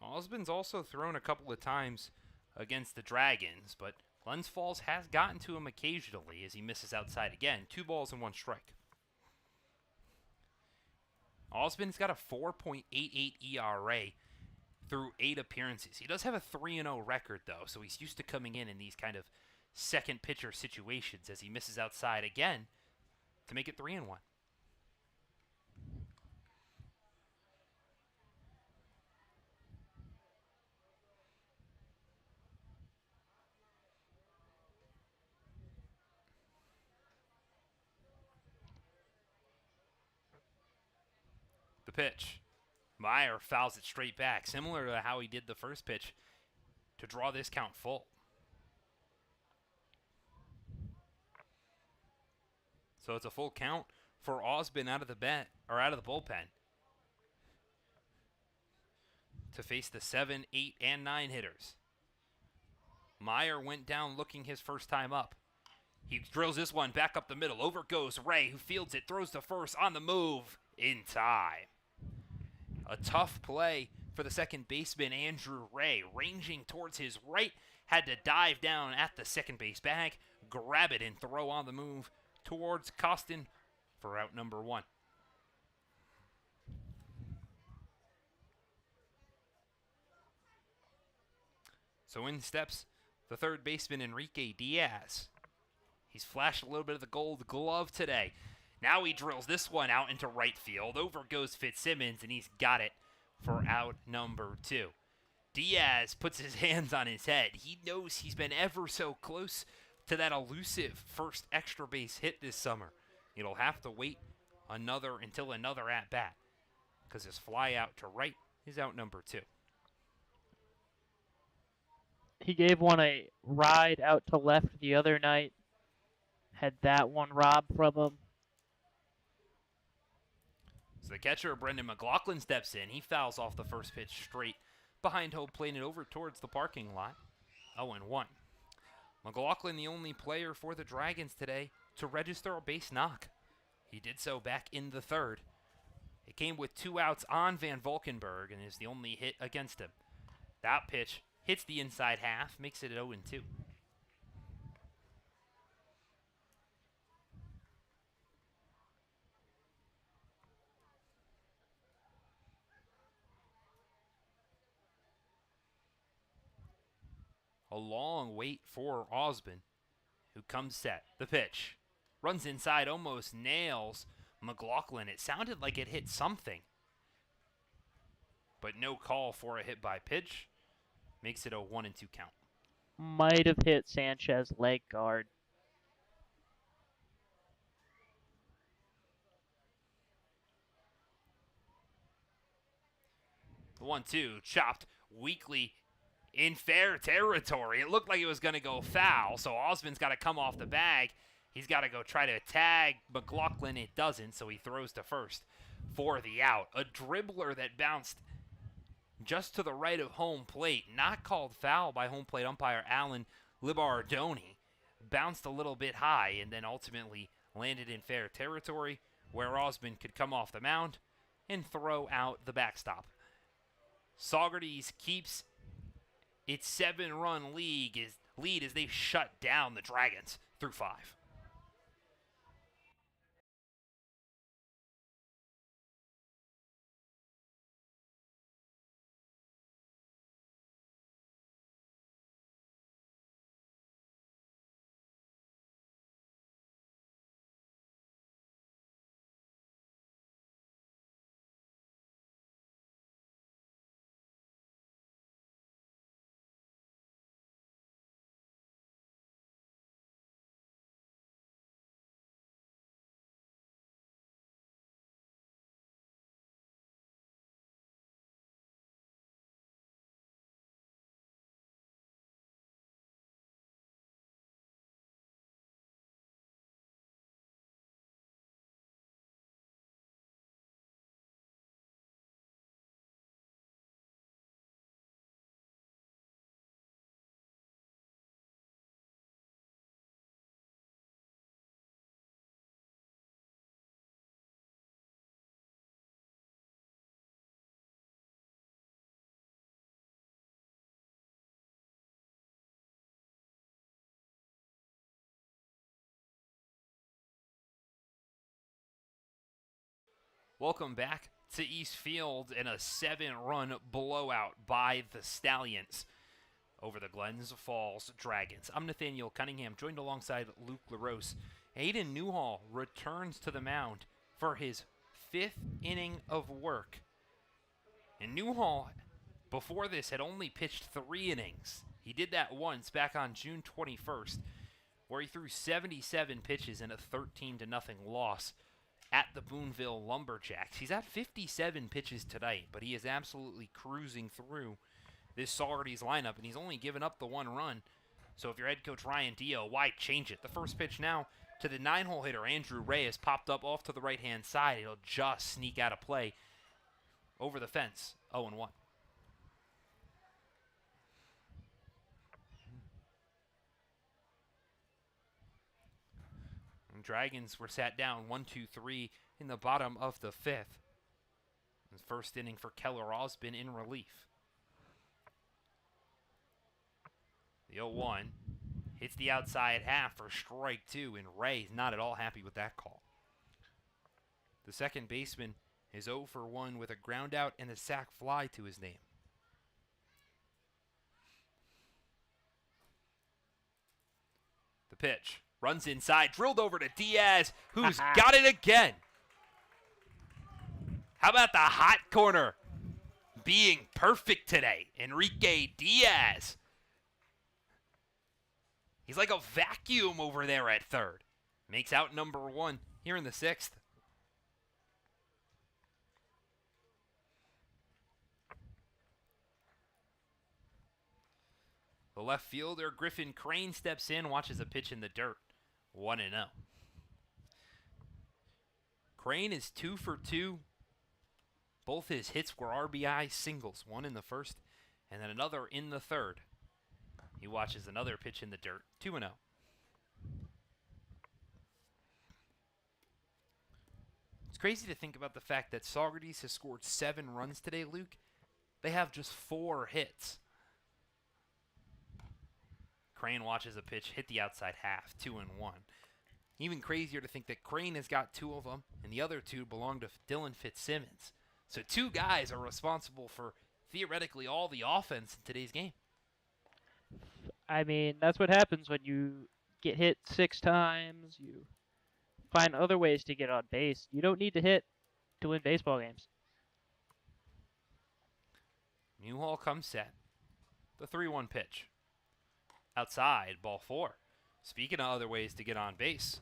Osmond's also thrown a couple of times against the Dragons, but Glens Falls has gotten to him occasionally as he misses outside again. 2 balls and 1 strike. Osmond's got a 4.88 ERA through 8 appearances. He does have a 3-0 record, though, so he's used to coming in these kind of second pitcher situations as he misses outside again to make it 3-1. The pitch. Meyer fouls it straight back, similar to how he did the first pitch to draw this count full. So it's a full count for Osmond out of the bullpen to face the 7, 8, and 9 hitters. Meyer went down looking his first time up. He drills this one back up the middle. Over goes Ray, who fields it, throws to first on the move in time. A tough play for the second baseman, Andrew Ray, ranging towards his right, had to dive down at the second base bag, grab it, and throw on the move towards Costin for out number 1. So in steps the third baseman, Enrique Diaz. He's flashed a little bit of the gold glove today. Now he drills this one out into right field. Over goes Fitzsimmons, and he's got it for out number 2. Diaz puts his hands on his head. He knows he's been ever so close to that elusive first extra base hit this summer. It'll have to wait until another at-bat, because his fly out to right is out number 2. He gave one a ride out to left the other night. Had that one robbed from him. So the catcher, Brendan McLaughlin, steps in. He fouls off the first pitch straight behind home plate and over towards the parking lot. 0-1. McLaughlin, the only player for the Dragons today to register a base knock. He did so back in the 3rd. It came with 2 outs on Van Valkenburg and is the only hit against him. That pitch hits the inside half, makes it 0-2. A long wait for Osmond, who comes set. The pitch. Runs inside, almost nails McLaughlin. It sounded like it hit something, but no call for a hit by pitch. Makes it a 1-2 count. Might have hit Sanchez leg guard. The 1-2 chopped weakly in fair territory. It looked like it was going to go foul, so Osmond's got to come off the bag. He's got to go try to tag McLaughlin. It doesn't, so he throws to first for the out. A dribbler that bounced just to the right of home plate, not called foul by home plate umpire Alan Libardoni. Bounced a little bit high and then ultimately landed in fair territory where Osmond could come off the mound and throw out the backstop. Saugerties keeps its 7-run lead as they shut down the Dragons through 5. Welcome back to East Field in a 7-run blowout by the Stallions over the Glens Falls Dragons. I'm Nathaniel Cunningham, joined alongside Luke LaRose. Aiden Newhall returns to the mound for his 5th inning of work. And Newhall, before this, had only pitched 3 innings. He did that once back on June 21st, where he threw 77 pitches in a 13-0 loss at the Boonville Lumberjacks. He's at 57 pitches tonight, but he is absolutely cruising through this Saugerties lineup, and he's only given up the 1 run. So if you're head coach Ryan Dio, why change it? The first pitch now to the 9-hole hitter, Andrew Reyes, popped up off to the right-hand side. He'll just sneak out of play over the fence, 0-1. Dragons were sat down 1-2-3 in the bottom of the 5th. The first inning for Keller Osbin in relief. The 0-1 hits the outside half for strike 2, and Ray's not at all happy with that call. The second baseman is 0-for-1 with a ground out and a sac fly to his name. The pitch. Runs inside, drilled over to Diaz, who's got it again. How about the hot corner being perfect today? Enrique Diaz. He's like a vacuum over there at third. Makes out number 1 here in the 6th. The left fielder, Griffin Crane, steps in, watches a pitch in the dirt. 1-0. Crane is 2-for-2. Both his hits were RBI singles, one in the first and then another in the third. He watches another pitch in the dirt. 2-0. It's crazy to think about the fact that Saugerties has scored 7 runs today, Luke. They have just 4 hits. Crane watches a pitch hit the outside half, 2-1. Even crazier to think that Crane has got 2 of them, and the other 2 belong to Dylan Fitzsimmons. So 2 guys are responsible for theoretically all the offense in today's game. I mean, that's what happens when you get hit 6 times. You find other ways to get on base. You don't need to hit to win baseball games. Newhall comes set. The 3-1 pitch. Outside, ball 4. Speaking of other ways to get on base,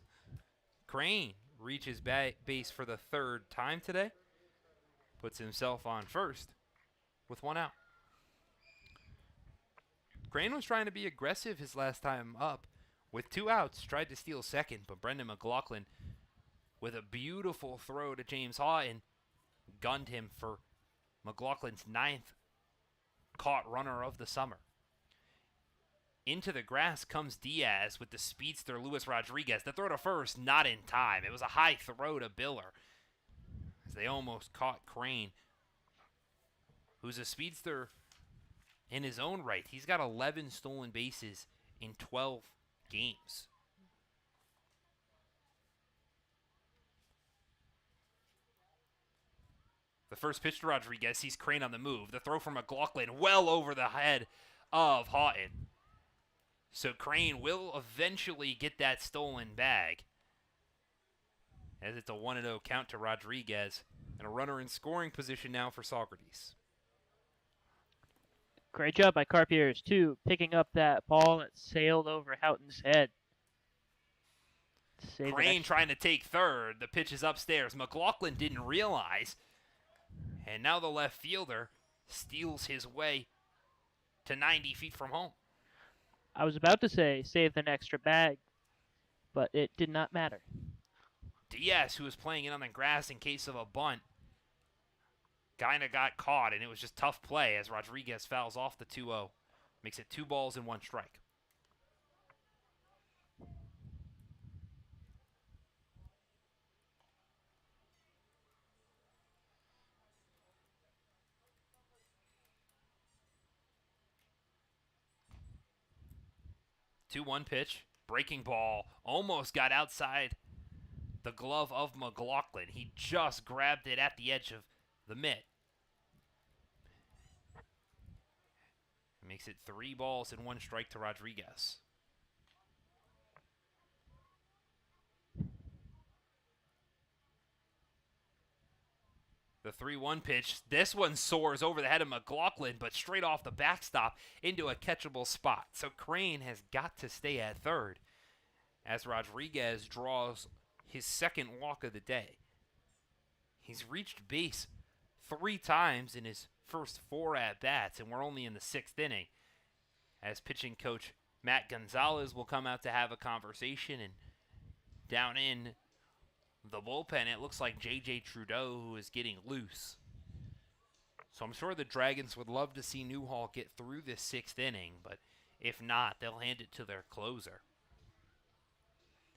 Crane reaches base for the 3rd time today. Puts himself on first with 1 out. Crane was trying to be aggressive his last time up. With 2 outs, tried to steal second, but Brendan McLaughlin, with a beautiful throw to James Houghton, gunned him for McLaughlin's 9th caught runner of the summer. Into the grass comes Diaz with the speedster Luis Rodriguez. The throw to first, not in time. It was a high throw to Biller, as they almost caught Crane, who's a speedster in his own right. He's got 11 stolen bases in 12 games. The first pitch to Rodriguez sees Crane on the move. The throw from McLaughlin well over the head of Houghton. So Crane will eventually get that stolen bag, as it's a 1-0 count to Rodriguez, and a runner in scoring position now for Saugerties. Great job by Carpiers, too, picking up that ball that sailed over Houghton's head. Crane trying to take third. The pitch is upstairs. McLaughlin didn't realize, and now the left fielder steals his way to 90 feet from home. I was about to say save an extra bag, but it did not matter. Diaz, who was playing it on the grass in case of a bunt, kind of got caught, and it was just tough play as Rodriguez fouls off the 2-0. Makes it 2 balls and 1 strike. Two-one pitch, breaking ball, almost got outside the glove of McLaughlin. He just grabbed it at the edge of the mitt. Makes it 3 balls and 1 strike to Rodriguez. The 3-1 pitch. This one soars over the head of McLaughlin, but straight off the backstop into a catchable spot. So Crane has got to stay at third as Rodriguez draws his second walk of the day. He's reached base 3 times in his first 4 at-bats, and we're only in the 6th inning. As pitching coach Matt Gonzalez will come out to have a conversation, and down in the bullpen, it looks like J.J. Trudeau, who is getting loose. So I'm sure the Dragons would love to see Newhall get through this 6th inning, but if not, they'll hand it to their closer.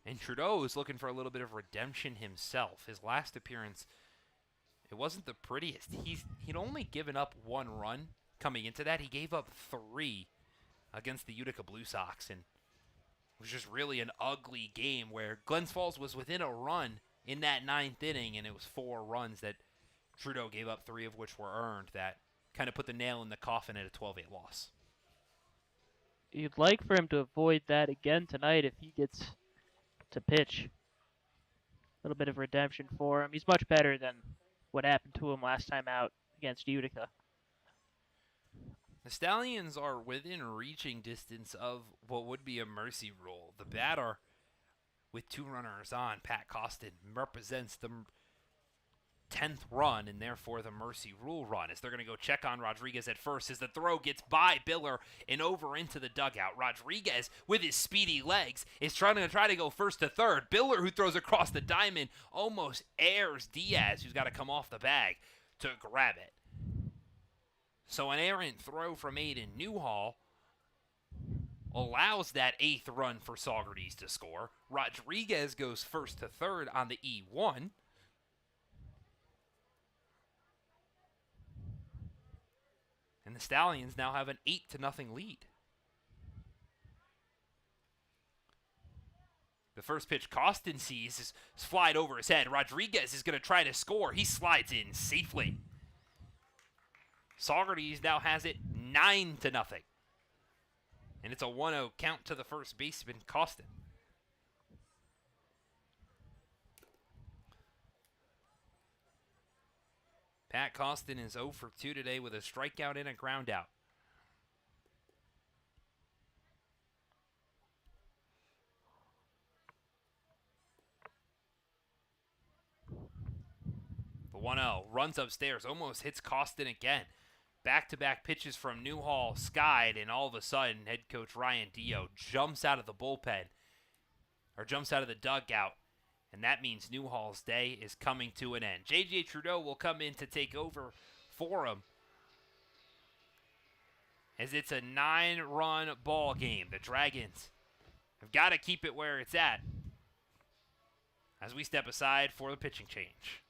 And Trudeau is looking for a little bit of redemption himself. His last appearance, it wasn't the prettiest. He'd only given up 1 run coming into that. He gave up 3 against the Utica Blue Sox, and it was just really an ugly game where Glens Falls was within a run in that 9th inning, and it was 4 runs that Trudeau gave up, 3 of which were earned. That kind of put the nail in the coffin at a 12-8 loss. You'd like for him to avoid that again tonight if he gets to pitch. A little bit of redemption for him. He's much better than what happened to him last time out against Utica. The Stallions are within reaching distance of what would be a mercy rule. The batter, with 2 runners on, Pat Costin, represents the 10th run and therefore the mercy rule run, as they're going to go check on Rodriguez at first as the throw gets by Biller and over into the dugout. Rodriguez, with his speedy legs, is trying to go first to third. Biller, who throws across the diamond, almost airs Diaz, who's got to come off the bag to grab it. So an errant throw from Aiden Newhall allows that 8th run for Saugerties to score. Rodriguez goes first to third on the E1. And the Stallions now have an 8-0 lead. The first pitch Costin sees is flied over his head. Rodriguez is going to try to score. He slides in safely. Saugerties now has it 9-0. And it's a 1-0 count to the first baseman, Costin. Pat Costin is 0 for 2 today with a strikeout and a groundout. The 1-0 runs upstairs, almost hits Costin again. Back-to-back pitches from Newhall skied, and all of a sudden, head coach Ryan Dio jumps out of the bullpen, or jumps out of the dugout, and that means Newhall's day is coming to an end. J.J. Trudeau will come in to take over for him, as it's a 9-run ball game. The Dragons have got to keep it where it's at as we step aside for the pitching change.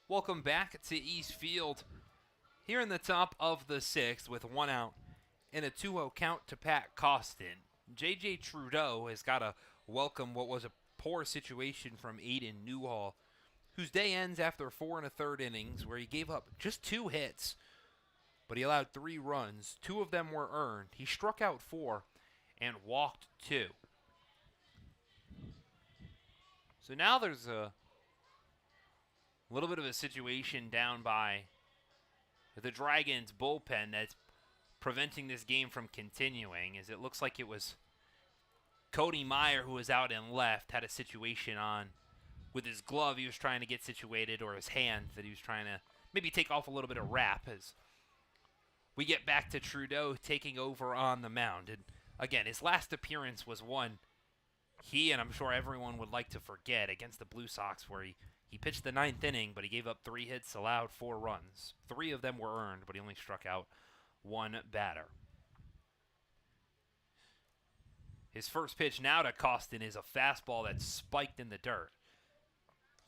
Welcome back to East Field. Here in the top of the sixth with 1 out and a 2-0 count to Pat Costin. J.J. Trudeau has got to welcome what was a poor situation from Aiden Newhall, whose day ends after 4 1/3 innings where he gave up just 2 hits, but he allowed 3 runs. 2 of them were earned. He struck out 4 and walked 2. So now there's a little bit of a situation down by the Dragons bullpen that's preventing this game from continuing, as it looks like it was Cody Meyer who was out and left, had a situation on with his glove he was trying to get situated, or his hand that he was trying to maybe take off a little bit of wrap, as we get back to Trudeau taking over on the mound. And again, his last appearance was one he and I'm sure everyone would like to forget, against the Blue Sox, where he pitched the 9th inning, but he gave up 3 hits, allowed 4 runs. 3 of them were earned, but he only struck out 1 batter. His first pitch now to Costin is a fastball that's spiked in the dirt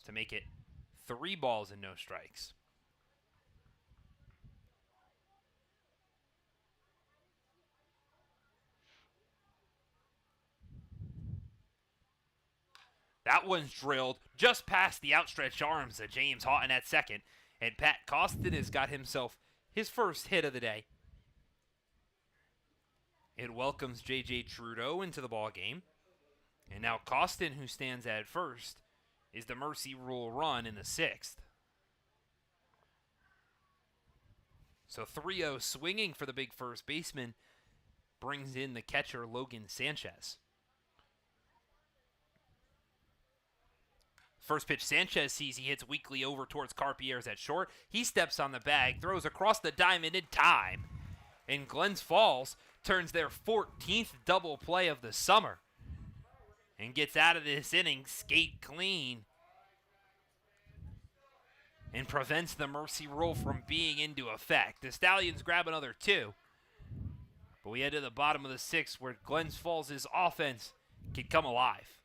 to make it 3 balls and no strikes. That one's drilled just past the outstretched arms of James Houghton at second, and Pat Costin has got himself his first hit of the day. It welcomes J.J. Trudeau into the ballgame, and now Costin, who stands at first, is the mercy rule run in the 6th. So 3-0 swinging for the big first baseman brings in the catcher Logan Sanchez. First pitch Sanchez sees, he hits weakly over towards Carpier's at short. He steps on the bag, throws across the diamond in time. And Glens Falls turns their 14th double play of the summer and gets out of this inning skate clean and prevents the mercy rule from being into effect. The Stallions grab another 2. But we head to the bottom of the 6th, where Glens Falls' offense can come alive.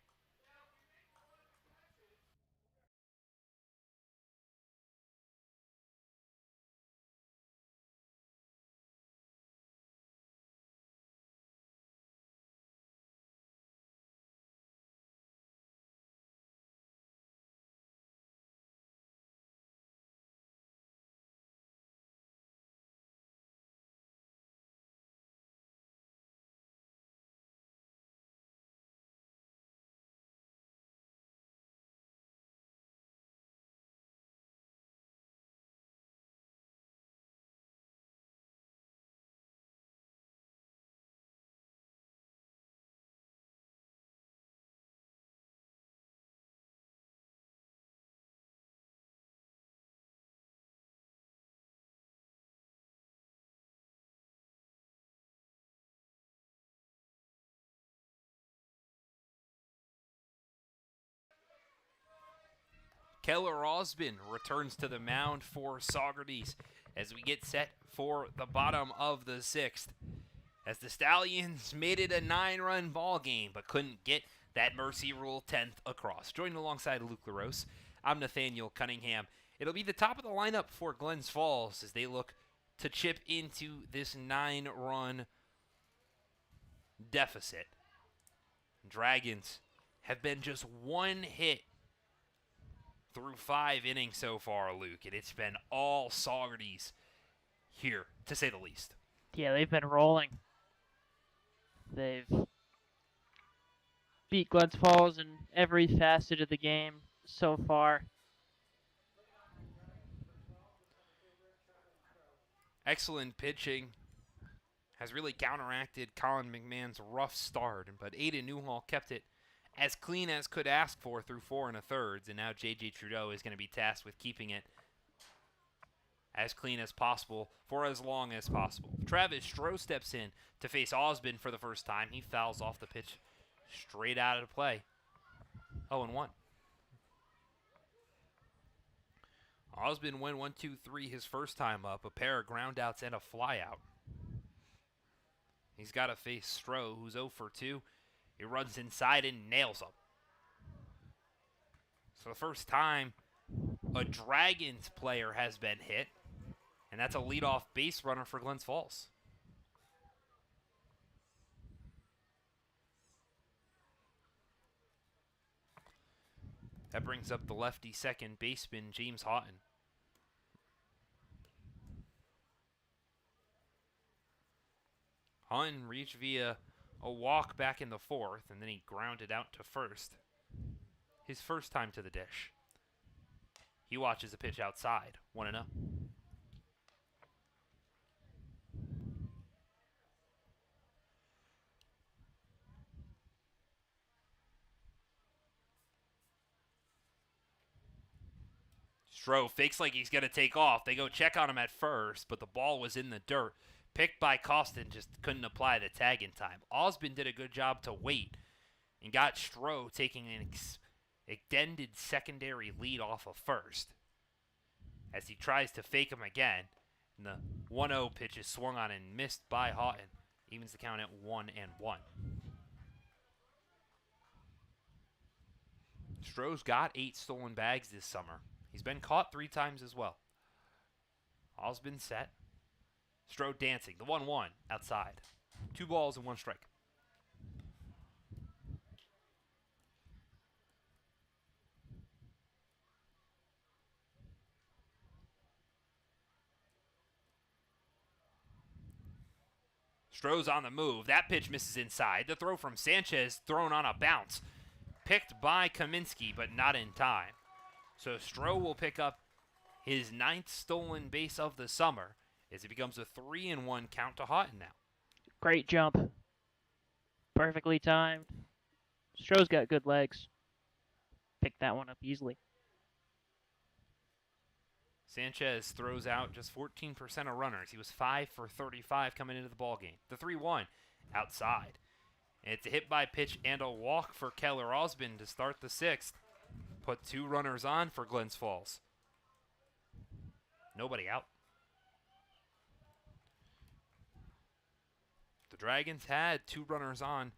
Keller Osbin returns to the mound for Saugerties as we get set for the bottom of the 6th. As the Stallions made it a 9-run ball game, but couldn't get that mercy rule 10th across. Joined alongside Luke LaRose, I'm Nathaniel Cunningham. It'll be the top of the lineup for Glens Falls as they look to chip into this 9-run deficit. Dragons have been just 1 hit through 5 innings so far, Luke, and it's been all Saugerties here, to say the least. Yeah, they've been rolling. They've beat Glens Falls in every facet of the game so far. Excellent pitching has really counteracted Colin McMahon's rough start, but Aiden Newhall kept it as clean as could ask for through 4 1/3, and now J.J. Trudeau is going to be tasked with keeping it as clean as possible for as long as possible. Travis Stroh steps in to face Osbin for the first time. He fouls off the pitch straight out of the play. 0-1. Osbin went 1-2-3 his first time up, a pair of groundouts and a flyout. He's got to face Stroh, who's 0 for 2. He runs inside and nails him. So the first time A Dragons player has been hit, and that's a leadoff base runner for Glens Falls. That brings up the lefty second baseman, James Houghton. Houghton reached via a walk back in the fourth, and then he grounded out to first. His first time to the dish. He watches a pitch outside, 1-0. Stroh fakes like he's going to take off. They go check on him at first, but the ball was in the dirt. Picked by Costin, just couldn't apply the tag in time. Osbin did a good job to wait and got Stroh taking an extended secondary lead off of first as he tries to fake him again. And the 1-0 pitch is swung on and missed by Houghton. Evens the count at 1-1. Stroh's got 8 stolen bags this summer. He's been caught 3 times as well. All's been set. Stroh dancing. The 1-1 outside. 2 balls and 1 strike. Stroh's on the move. That pitch misses inside. The throw from Sanchez thrown on a bounce. Picked by Kaminsky, but not in time. So Stroh will pick up his 9th stolen base of the summer as it becomes a 3-1 count to Houghton now. Great jump. Perfectly timed. Stroh's got good legs. Picked that one up easily. Sanchez throws out just 14% of runners. He was 5 for 35 coming into the ballgame. The 3-1 outside. And it's a hit by pitch and a walk for Keller Osbin to start the 6th. Put 2 runners on for Glens Falls. Nobody out. The Dragons had 2 runners on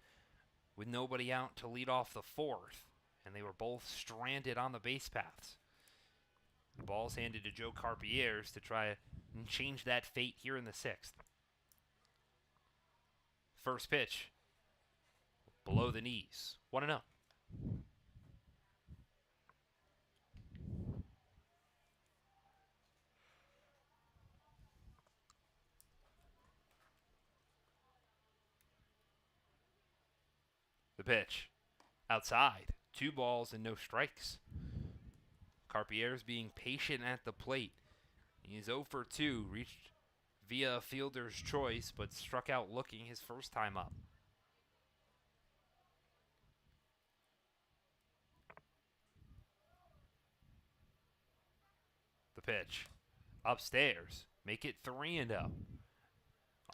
with nobody out to lead off the 4th, and they were both stranded on the base paths. The ball's handed to Joe Carpier's to try and change that fate here in the 6th. First pitch, below the knees, 1-0. The pitch, outside, 2 balls and no strikes. Carpier's being patient at the plate. He's 0 for 2, reached via a fielder's choice, but struck out looking his first time up. The pitch, upstairs, make it 3-0.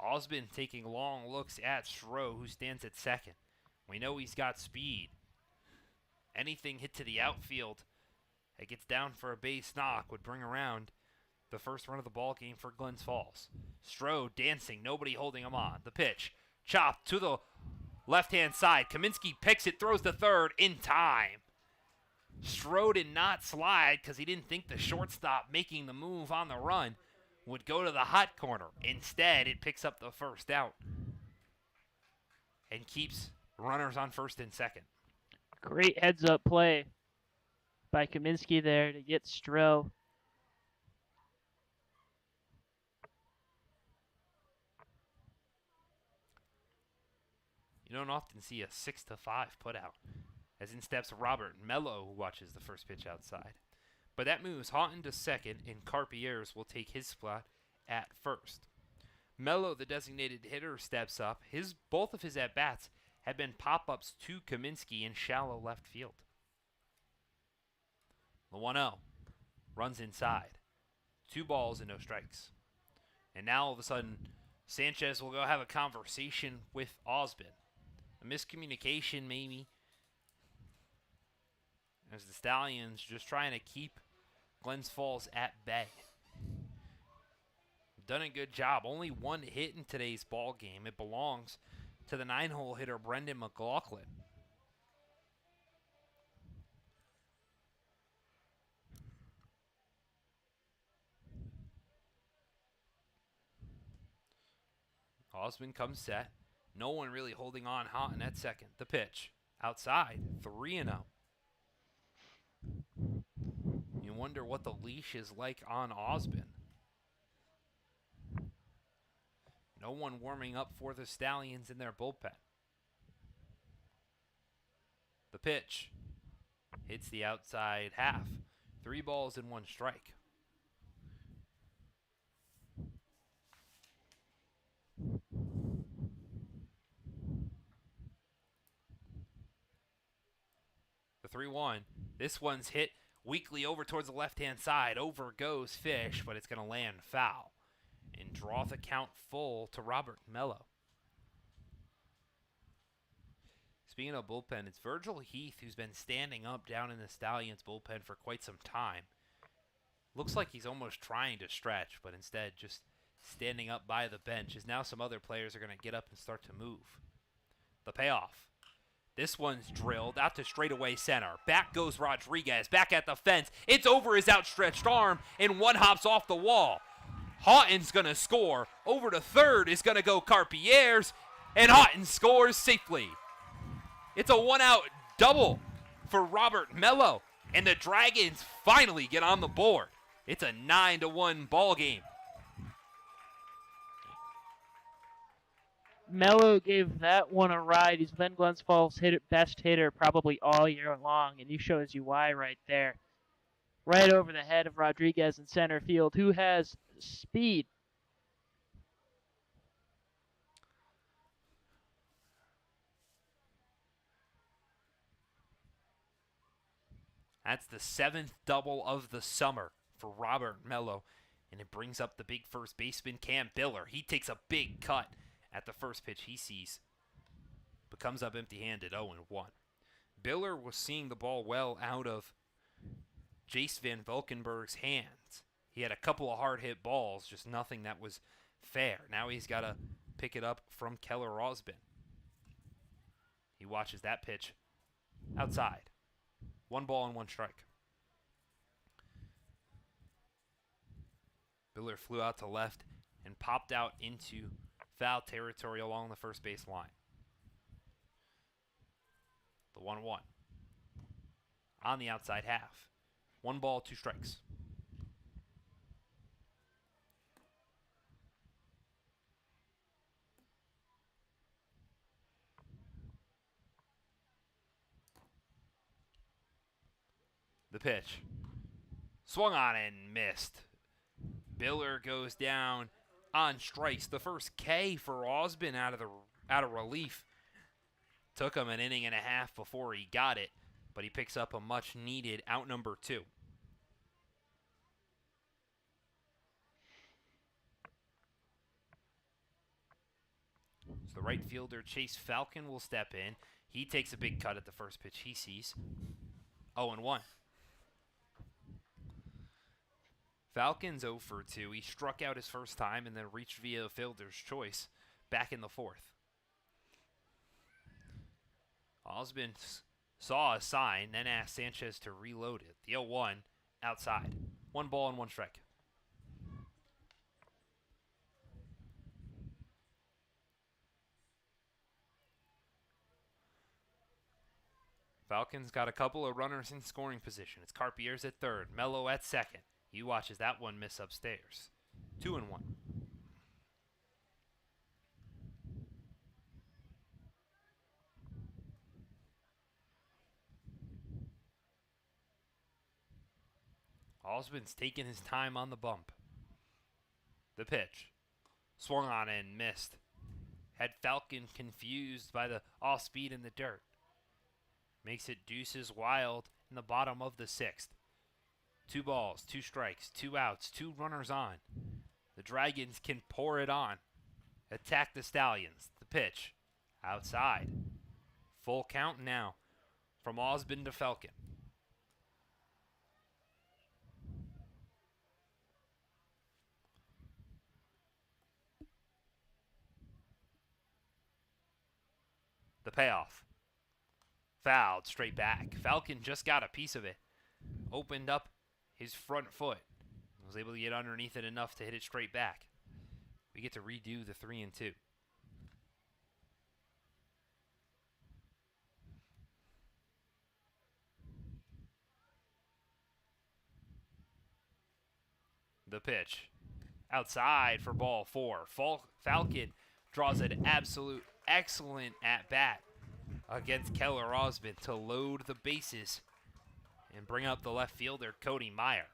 Osbin taking long looks at Stroh, who stands at second. We know he's got speed. Anything hit to the outfield that gets down for a base knock would bring around the first run of the ball game for Glens Falls. Stroh dancing, nobody holding him on. The pitch, chopped to the left-hand side. Kaminsky picks it, throws to third in time. Stroh did not slide because he didn't think the shortstop making the move on the run would go to the hot corner. Instead, it picks up the first out and keeps runners on first and second. Great heads-up play by Kaminsky there to get Stroh. You don't often see a 6-5 put out, as in steps Robert Mello, who watches the first pitch outside. But that moves Houghton to second, and Carpier's will take his spot at first. Mello, the designated hitter, steps up. Both of his at-bats have been pop-ups to Kaminsky in shallow left field. The 1-0 runs inside. 2 balls and no strikes. And now all of a sudden, Sanchez will go have a conversation with Osbin. A miscommunication maybe, as the Stallions just trying to keep Glens Falls at bay. Done a good job. Only 1 hit in today's ball game. It belongs to the 9-hole hitter Brendan McLaughlin. Osmond comes set. No one really holding on hot in that second. The pitch. Outside. 3-0. You wonder what the leash is like on Osmond. No one warming up for the Stallions in their bullpen. The pitch. Hits the outside half. 3 balls and 1 strike. The 3-1. This one's hit weakly over towards the left-hand side. Over goes Fish, but it's going to land foul and draw the count full to Robert Mello. Speaking of bullpen, it's Virgil Heath who's been standing up down in the Stallions bullpen for quite some time. Looks like he's almost trying to stretch, but instead just standing up by the bench, as now some other players are going to get up and start to move. The payoff. This one's drilled out to straightaway center. Back goes Rodriguez, back at the fence. It's over his outstretched arm, and one hops off the wall. Houghton's going to score. Over to third is going to go Carpier's, and Houghton scores safely. It's a one-out double for Robert Mello, and the Dragons finally get on the board. It's a 9-1 ball game. Mello gave that one a ride. He's been Glens Falls' best hitter probably all year long, and he shows you why right there. Right over the head of Rodriguez in center field, who has speed. That's the 7th double of the summer for Robert Mello, and it brings up the big first baseman, Cam Biller. He takes a big cut at the first pitch he sees, but comes up empty-handed, 0-1. Biller was seeing the ball well out of Jace Van Valkenburg's hands. He had a couple of hard-hit balls, just nothing that was fair. Now he's got to pick it up from Keller Osmond. He watches that pitch outside. 1 ball and 1 strike. Biller flew out to left and popped out into foul territory along the first base line. The 1-1. On the outside half. 1 ball, 2 strikes. The pitch. Swung on and missed. Biller goes down on strikes. The first K for Osmond out of relief. Took him an inning and a half before he got it, but he picks up a much needed out number 2. So the right fielder Chase Falcon will step in. He takes a big cut at the first pitch he sees. 0-1. Falcons 0 for 2. He struck out his first time and then reached via a fielder's choice back in the 4th. Osmond saw a sign, then asked Sanchez to reload it. The 0-1 outside. 1 ball and 1 strike. Falcons got a couple of runners in scoring position. It's Carpier's at third, Mello at second. He watches that one miss upstairs. 2-1. Osmond's taking his time on the bump. The pitch. Swung on and missed. Had Falcon confused by the off-speed in the dirt. Makes it deuces wild in the bottom of the 6th. 2 balls, 2 strikes, 2 outs, 2 runners on. The Dragons can pour it on. Attack the Stallions. The pitch. Outside. Full count now from Osmond to Falcon. The payoff. Fouled straight back. Falcon just got a piece of it. Opened up his front foot. Was able to get underneath it enough to hit it straight back. We get to redo the 3-2. The pitch. Outside for ball 4. Falcon draws an absolute excellent at-bat against Keller Osmond to load the bases and bring up the left fielder, Cody Meyer.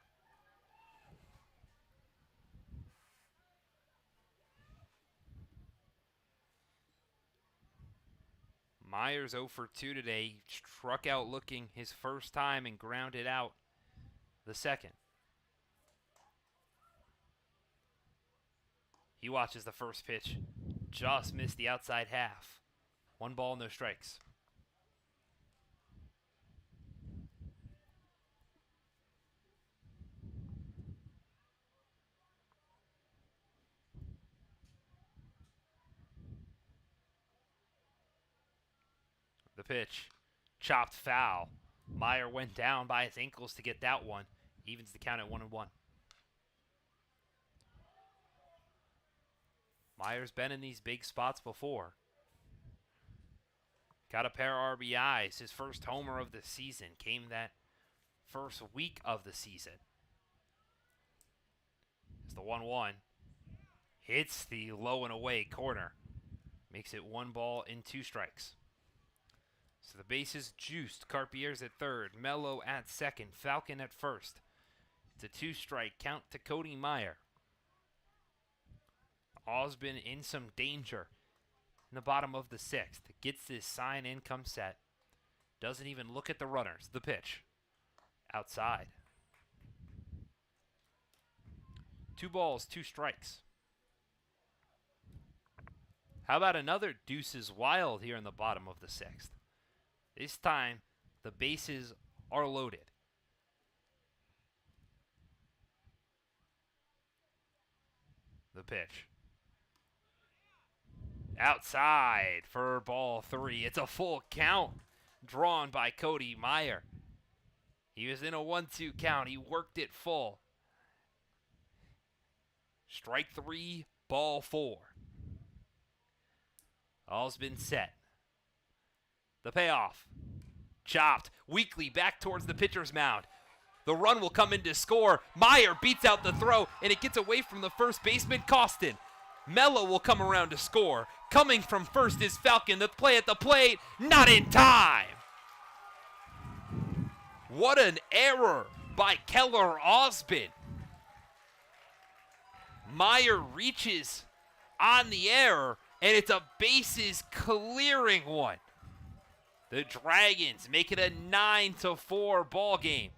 Meyer's 0 for 2 today. Struck out looking his first time and grounded out the second. He watches the first pitch. Just missed the outside half. 1 ball, no strikes. The pitch. Chopped foul. Meyer went down by his ankles to get that one. Evens the count at 1-1. Meyer's been in these big spots before. Got a pair of RBIs. His first homer of the season came that first week of the season. It's the 1-1. Hits the low and away corner. Makes it 1 ball and 2 strikes. So the base is juiced. Carpier's at third. Mello at second. Falcon at first. It's a 2-strike count to Cody Meyer. Osmond in some danger in the bottom of the 6th. Gets this sign in, comes set. Doesn't even look at the runners. The pitch. Outside. 2 balls, 2 strikes. How about another deuces wild here in the bottom of the 6th? This time, the bases are loaded. The pitch. Outside for ball 3. It's a full count drawn by Cody Meyer. He was in a 1-2 count. He worked it full. Strike 3, ball 4. All's been set. The payoff. Chopped. Weekly back towards the pitcher's mound. The run will come in to score. Meyer beats out the throw, and it gets away from the first baseman, Costin. Mello will come around to score. Coming from first is Falcon. The play at the plate, not in time. What an error by Keller Osmond. Meyer reaches on the error, and it's a bases clearing one. The Dragons make it a 9-4 ball game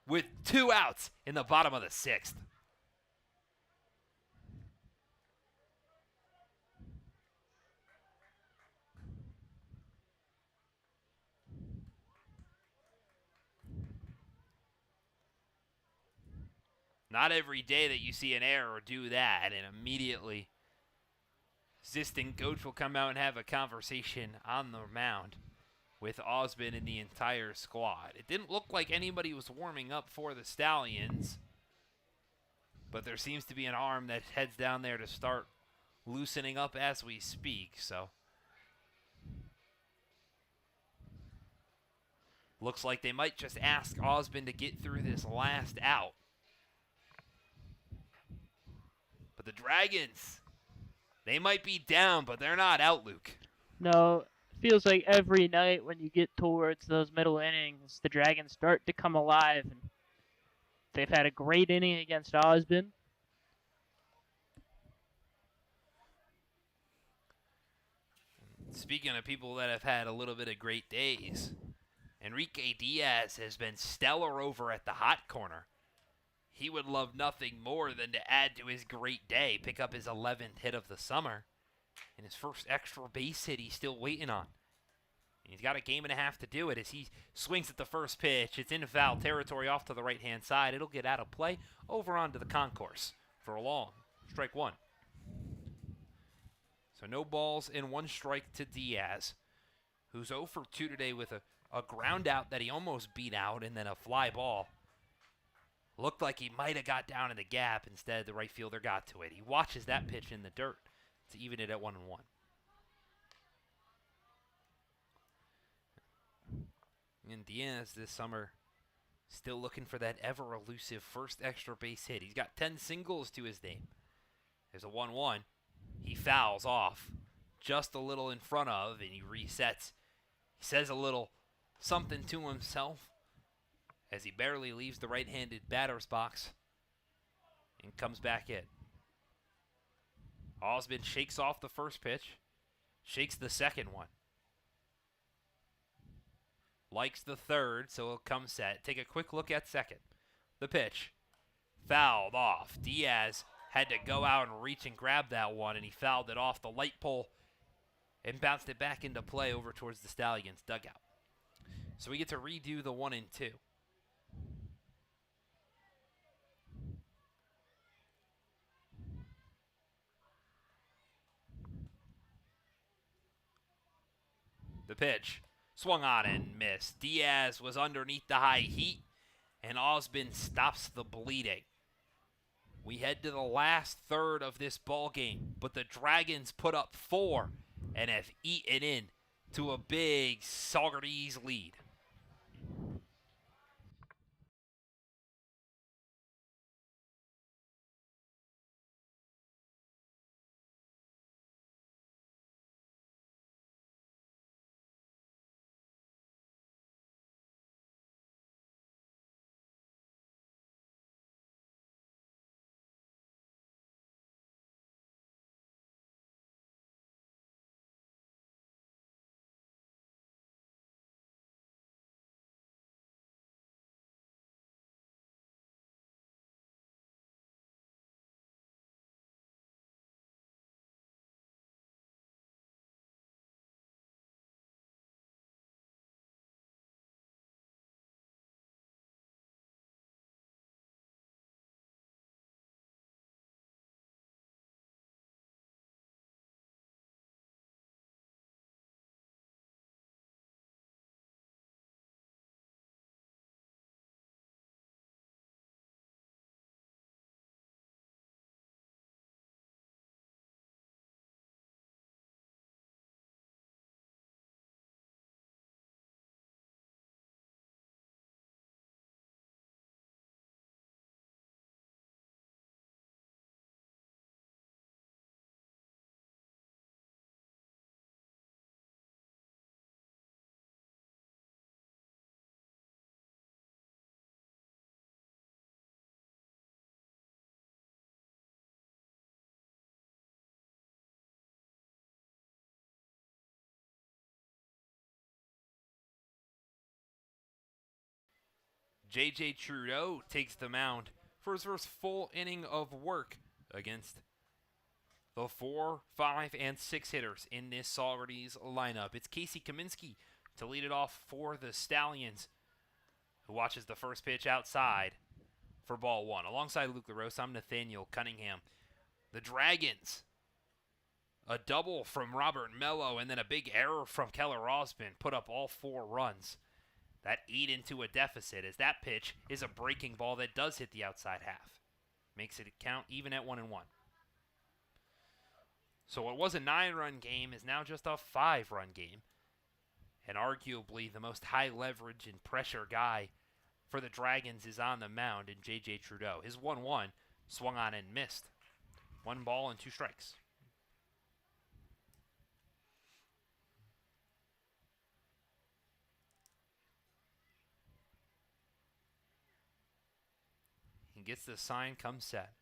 with 2 outs in the bottom of the 6th. Not every day that you see an error do that, and immediately assistant coach will come out and have a conversation on the mound with Osmond and the entire squad. It didn't look like anybody was warming up for the Stallions, but there seems to be an arm that heads down there to start loosening up as we speak, so looks like they might just ask Osmond to get through this last out. But the Dragons, they might be down, but they're not out, Luke. No, feels like every night when you get towards those middle innings, the Dragons start to come alive. And they've had a great inning against Osmond. Speaking of people that have had a little bit of great days, Enrique Diaz has been stellar over at the hot corner. He would love nothing more than to add to his great day, pick up his 11th hit of the summer, and his first extra base hit he's still waiting on. And he's got a game and a half to do it as he swings at the first pitch. It's in foul territory off to the right-hand side. It'll get out of play over onto the concourse for a long strike 1. So no balls and 1 strike to Diaz, who's 0 for 2 today with a ground out that he almost beat out and then a fly ball. Looked like he might have got down in the gap. Instead, the right fielder got to it. He watches that pitch in the dirt to even it at 1-1. And Diaz this summer Still looking for that ever elusive first extra base hit. He's got 10 singles to his name. There's a 1-1. He fouls off just a little in front of, and he resets. He says a little something to himself as he barely leaves the right-handed batter's box and comes back in. Osmond shakes off the first pitch, shakes the second one. Likes the third, so he'll come set. Take a quick look at second. The pitch. Fouled off. Diaz had to go out and reach and grab that one, and he fouled it off the light pole and bounced it back into play over towards the Stallions' dugout. So we get to redo the 1 and 2. The pitch. Swung on and missed. Diaz was underneath the high heat, and Osmond stops the bleeding. We head to the last third of this ball game, but the Dragons put up 4 and have eaten in to a big Saugerties lead. J.J. Trudeau takes the mound for his first full inning of work against the 4, 5, and 6 hitters in this Saugerties lineup. It's Casey Kaminsky to lead it off for the Stallions, who watches the first pitch outside for ball 1. Alongside Luke LaRose, I'm Nathaniel Cunningham. The Dragons, a double from Robert Mello and then a big error from Keller Osmond put up all 4 runs. That ate into a deficit, as that pitch is a breaking ball that does hit the outside half. Makes it count even at 1-1. So what was a 9-run game is now just a 5-run game. And arguably the most high leverage and pressure guy for the Dragons is on the mound in J.J. Trudeau. His 1-1 swung on and missed. 1 ball and 2 strikes. He gets the sign, comes set.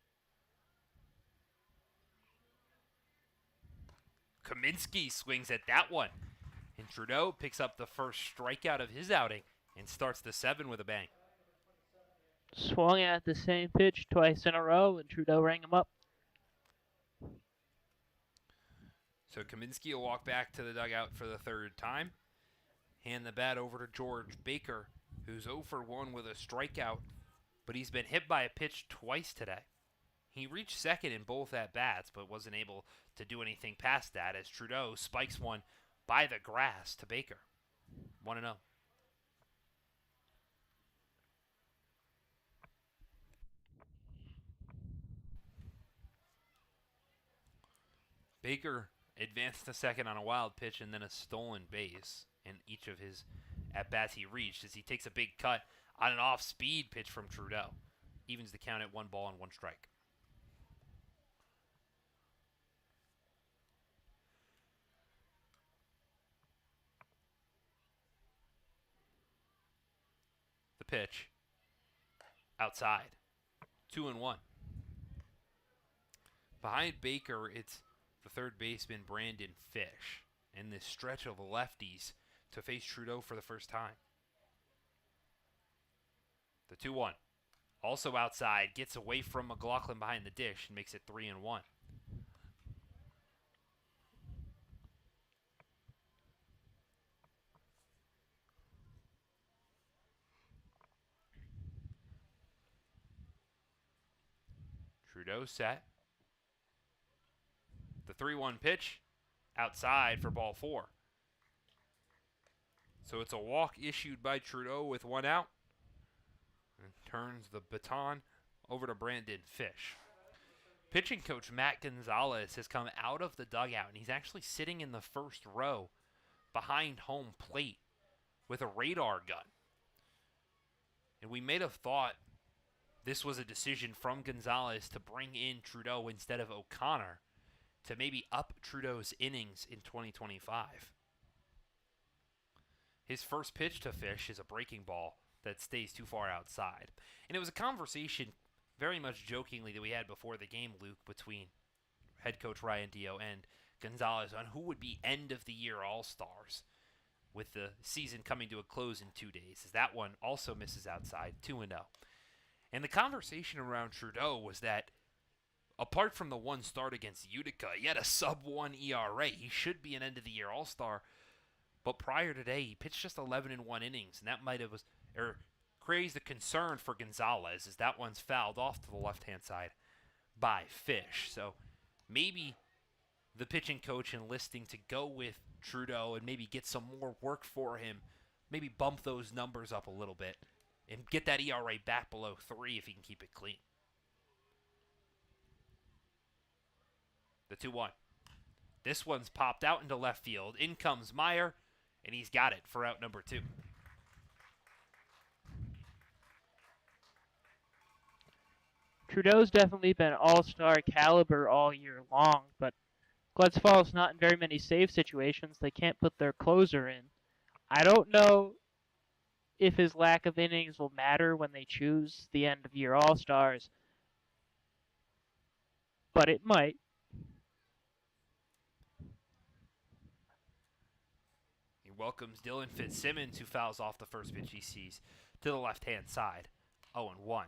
Kaminsky swings at that one. And Trudeau picks up the first strikeout of his outing and starts the 7 with a bang. Swung at the same pitch twice in a row, and Trudeau rang him up. So Kaminsky will walk back to the dugout for the 3rd time. Hand the bat over to George Baker, who's 0 for 1 with a strikeout, but he's been hit by a pitch twice today. He reached second in both at-bats, but wasn't able to do anything past that as Trudeau spikes one by the grass to Baker. 1-0. Baker advanced to second on a wild pitch and then a stolen base in each of his at-bats he reached as he takes a big cut on an off-speed pitch from Trudeau. Evens the count at 1-1 strike. The pitch. Outside. 2-1. Behind Baker, it's the third baseman Brandon Fish and this stretch of lefties to face Trudeau for the first time. The 2-1. Also outside, gets away from McLaughlin behind the dish and makes it 3-1. Trudeau set. The 3-1 pitch outside for ball 4. So it's a walk issued by Trudeau with 1 out. And turns the baton over to Brandon Fish. Pitching coach Matt Gonzalez has come out of the dugout, and he's actually sitting in the first row behind home plate with a radar gun. And we may have thought this was a decision from Gonzalez to bring in Trudeau instead of O'Connor to maybe up Trudeau's innings in 2025. His first pitch to Fish is a breaking ball that stays too far outside. And it was a conversation, very much jokingly, that we had before the game, Luke, between head coach Ryan Dio and Gonzalez on who would be end-of-the-year All-Stars with the season coming to a close in 2 days, as that one also misses outside, 2-0. And the conversation around Trudeau was that apart from the one start against Utica, he had a sub-1 ERA. He should be an end-of-the-year All-Star. But prior today, he pitched just 11 innings, and that might have raised a concern for Gonzalez, as that one's fouled off to the left-hand side by Fish. So maybe the pitching coach enlisting to go with Trudeau and maybe get some more work for him, maybe bump those numbers up a little bit, and get that ERA back below 3 if he can keep it clean. The 2-1. This one's popped out into left field. In comes Meyer, and he's got it for out number 2. Trudeau's definitely been all-star caliber all year long, but Glens Falls not in very many save situations. They can't put their closer in. I don't know if his lack of innings will matter when they choose the end-of-year all-stars, but it might. He welcomes Dylan Fitzsimmons, who fouls off the first pitch he sees to the left-hand side, 0-1.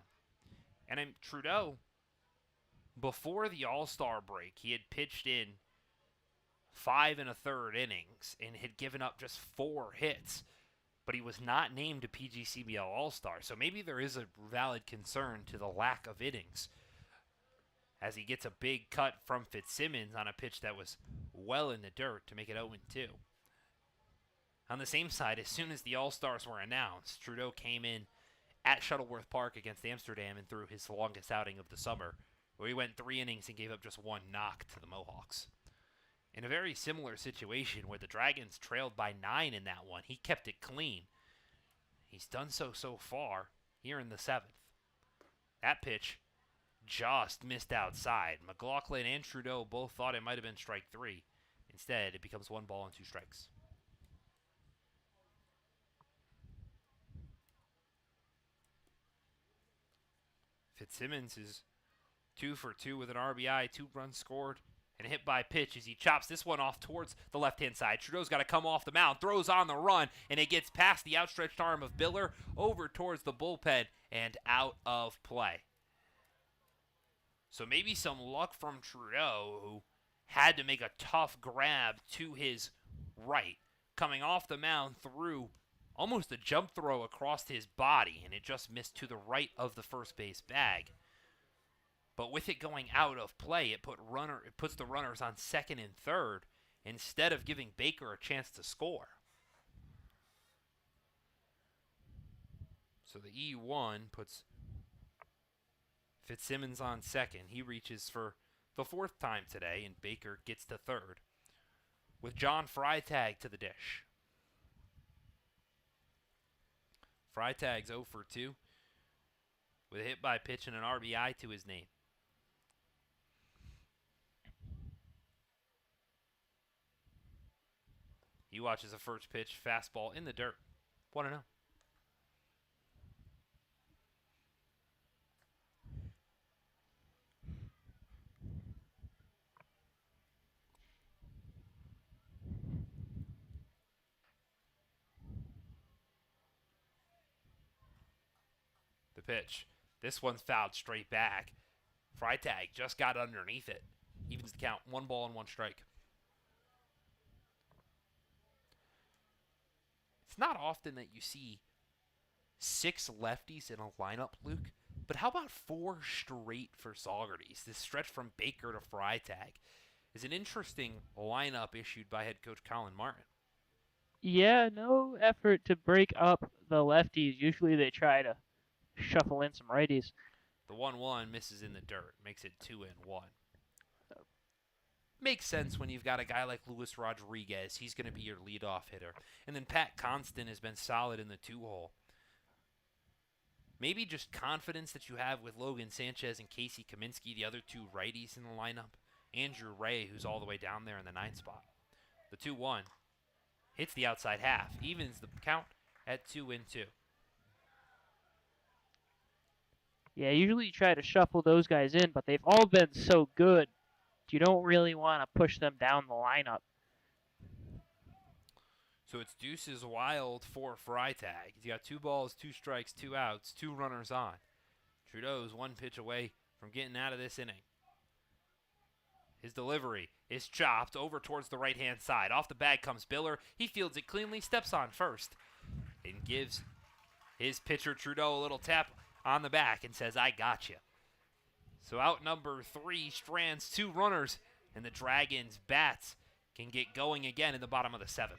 And Trudeau, before the All-Star break, he had pitched in 5 1/3 innings and had given up just 4 hits, but he was not named a PGCBL All-Star. So maybe there is a valid concern to the lack of innings, as he gets a big cut from Fitzsimmons on a pitch that was well in the dirt to make it 0-2. On the same side, as soon as the All-Stars were announced, Trudeau came in at Shuttleworth Park against Amsterdam and threw his longest outing of the summer, where he went 3 innings and gave up just 1 knock to the Mohawks. In a very similar situation where the Dragons trailed by 9 in that one, he kept it clean. He's done so far here in the 7th. That pitch just missed outside. McLaughlin and Trudeau both thought it might have been strike 3. Instead, it becomes 1-2 strikes. Fitzsimmons is 2 for 2 with an RBI, 2 runs scored, and a hit by pitch as he chops this one off towards the left-hand side. Trudeau's got to come off the mound, throws on the run, and it gets past the outstretched arm of Biller over towards the bullpen and out of play. So maybe some luck from Trudeau, who had to make a tough grab to his right, coming off the mound through almost a jump throw across his body, and it just missed to the right of the first base bag. But with it going out of play, it puts the runners on second and third instead of giving Baker a chance to score. So the E1 puts Fitzsimmons on second. He reaches for the 4th time today, and Baker gets to third with John Freitag to the dish. Freitag's 0 for 2 with a hit by pitch and an RBI to his name. He watches a first pitch fastball in the dirt. 1-0. The pitch. This one's fouled straight back. Freitag just got underneath it. Evens the count. 1 ball and 1 strike. It's not often that you see 6 lefties in a lineup, Luke. But how about 4 straight for Saugerties? This stretch from Baker to Freitag is an interesting lineup issued by head coach Colin Martin. Yeah, no effort to break up the lefties. Usually they try to shuffle in some righties. The 1-1 misses in the dirt. Makes it 2-1. Makes sense when you've got a guy like Luis Rodriguez. He's going to be your leadoff hitter. And then Pat Constant has been solid in the 2-hole. Maybe just confidence that you have with Logan Sanchez and Casey Kaminsky, the other 2 righties in the lineup. Andrew Ray, who's all the way down there in the 9th spot. The 2-1 hits the outside half. Evens the count at 2-2. Yeah, usually you try to shuffle those guys in, but they've all been so good. You don't really want to push them down the lineup. So it's Deuces Wild for Freitag. He's got 2 balls, 2 strikes, 2 outs, 2 runners on. Trudeau's 1 pitch away from getting out of this inning. His delivery is chopped over towards the right-hand side. Off the bag comes Biller. He fields it cleanly, steps on first, and gives his pitcher Trudeau a little tap on the back and says, I got you. So out number 3 strands 2 runners, and the Dragons' bats can get going again in the bottom of the 7th.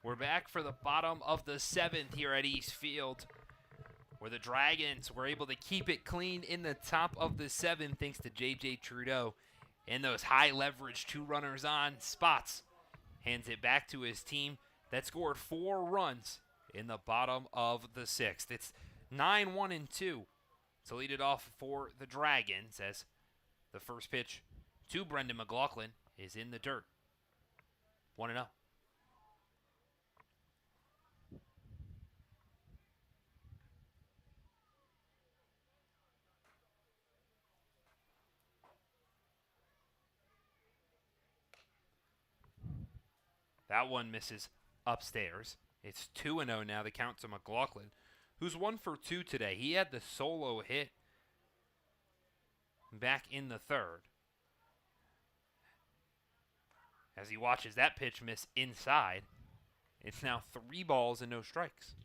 We're back for the bottom of the 7th here at East Field, where the Dragons were able to keep it clean in the top of the 7th thanks to J.J. Trudeau and those high leverage 2 runners on spots. Hands it back to his team that scored 4 runs in the bottom of the 6th. It's 9-1-2 to lead it off for the Dragons as the first pitch to Brendan McLaughlin is in the dirt. 1-0. That one misses upstairs. It's 2-0 now, the count to McLaughlin, who's 1 for 2 today. He had the solo hit back in the 3rd. As he watches that pitch miss inside, it's now 3 balls and no strikes.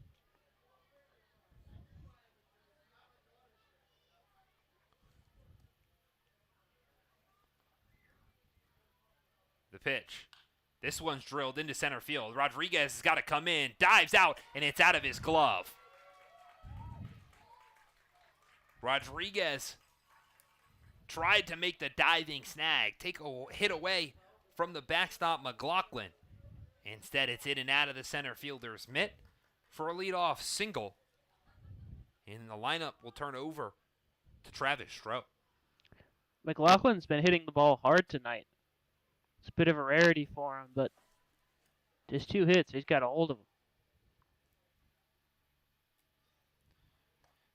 pitch. This one's drilled into center field. Rodriguez has got to come in, dives out, and it's out of his glove. Rodriguez tried to make the diving snag, take a hit away from the backstop McLaughlin. Instead, it's in and out of the center fielder's mitt for a leadoff single. And the lineup will turn over to Travis Stroh. McLaughlin's been hitting the ball hard tonight. It's a bit of a rarity for him, but just 2 hits, he's got a hold of them.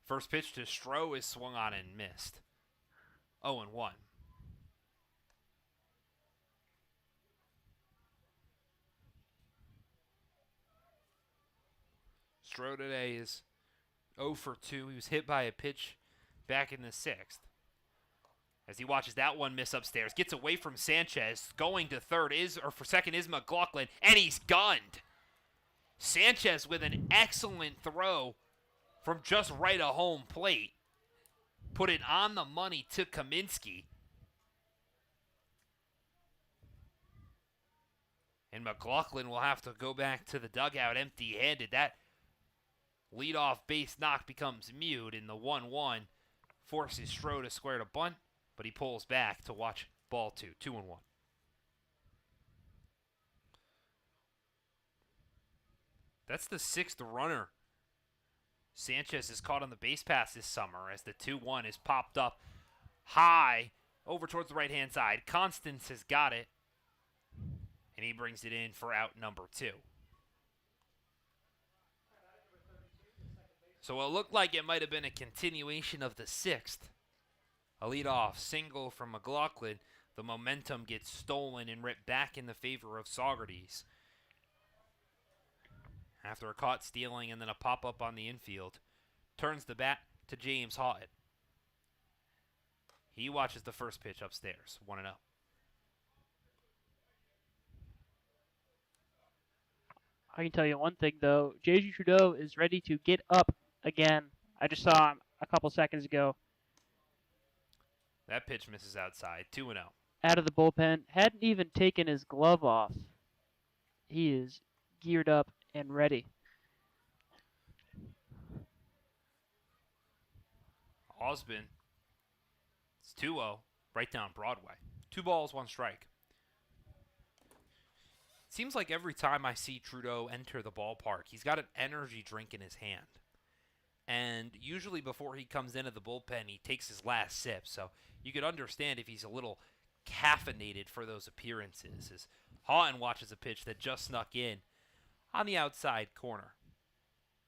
First pitch to Stroh is swung on and missed. 0-1. Stroh today is 0 for 2. He was hit by a pitch back in the 6th. As he watches that one miss upstairs, gets away from Sanchez, going to for second is McLaughlin, and he's gunned. Sanchez with an excellent throw from just right of home plate. Put it on the money to Kaminsky. And McLaughlin will have to go back to the dugout empty-handed. That leadoff base knock becomes mute, and the 1-1 forces Stroh to square to bunt, but he pulls back to watch ball 2. 2-1. That's the 6th runner Sanchez has caught on the base pass this summer as the 2-1 is popped up high over towards the right-hand side. Constance has got it, and he brings it in for out number 2. So it looked like it might have been a continuation of the 6th. A leadoff single from McLaughlin. The momentum gets stolen and ripped back in the favor of Saugerties. After a caught stealing and then a pop-up on the infield, turns the bat to James Houghton. He watches the first pitch upstairs, 1-0. I can tell you one thing, though. J.G. Trudeau is ready to get up again. I just saw him a couple seconds ago. That pitch misses outside, 2-0. Out of the bullpen. Hadn't even taken his glove off. He is geared up and ready. Osbin, it's 2-0, right down Broadway. 2 balls, 1 strike. Seems like every time I see Trudeau enter the ballpark, he's got an energy drink in his hand. And usually before he comes into the bullpen, he takes his last sip. So you could understand if he's a little caffeinated for those appearances. As Houghton watches a pitch that just snuck in on the outside corner.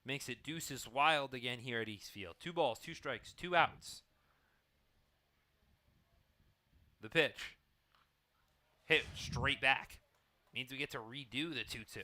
Makes it deuces wild again here at Eastfield. 2 balls, 2 strikes, 2 outs. The pitch. Hit straight back. Means we get to redo the 2-2.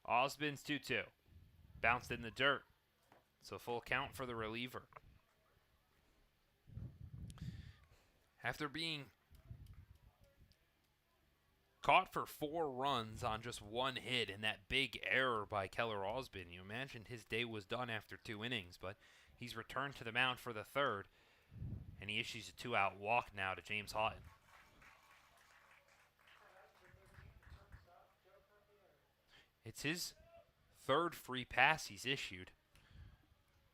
Osbin's 2-2. Bounced in the dirt. So full count for the reliever. After being caught for 4 runs on just 1 hit and that big error by Keller Osbin, you imagined his day was done after 2 innings, but he's returned to the mound for the 3rd, and he issues a 2-out walk now to James Houghton. It's his 3rd free pass he's issued.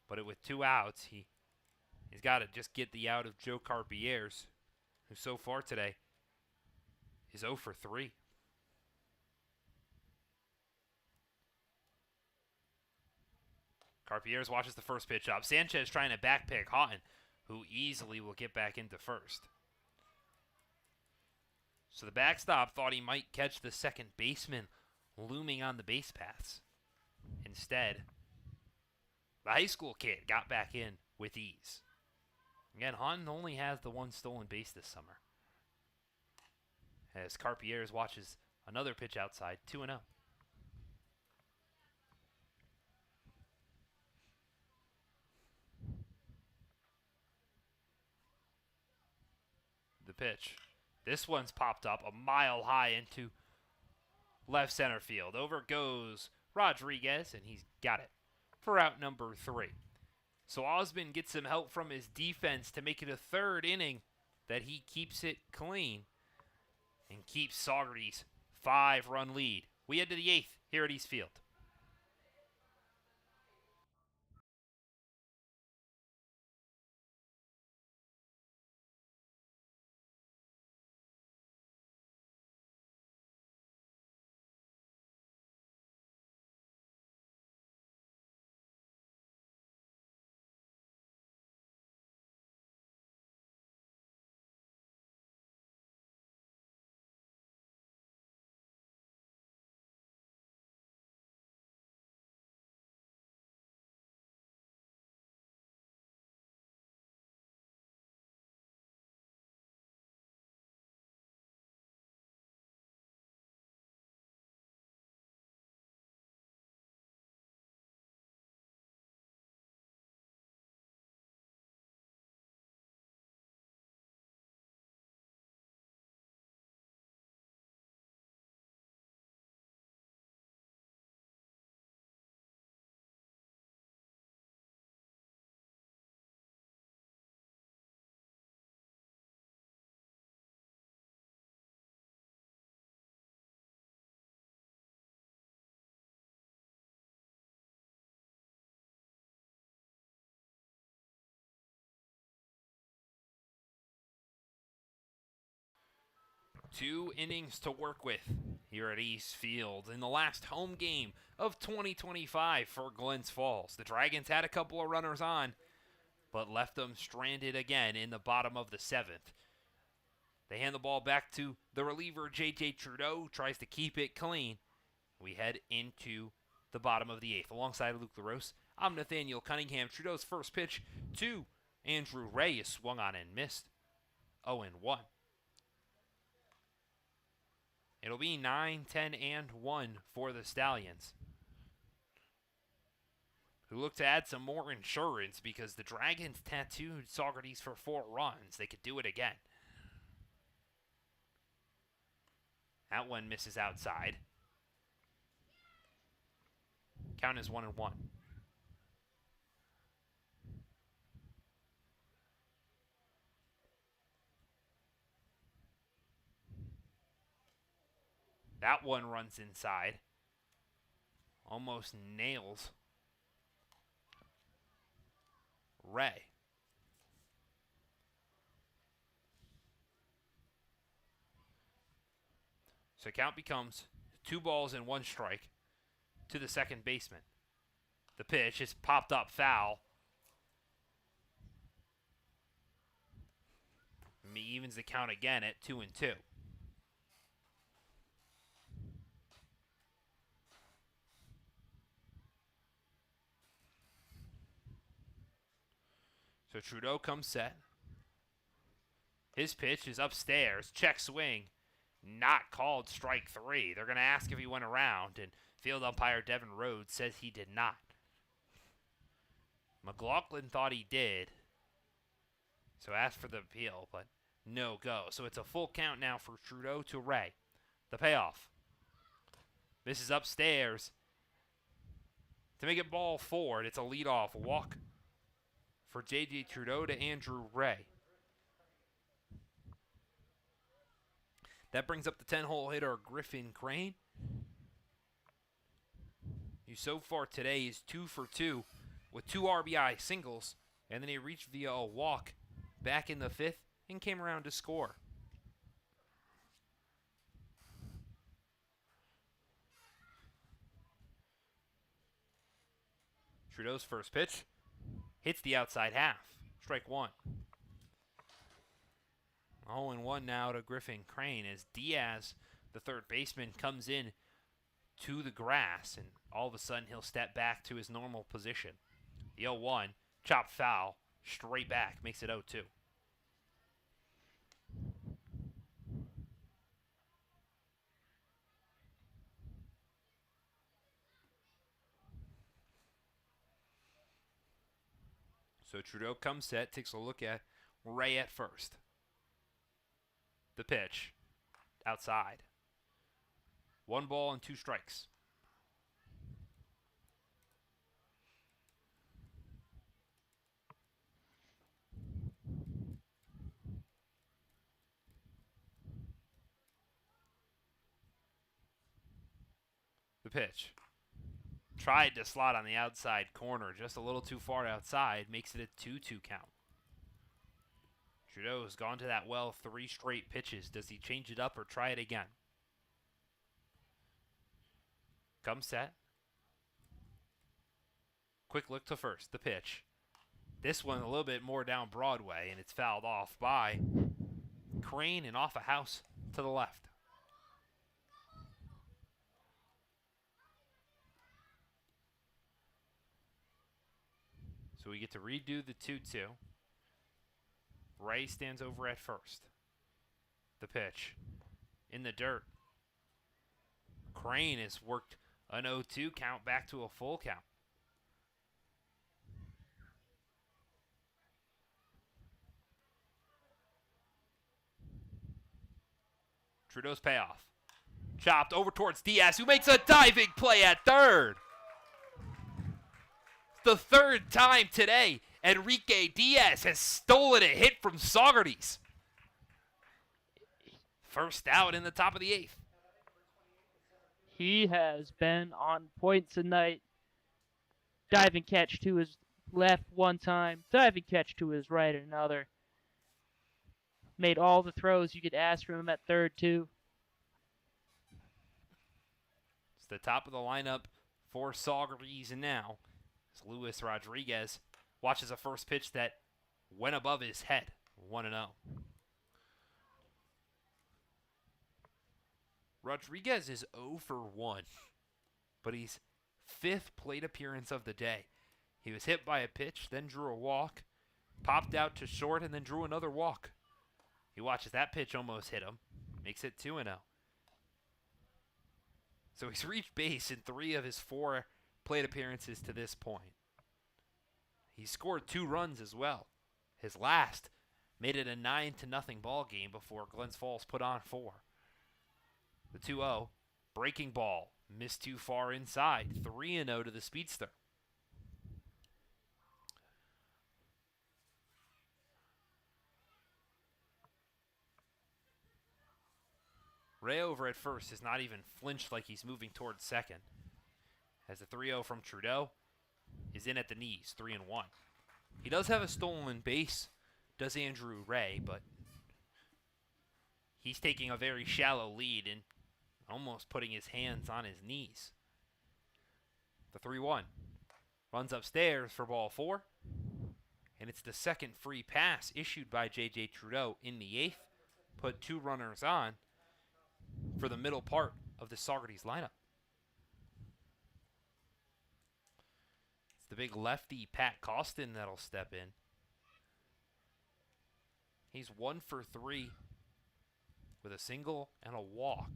But with 2 outs, he's got to just get the out of Joe Carpier's, who so far today is 0 for 3. Carpier's watches the first pitch up. Sanchez trying to backpick Houghton, who easily will get back into first. So the backstop thought he might catch the second baseman looming on the base paths. Instead, the high school kid got back in with ease. Again, Houghton only has the 1 stolen base this summer. As Carpier's watches another pitch outside, 2-0. pitch. This one's popped up a mile high into left center field. Over goes Rodriguez, and he's got it for out number 3. So Osmond gets some help from his defense to make it a third inning that he keeps it clean and keeps Saugerties' 5-run lead. We head to the 8th here at East Field. Two innings to work with here at East Field in the last home game of 2025 for Glens Falls. The Dragons had a couple of runners on, but left them stranded again in the bottom of the 7th. They hand the ball back to the reliever, J.J. Trudeau, tries to keep it clean. We head into the bottom of the 8th. Alongside Luke LaRose, I'm Nathaniel Cunningham. Trudeau's first pitch to Andrew Ray is swung on and missed. 0-1. It'll be 9, 10, and 1 for the Stallions, who look to add some more insurance because the Dragons tattooed Saugerties for 4 runs. They could do it again. That one misses outside. Count is 1-1. That one runs inside. Almost nails Ray. So count becomes 2 balls and 1 strike to the second baseman. The pitch is popped up foul. And he evens the count again at 2-2. So Trudeau comes set. His pitch is upstairs. Check swing. Not called strike 3. They're going to ask if he went around, and field umpire Devin Rhodes says he did not. McLaughlin thought he did, so asked for the appeal, but no go. So it's a full count now for Trudeau to Ray. The payoff. This is upstairs. To make it ball 4, it's a leadoff walk for J.J. Trudeau to Andrew Ray. That brings up the 10-hole hitter, Griffin Crane, who so far today is 2 for 2 with 2 RBI singles, and then he reached via a walk back in the 5th and came around to score. Trudeau's first pitch hits the outside half. Strike 1. 0-1 now to Griffin Crane as Diaz, the third baseman, comes in to the grass, and all of a sudden he'll step back to his normal position. The 0-1, chop foul, straight back, makes it 0-2. So Trudeau comes set, takes a look at Ray at first. The pitch. Outside. 1 ball and 2 strikes. The pitch. Tried to slot on the outside corner, just a little too far outside, makes it a 2-2 count. Trudeau's gone to that well 3 straight pitches. Does he change it up or try it again? Come set. Quick look to first. The pitch. This one a little bit more down Broadway, and it's fouled off by Crane and off a house to the left. So we get to redo the 2-2. Ray stands over at first. The pitch. In the dirt. Crane has worked an 0-2 count back to a full count. Trudeau's payoff. Chopped over towards Diaz, who makes a diving play at third. The 3rd time today Enrique Diaz has stolen a hit from Saugerties. First out in the top of the 8th. He has been on point tonight. Diving catch to his left one time. Diving catch to his right another. Made all the throws you could ask from him at third, too. It's the top of the lineup for Saugerties now. As Luis Rodriguez watches a first pitch that went above his head. 1-0. Rodriguez is 0 for 1, but he's 5th plate appearance of the day. He was hit by a pitch, then drew a walk, popped out to short, and then drew another walk. He watches that pitch almost hit him, makes it 2-0. So he's reached base in 3 of his 4 plate appearances to this point. He scored 2 runs as well. His last made it a 9-0 ball game before Glens Falls put on 4. The 2-0, breaking ball, missed too far inside, 3-0 to the speedster. Ray over at first has not even flinched like he's moving towards second. As the 3-0 from Trudeau is in at the knees, 3-1. He does have a stolen base, does Andrew Ray, but he's taking a very shallow lead and almost putting his hands on his knees. The 3-1 runs upstairs for ball 4, and it's the second free pass issued by J.J. Trudeau in the 8th. Put 2 runners on for the middle part of the Saugerties lineup. It's the big lefty Pat Costin that'll step in. He's 1 for 3 with a single and a walk.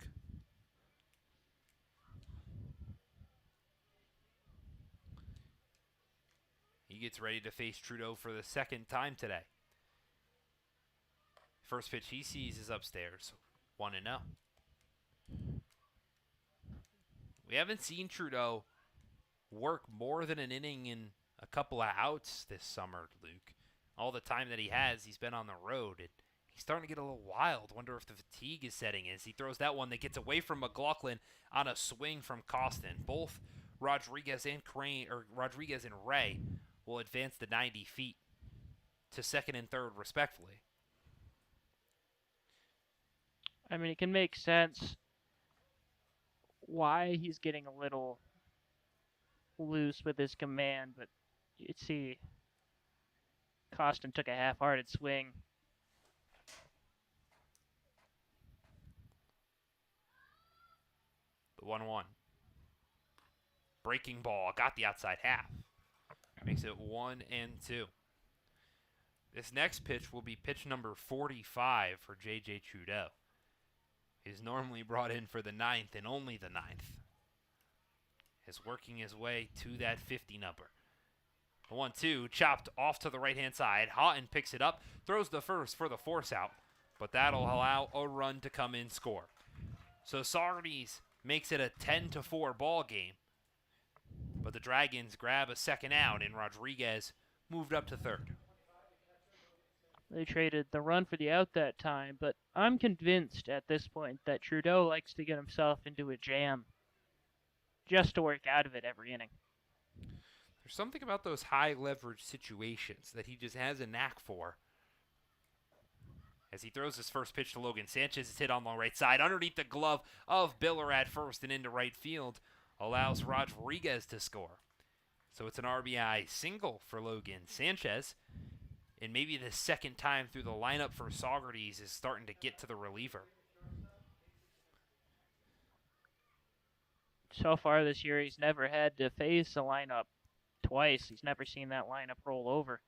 He gets ready to face Trudeau for the 2nd time today. First pitch he sees is upstairs, 1-0. We haven't seen Trudeau work more than an inning in a couple of outs this summer, Luke. All the time that he has, he's been on the road. And he's starting to get a little wild. Wonder if the fatigue is setting in. As he throws that one that gets away from McLaughlin on a swing from Costin. Both Rodriguez and Ray will advance the 90 feet to 2nd and 3rd respectfully. I mean, it can make sense why he's getting a little loose with his command, but you see Costin took a half-hearted swing. The 1-1. Breaking ball, got the outside half. Makes it 1-2. This next pitch will be pitch number 45 for J.J. Trudeau. He's normally brought in for the 9th and only the 9th. Is working his way to that 50 number. The 1-2 chopped off to the right-hand side. Houghton picks it up, throws the first for the force out. but that'll allow a run to come in score. So Saugerties makes it a 10-4 ball game, but the Dragons grab a second out, and Rodriguez moved up to third. They traded the run for the out that time, but I'm convinced at this point that Trudeau likes to get himself into a jam just to work out of it every inning. There's something about those high leverage situations that he just has a knack for. As he throws his first pitch to Logan Sanchez, it's hit on the right side underneath the glove of Biller at first and into right field, allows Rodriguez to score. So it's an RBI single for Logan Sanchez, and maybe the second time through the lineup for Saugerties is starting to get to the reliever. So far this year, he's never had to face a lineup twice. He's never seen that lineup roll over.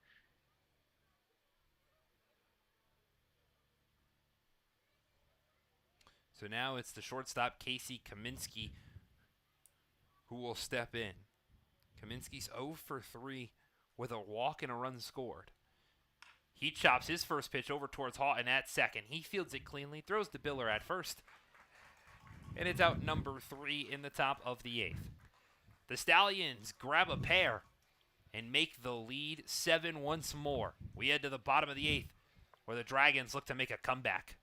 So now it's the shortstop, Casey Kaminsky, who will step in. Kaminsky's 0 for 3 with a walk and a run scored. He chops his first pitch over towards Houghton at second. He fields it cleanly, throws to Biller at first, and it's out number 3 in the top of the 8th. The Stallions grab a pair and make the lead 7 once more. We head to the bottom of the 8th, where the Dragons look to make a comeback.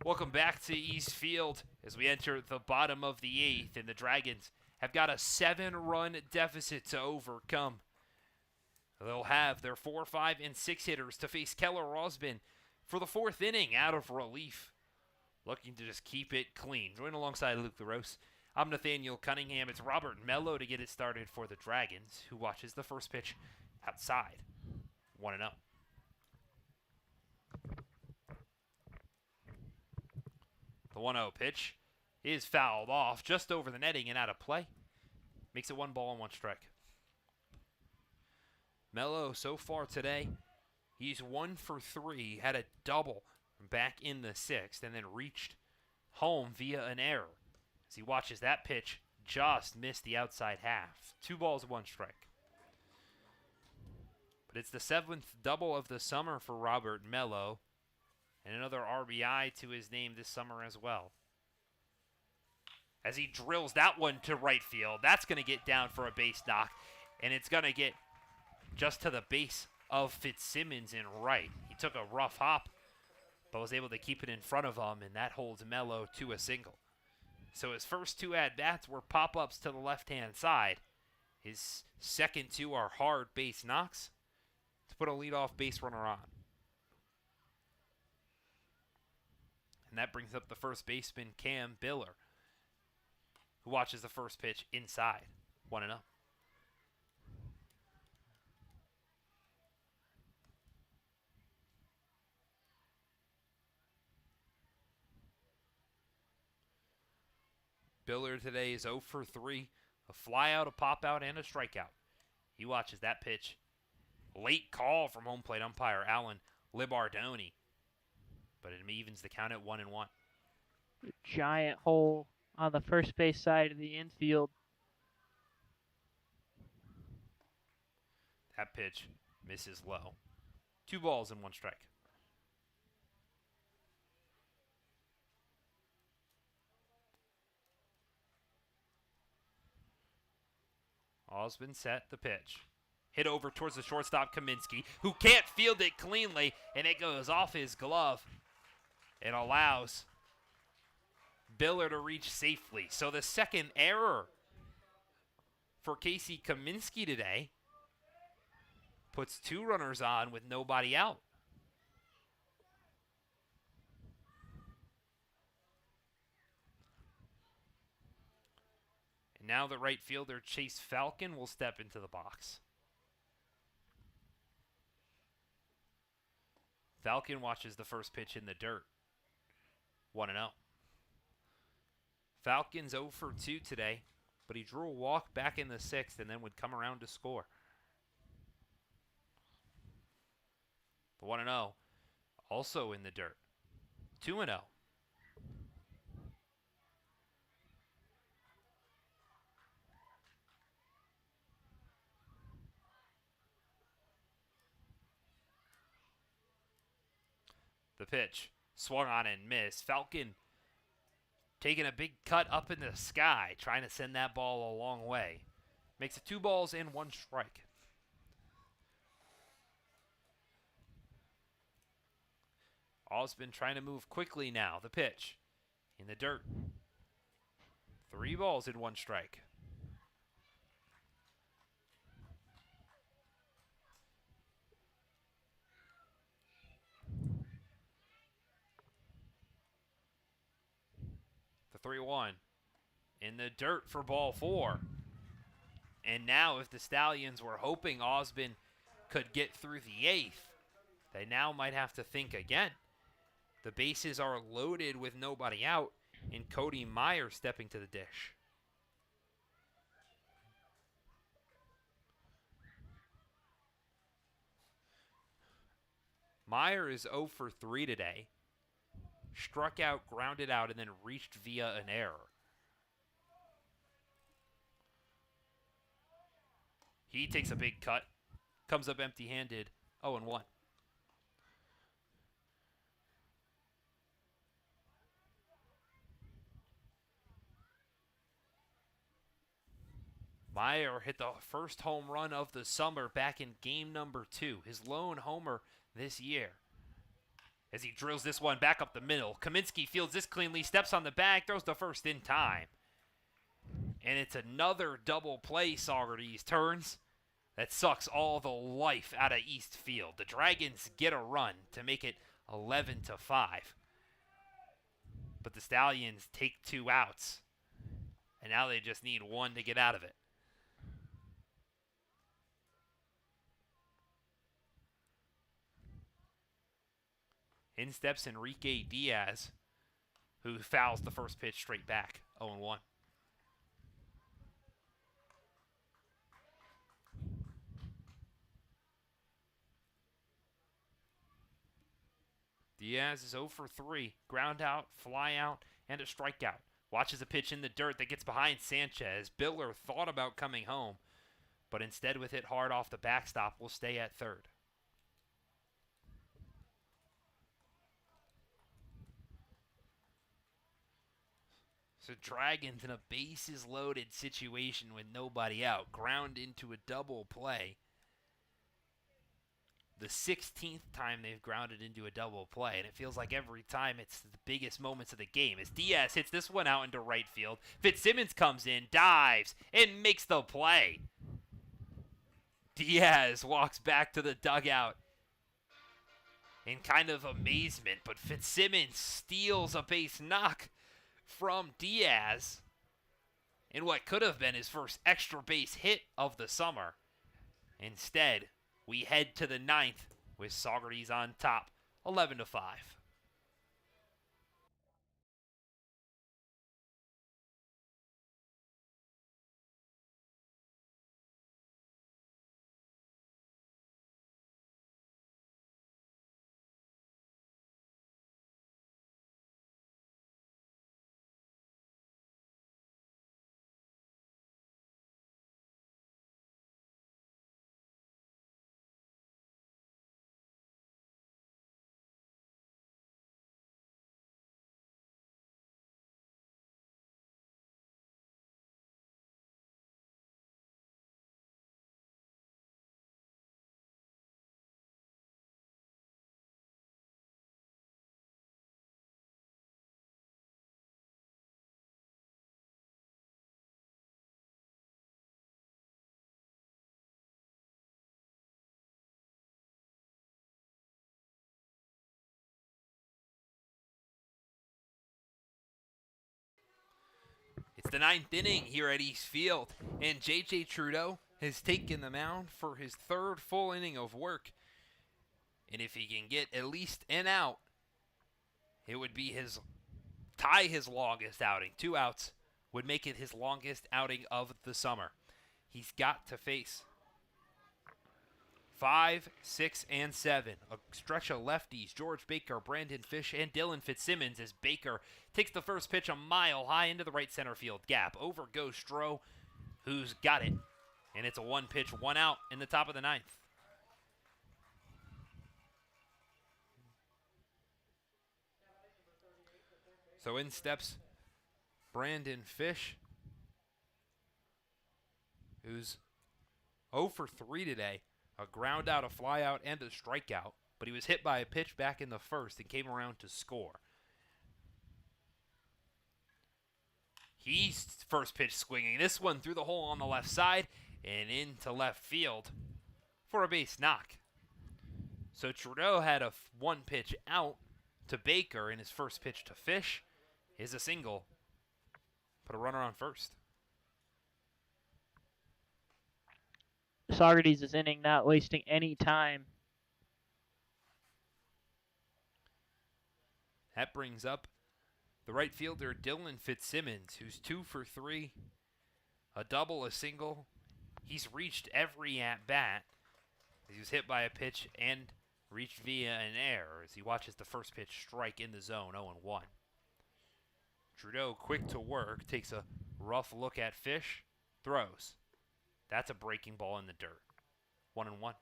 Welcome back to East Field as we enter the bottom of the 8th, and the Dragons have got a 7-run deficit to overcome. They'll have their 4, 5, and 6 hitters to face Keller Rosbin for the 4th inning out of relief, looking to just keep it clean. Joined alongside Luke LaRose, I'm Nathaniel Cunningham. It's Robert Mello to get it started for the Dragons, who watches the first pitch outside. 1-0. The 1-0 pitch is fouled off just over the netting and out of play. Makes it 1 ball and 1 strike. Mello, so far today, he's 1 for 3, had a double back in the 6th, and then reached home via an error. As he watches that pitch just miss the outside half. 2 balls, 1 strike. But it's the 7th double of the summer for Robert Mello, and another RBI to his name this summer as well. As he drills that one to right field, that's going to get down for a base knock, and it's going to get just to the base of Fitzsimmons in right. He took a rough hop, but was able to keep it in front of him, and that holds Mello to a single. So his first 2 at-bats were pop-ups to the left-hand side. His second 2 are hard base knocks to put a leadoff base runner on. And that brings up the first baseman, Cam Biller, who watches the first pitch inside. 1-0. Biller today is 0 for 3. A fly out, a pop out, and a strikeout. He watches that pitch. Late call from home plate umpire Alan Libardoni. But it evens the count at 1-1. Giant hole on the first base side of the infield. That pitch misses low. 2 balls and 1 strike. All's been set. The pitch. Hit over towards the shortstop, Kaminsky, who can't field it cleanly, and it goes off his glove. It allows Biller to reach safely. So the second error for Casey Kaminsky today puts 2 runners on with nobody out. And now the right fielder, Chase Falcon, will step into the box. Falcon watches the first pitch in the dirt. 1-0. Falcon's 0 for 2 today, but he drew a walk back in the 6th and then would come around to score. The 1-0, also in the dirt. 2-0. The pitch, swung on and missed. Falcon taking a big cut up in the sky, trying to send that ball a long way. Makes it 2 balls and 1 strike. All's been trying to move quickly now. The pitch in the dirt. 3 balls and 1 strike. The 3-1 in the dirt for ball 4. And now if the Stallions were hoping Osbin could get through the 8th, they now might have to think again. The bases are loaded with nobody out, and Cody Meyer stepping to the dish. Meyer is 0 for 3 today. Struck out, grounded out, and then reached via an error. He takes a big cut, comes up empty-handed, 0-1. Meyer hit the first home run of the summer back in game number 2, his lone homer this year. As he drills this one back up the middle, Kaminsky fields this cleanly, steps on the bag, throws the first in time. And it's another double play Saugerties turns that sucks all the life out of East Field. The Dragons get a run to make it 11-5. But the Stallions take 2 outs. And now they just need 1 to get out of it. In steps Enrique Diaz, who fouls the first pitch straight back, 0-1. Diaz is 0 for 3. Ground out, fly out, and a strikeout. Watches a pitch in the dirt that gets behind Sanchez. Biller thought about coming home, but instead with it hard off the backstop, will stay at third. So Dragons in a bases loaded situation with nobody out. Ground into a double play. The 16th time they've grounded into a double play, and it feels like every time it's the biggest moments of the game. As Diaz hits this one out into right field, Fitzsimmons comes in, dives, and makes the play. Diaz walks back to the dugout in kind of amazement, but Fitzsimmons steals a base knock from Diaz in what could have been his first extra base hit of the summer. Instead, we head to the 9th with Saugerties on top, 11-5. the 9th inning here at East Field, and J.J. Trudeau has taken the mound for his 3rd full inning of work. And if he can get at least an out, it would be tie his longest outing. 2 outs would make it his longest outing of the summer. He's got to face 5, 6, and 7. A stretch of lefties, George Baker, Brandon Fish, and Dylan Fitzsimmons, as Baker takes the first pitch a mile high into the right center field gap. Over goes Stroh, who's got it. And it's a 1-pitch, 1 out in the top of the 9th. So in steps Brandon Fish, who's 0 for 3 today. A ground out, a fly out, and a strikeout. But he was hit by a pitch back in the 1st and came around to score. He's first pitch swinging. This one through the hole on the left side and into left field for a base knock. So Trudeau had a 1-pitch out to Baker, and his first pitch to Fish is a single. Put a runner on first. Saugerties' inning not wasting any time. That brings up the right fielder, Dylan Fitzsimmons, who's 2 for 3. A double, a single. He's reached every at-bat. He was hit by a pitch and reached via an error as he watches the first pitch strike in the zone, 0-1. Trudeau, quick to work, takes a rough look at Fish, throws. That's a breaking ball in the dirt. 1-1.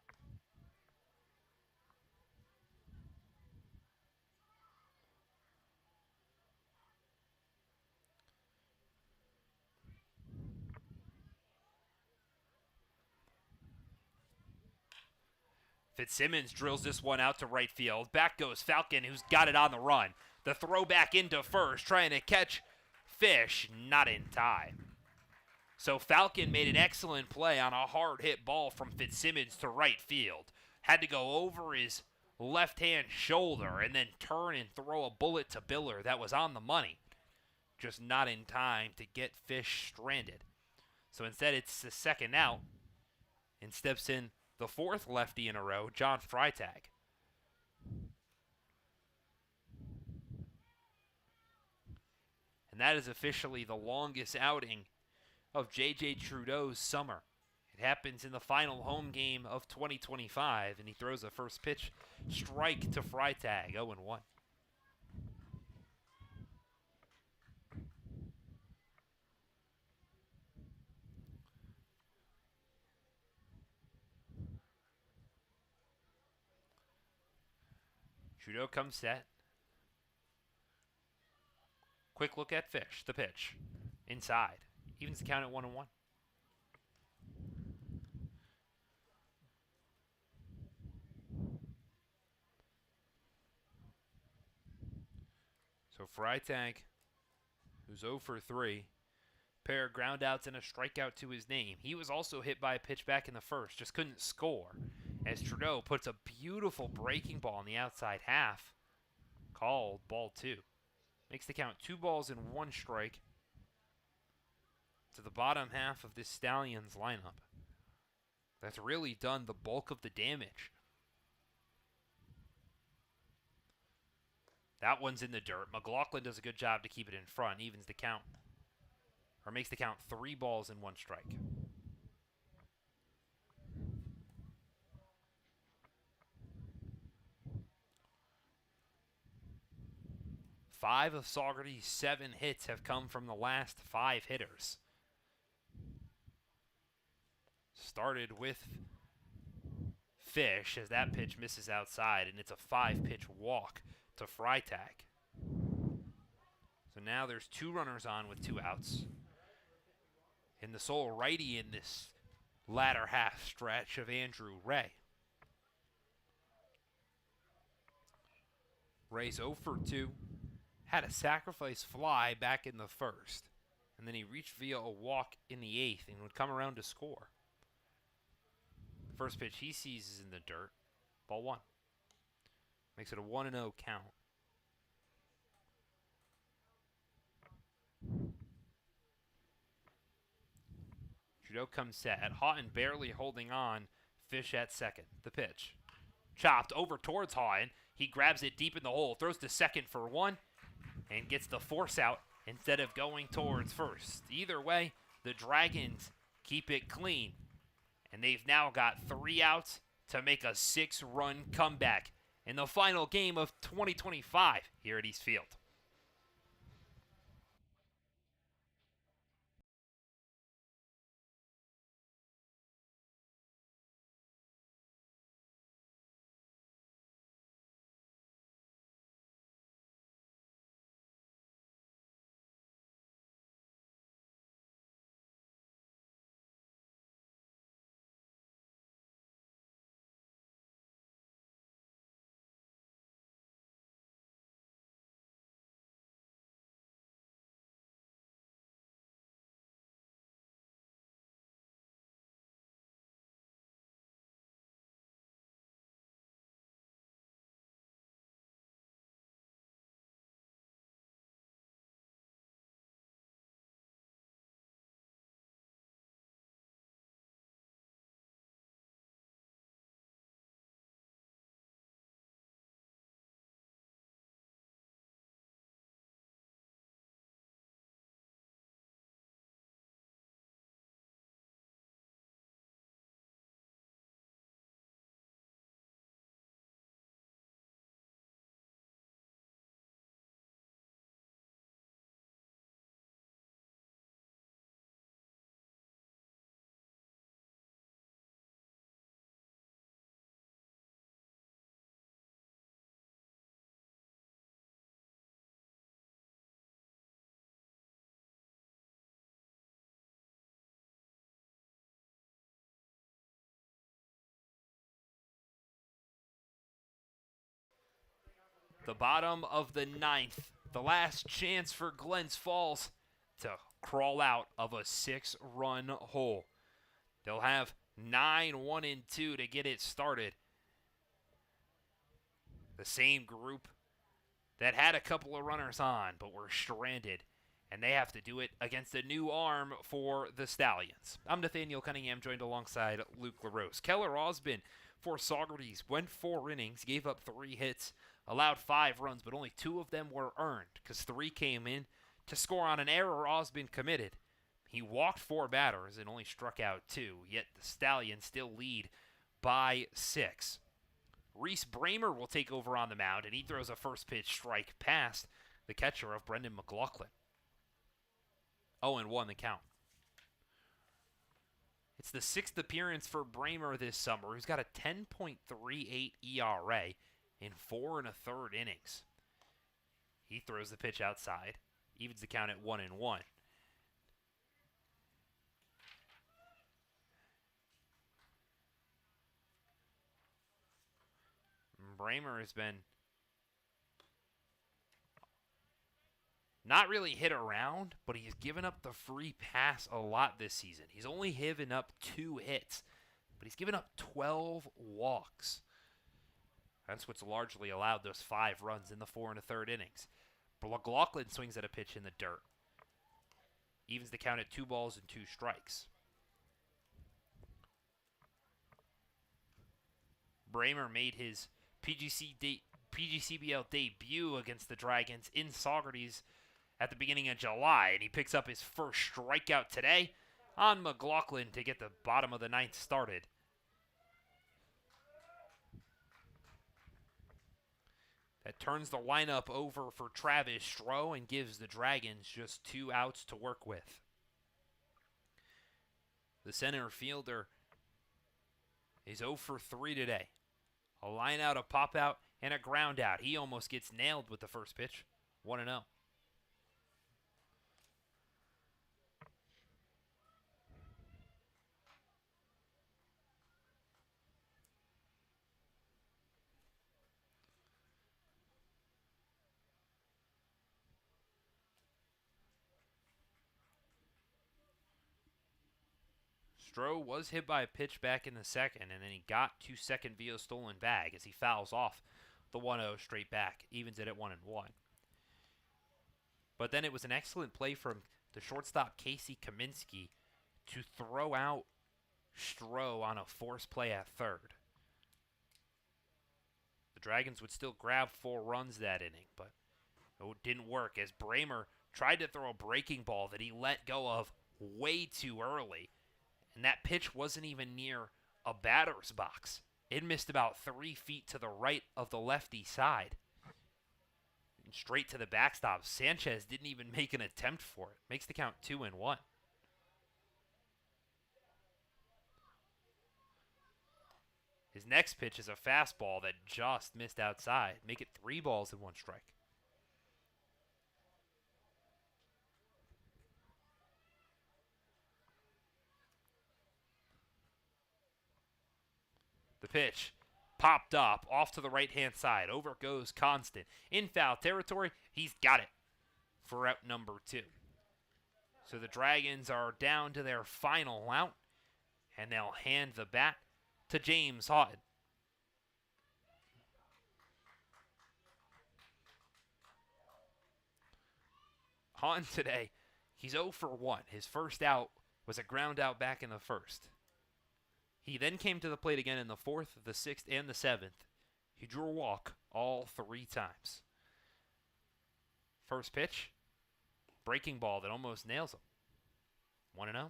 Fitzsimmons drills this one out to right field. Back goes Falcon, who's got it on the run. The throw back into first, trying to catch Fish, not in time. So Falcon made an excellent play on a hard hit ball from Fitzsimmons to right field. Had to go over his left-hand shoulder and then turn and throw a bullet to Biller that was on the money. Just not in time to get Fish stranded. So instead it's the second out and steps in the 4th lefty in a row, John Freitag. And that is officially the longest outing of J.J. Trudeau's summer. It happens in the final home game of 2025, and he throws a first pitch strike to Freitag, 0-1. Trudeau comes set. Quick look at Fish, the pitch. Inside. Evens the count at 1-1. So Freitag, who's 0 for 3, pair of ground outs and a strikeout to his name. He was also hit by a pitch back in the 1st, just couldn't score. As Trudeau puts a beautiful breaking ball in the outside half, called ball 2. Makes the count 2 balls and 1 strike to the bottom half of this Stallions lineup. That's really done the bulk of the damage. That one's in the dirt. McLaughlin does a good job to keep it in front. Evens the count. Or makes the count 3 balls and 1 strike. Five of Saugerties' 7 hits have come from the last 5 hitters. Started with Fish as that pitch misses outside, and it's a 5-pitch walk to Freitag. So now there's 2 runners on with 2 outs. And the sole righty in this latter half stretch of Andrew Ray. Ray's 0 for 2. Had a sacrifice fly back in the 1st. And then he reached via a walk in the 8th and would come around to score. First pitch he sees is in the dirt. Ball 1. Makes it a 1-0 count. Trudeau comes set. Houghton barely holding on. Fish at second. The pitch. Chopped over towards Houghton. He grabs it deep in the hole. Throws to second for one. And gets the force out instead of going towards first. Either way, the Dragons keep it clean. And they've now got 3 outs to make a 6-run comeback in the final game of 2025 here at East Field. The bottom of the 9th, the last chance for Glens Falls to crawl out of a 6-run hole. They'll have 9, 1, and 2 to get it started. The same group that had a couple of runners on but were stranded, and they have to do it against a new arm for the Stallions. I'm Nathaniel Cunningham, joined alongside Luke LaRose. Keller Osbin for Saugerties went 4 innings, gave up 3 hits, allowed 5 runs, but only 2 of them were earned because 3 came in to score on an error Osbin committed. He walked 4 batters and only struck out 2, yet the Stallions still lead by 6. Reese Bramer will take over on the mound, and he throws a first pitch strike past the catcher of Brendan McLaughlin. 0-1 the count. It's the 6th appearance for Bramer this summer, who's got a 10.38 ERA in 4 1/3 innings. He throws the pitch outside, evens the count at 1-1. Bramer has been not really hit around, but he's given up the free pass a lot this season. He's only given up 2 hits, but he's given up 12 walks. That's what's largely allowed those 5 runs in the 4 1/3 innings. McLaughlin swings at a pitch in the dirt. Evens the count at 2 balls and 2 strikes. Bramer made his PGCBL debut against the Dragons in Saugerties at the beginning of July, and he picks up his first strikeout today on McLaughlin to get the bottom of the 9th started. That turns the lineup over for Travis Stroh and gives the Dragons just 2 outs to work with. The center fielder is 0 for 3 today. A line out, a pop out, and a ground out. He almost gets nailed with the first pitch. 1-0. Stroh was hit by a pitch back in the 2nd, and then he got to second via a stolen bag as he fouls off the 1-0 straight back, evens it at 1-1. But then it was an excellent play from the shortstop Casey Kaminsky to throw out Stroh on a force play at third. The Dragons would still grab 4 runs that inning, but it didn't work as Bramer tried to throw a breaking ball that he let go of way too early, and that pitch wasn't even near a batter's box. It missed about 3 feet to the right of the lefty side. And straight to the backstop. Sanchez didn't even make an attempt for it. Makes the count 2-1. His next pitch is a fastball that just missed outside. Make it 3 balls and 1 strike. The pitch popped up off to the right-hand side. Over goes Constant. In foul territory, he's got it for out number 2. So the Dragons are down to their final out, and they'll hand the bat to James Houghton. Houghton today, he's 0 for 1. His first out was a ground out back in the first. He then came to the plate again in the 4th, the 6th, and the 7th. He drew a walk all 3 times. First pitch, breaking ball that almost nails him. 1-0.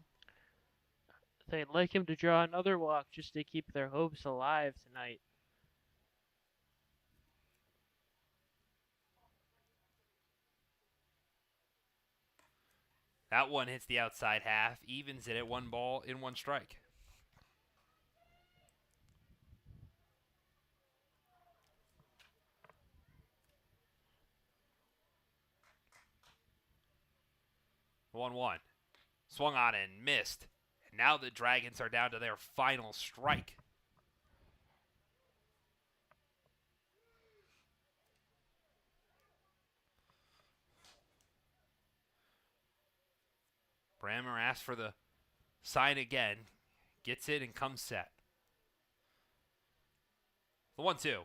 They'd like him to draw another walk just to keep their hopes alive tonight. That one hits the outside half, evens it at 1 ball in 1 strike. The 1-1. Swung on and missed. And now the Dragons are down to their final strike. Brammer asks for the sign again. Gets it and comes set. The 1-2.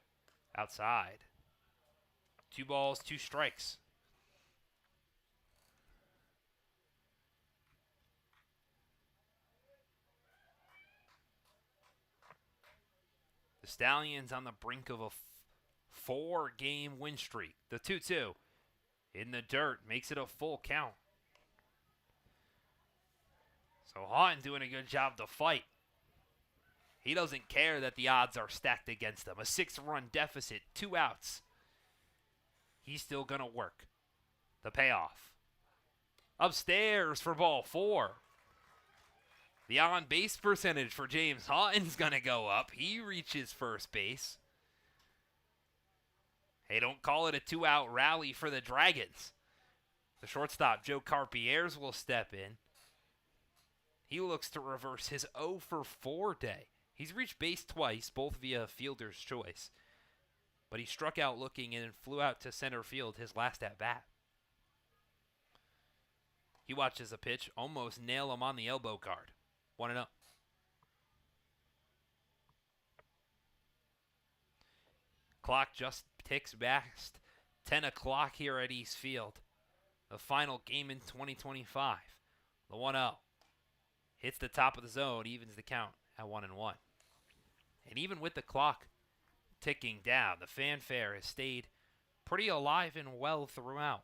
Outside. 2 balls, 2 strikes. The Stallions on the brink of a 4-game win streak. The 2-2 in the dirt makes it a full count. So Houghton doing a good job to fight. He doesn't care that the odds are stacked against him. A 6-run deficit, 2 outs. He's still going to work. The payoff. Upstairs for ball 4. The on-base percentage for James Houghton's going to go up. He reaches first base. Hey, don't call it a 2-out rally for the Dragons. The shortstop, Joe Carpier's, will step in. He looks to reverse his 0 for 4 day. He's reached base twice, both via fielder's choice. But he struck out looking and flew out to center field his last at-bat. He watches a pitch almost nail him on the elbow guard. 1-0. Clock just ticks past 10 o'clock here at East Field. The final game in 2025. The 1-0. Hits the top of the zone, evens the count at 1-1. And even with the clock ticking down, the fanfare has stayed pretty alive and well throughout.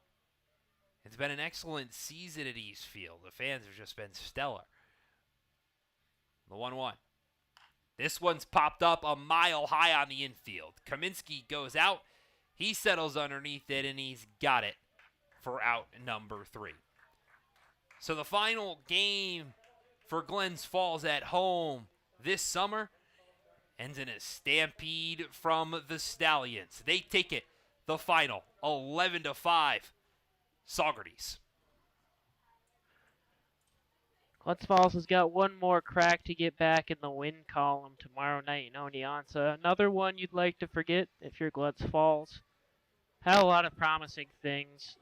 It's been an excellent season at East Field. The fans have just been stellar. The 1-1. This one's popped up a mile high on the infield. Kaminsky goes out. He settles underneath it, and he's got it for out number 3. So the final game for Glens Falls at home this summer ends in a stampede from the Stallions. They take it the final 11-5 Saugerties. Glens Falls has got one more crack to get back in the win column tomorrow night in Oneonta. Another one you'd like to forget if you're Glens Falls. Had a lot of promising things.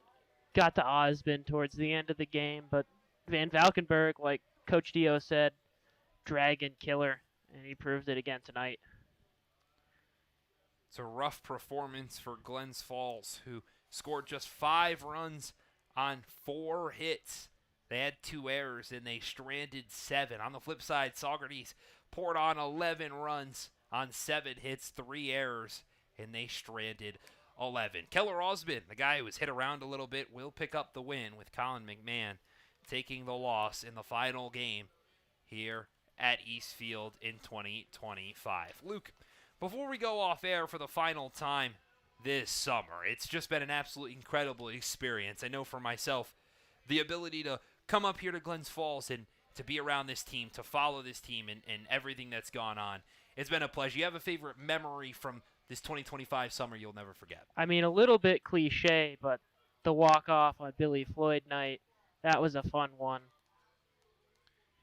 Got to Osbin towards the end of the game, but Van Valkenburg, like Coach Dio said, dragon killer, and he proved it again tonight. It's a rough performance for Glens Falls, who scored just 5 runs on 4 hits They had 2 errors and they stranded 7. On the flip side, Saugerties poured on 11 runs on 7 hits, 3 errors, and they stranded 11. Keller Osmond, the guy who was hit around a little bit, will pick up the win with Colin McMahon taking the loss in the final game here at Eastfield in 2025. Luke, before we go off air for the final time this summer, it's just been an absolutely incredible experience. I know for myself, the ability to come up here to Glens Falls and to be around this team, to follow this team and everything that's gone on, it's been a pleasure. You have a favorite memory from this 2025 summer you'll never forget? I mean, a little bit cliche, but the walk-off on Billy Floyd night, that was a fun one.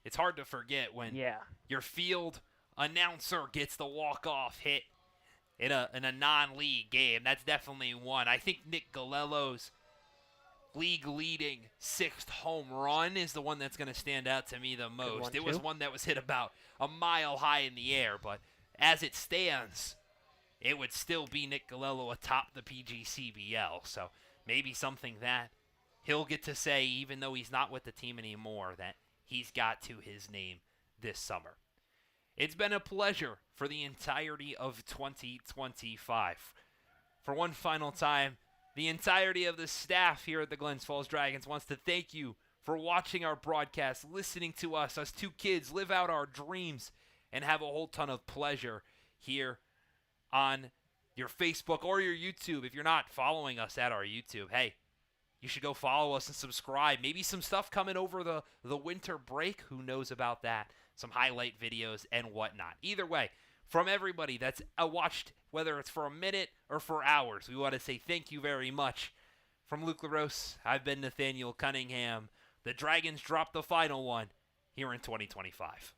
It's hard to forget when your field announcer gets the walk-off hit in a non-league game. That's definitely one. I think Nick Galello's league-leading 6th home run is the one that's going to stand out to me the most. It was one that was hit about a mile high in the air, but as it stands, it would still be Nick Galello atop the PGCBL. So maybe something that he'll get to say, even though he's not with the team anymore, that he's got to his name this summer. It's been a pleasure for the entirety of 2025. For one final time, the entirety of the staff here at the Glens Falls Dragons wants to thank you for watching our broadcast, listening to us 2 kids live out our dreams, and have a whole ton of pleasure here on your Facebook or your YouTube. If you're not following us at our YouTube, hey, you should go follow us and subscribe. Maybe some stuff coming over the winter break. Who knows about that? Some highlight videos and whatnot. Either way, from everybody that's watched, whether it's for a minute or for hours, we want to say thank you very much. From Luke LaRose, I've been Nathaniel Cunningham. The Dragons dropped the final one here in 2025.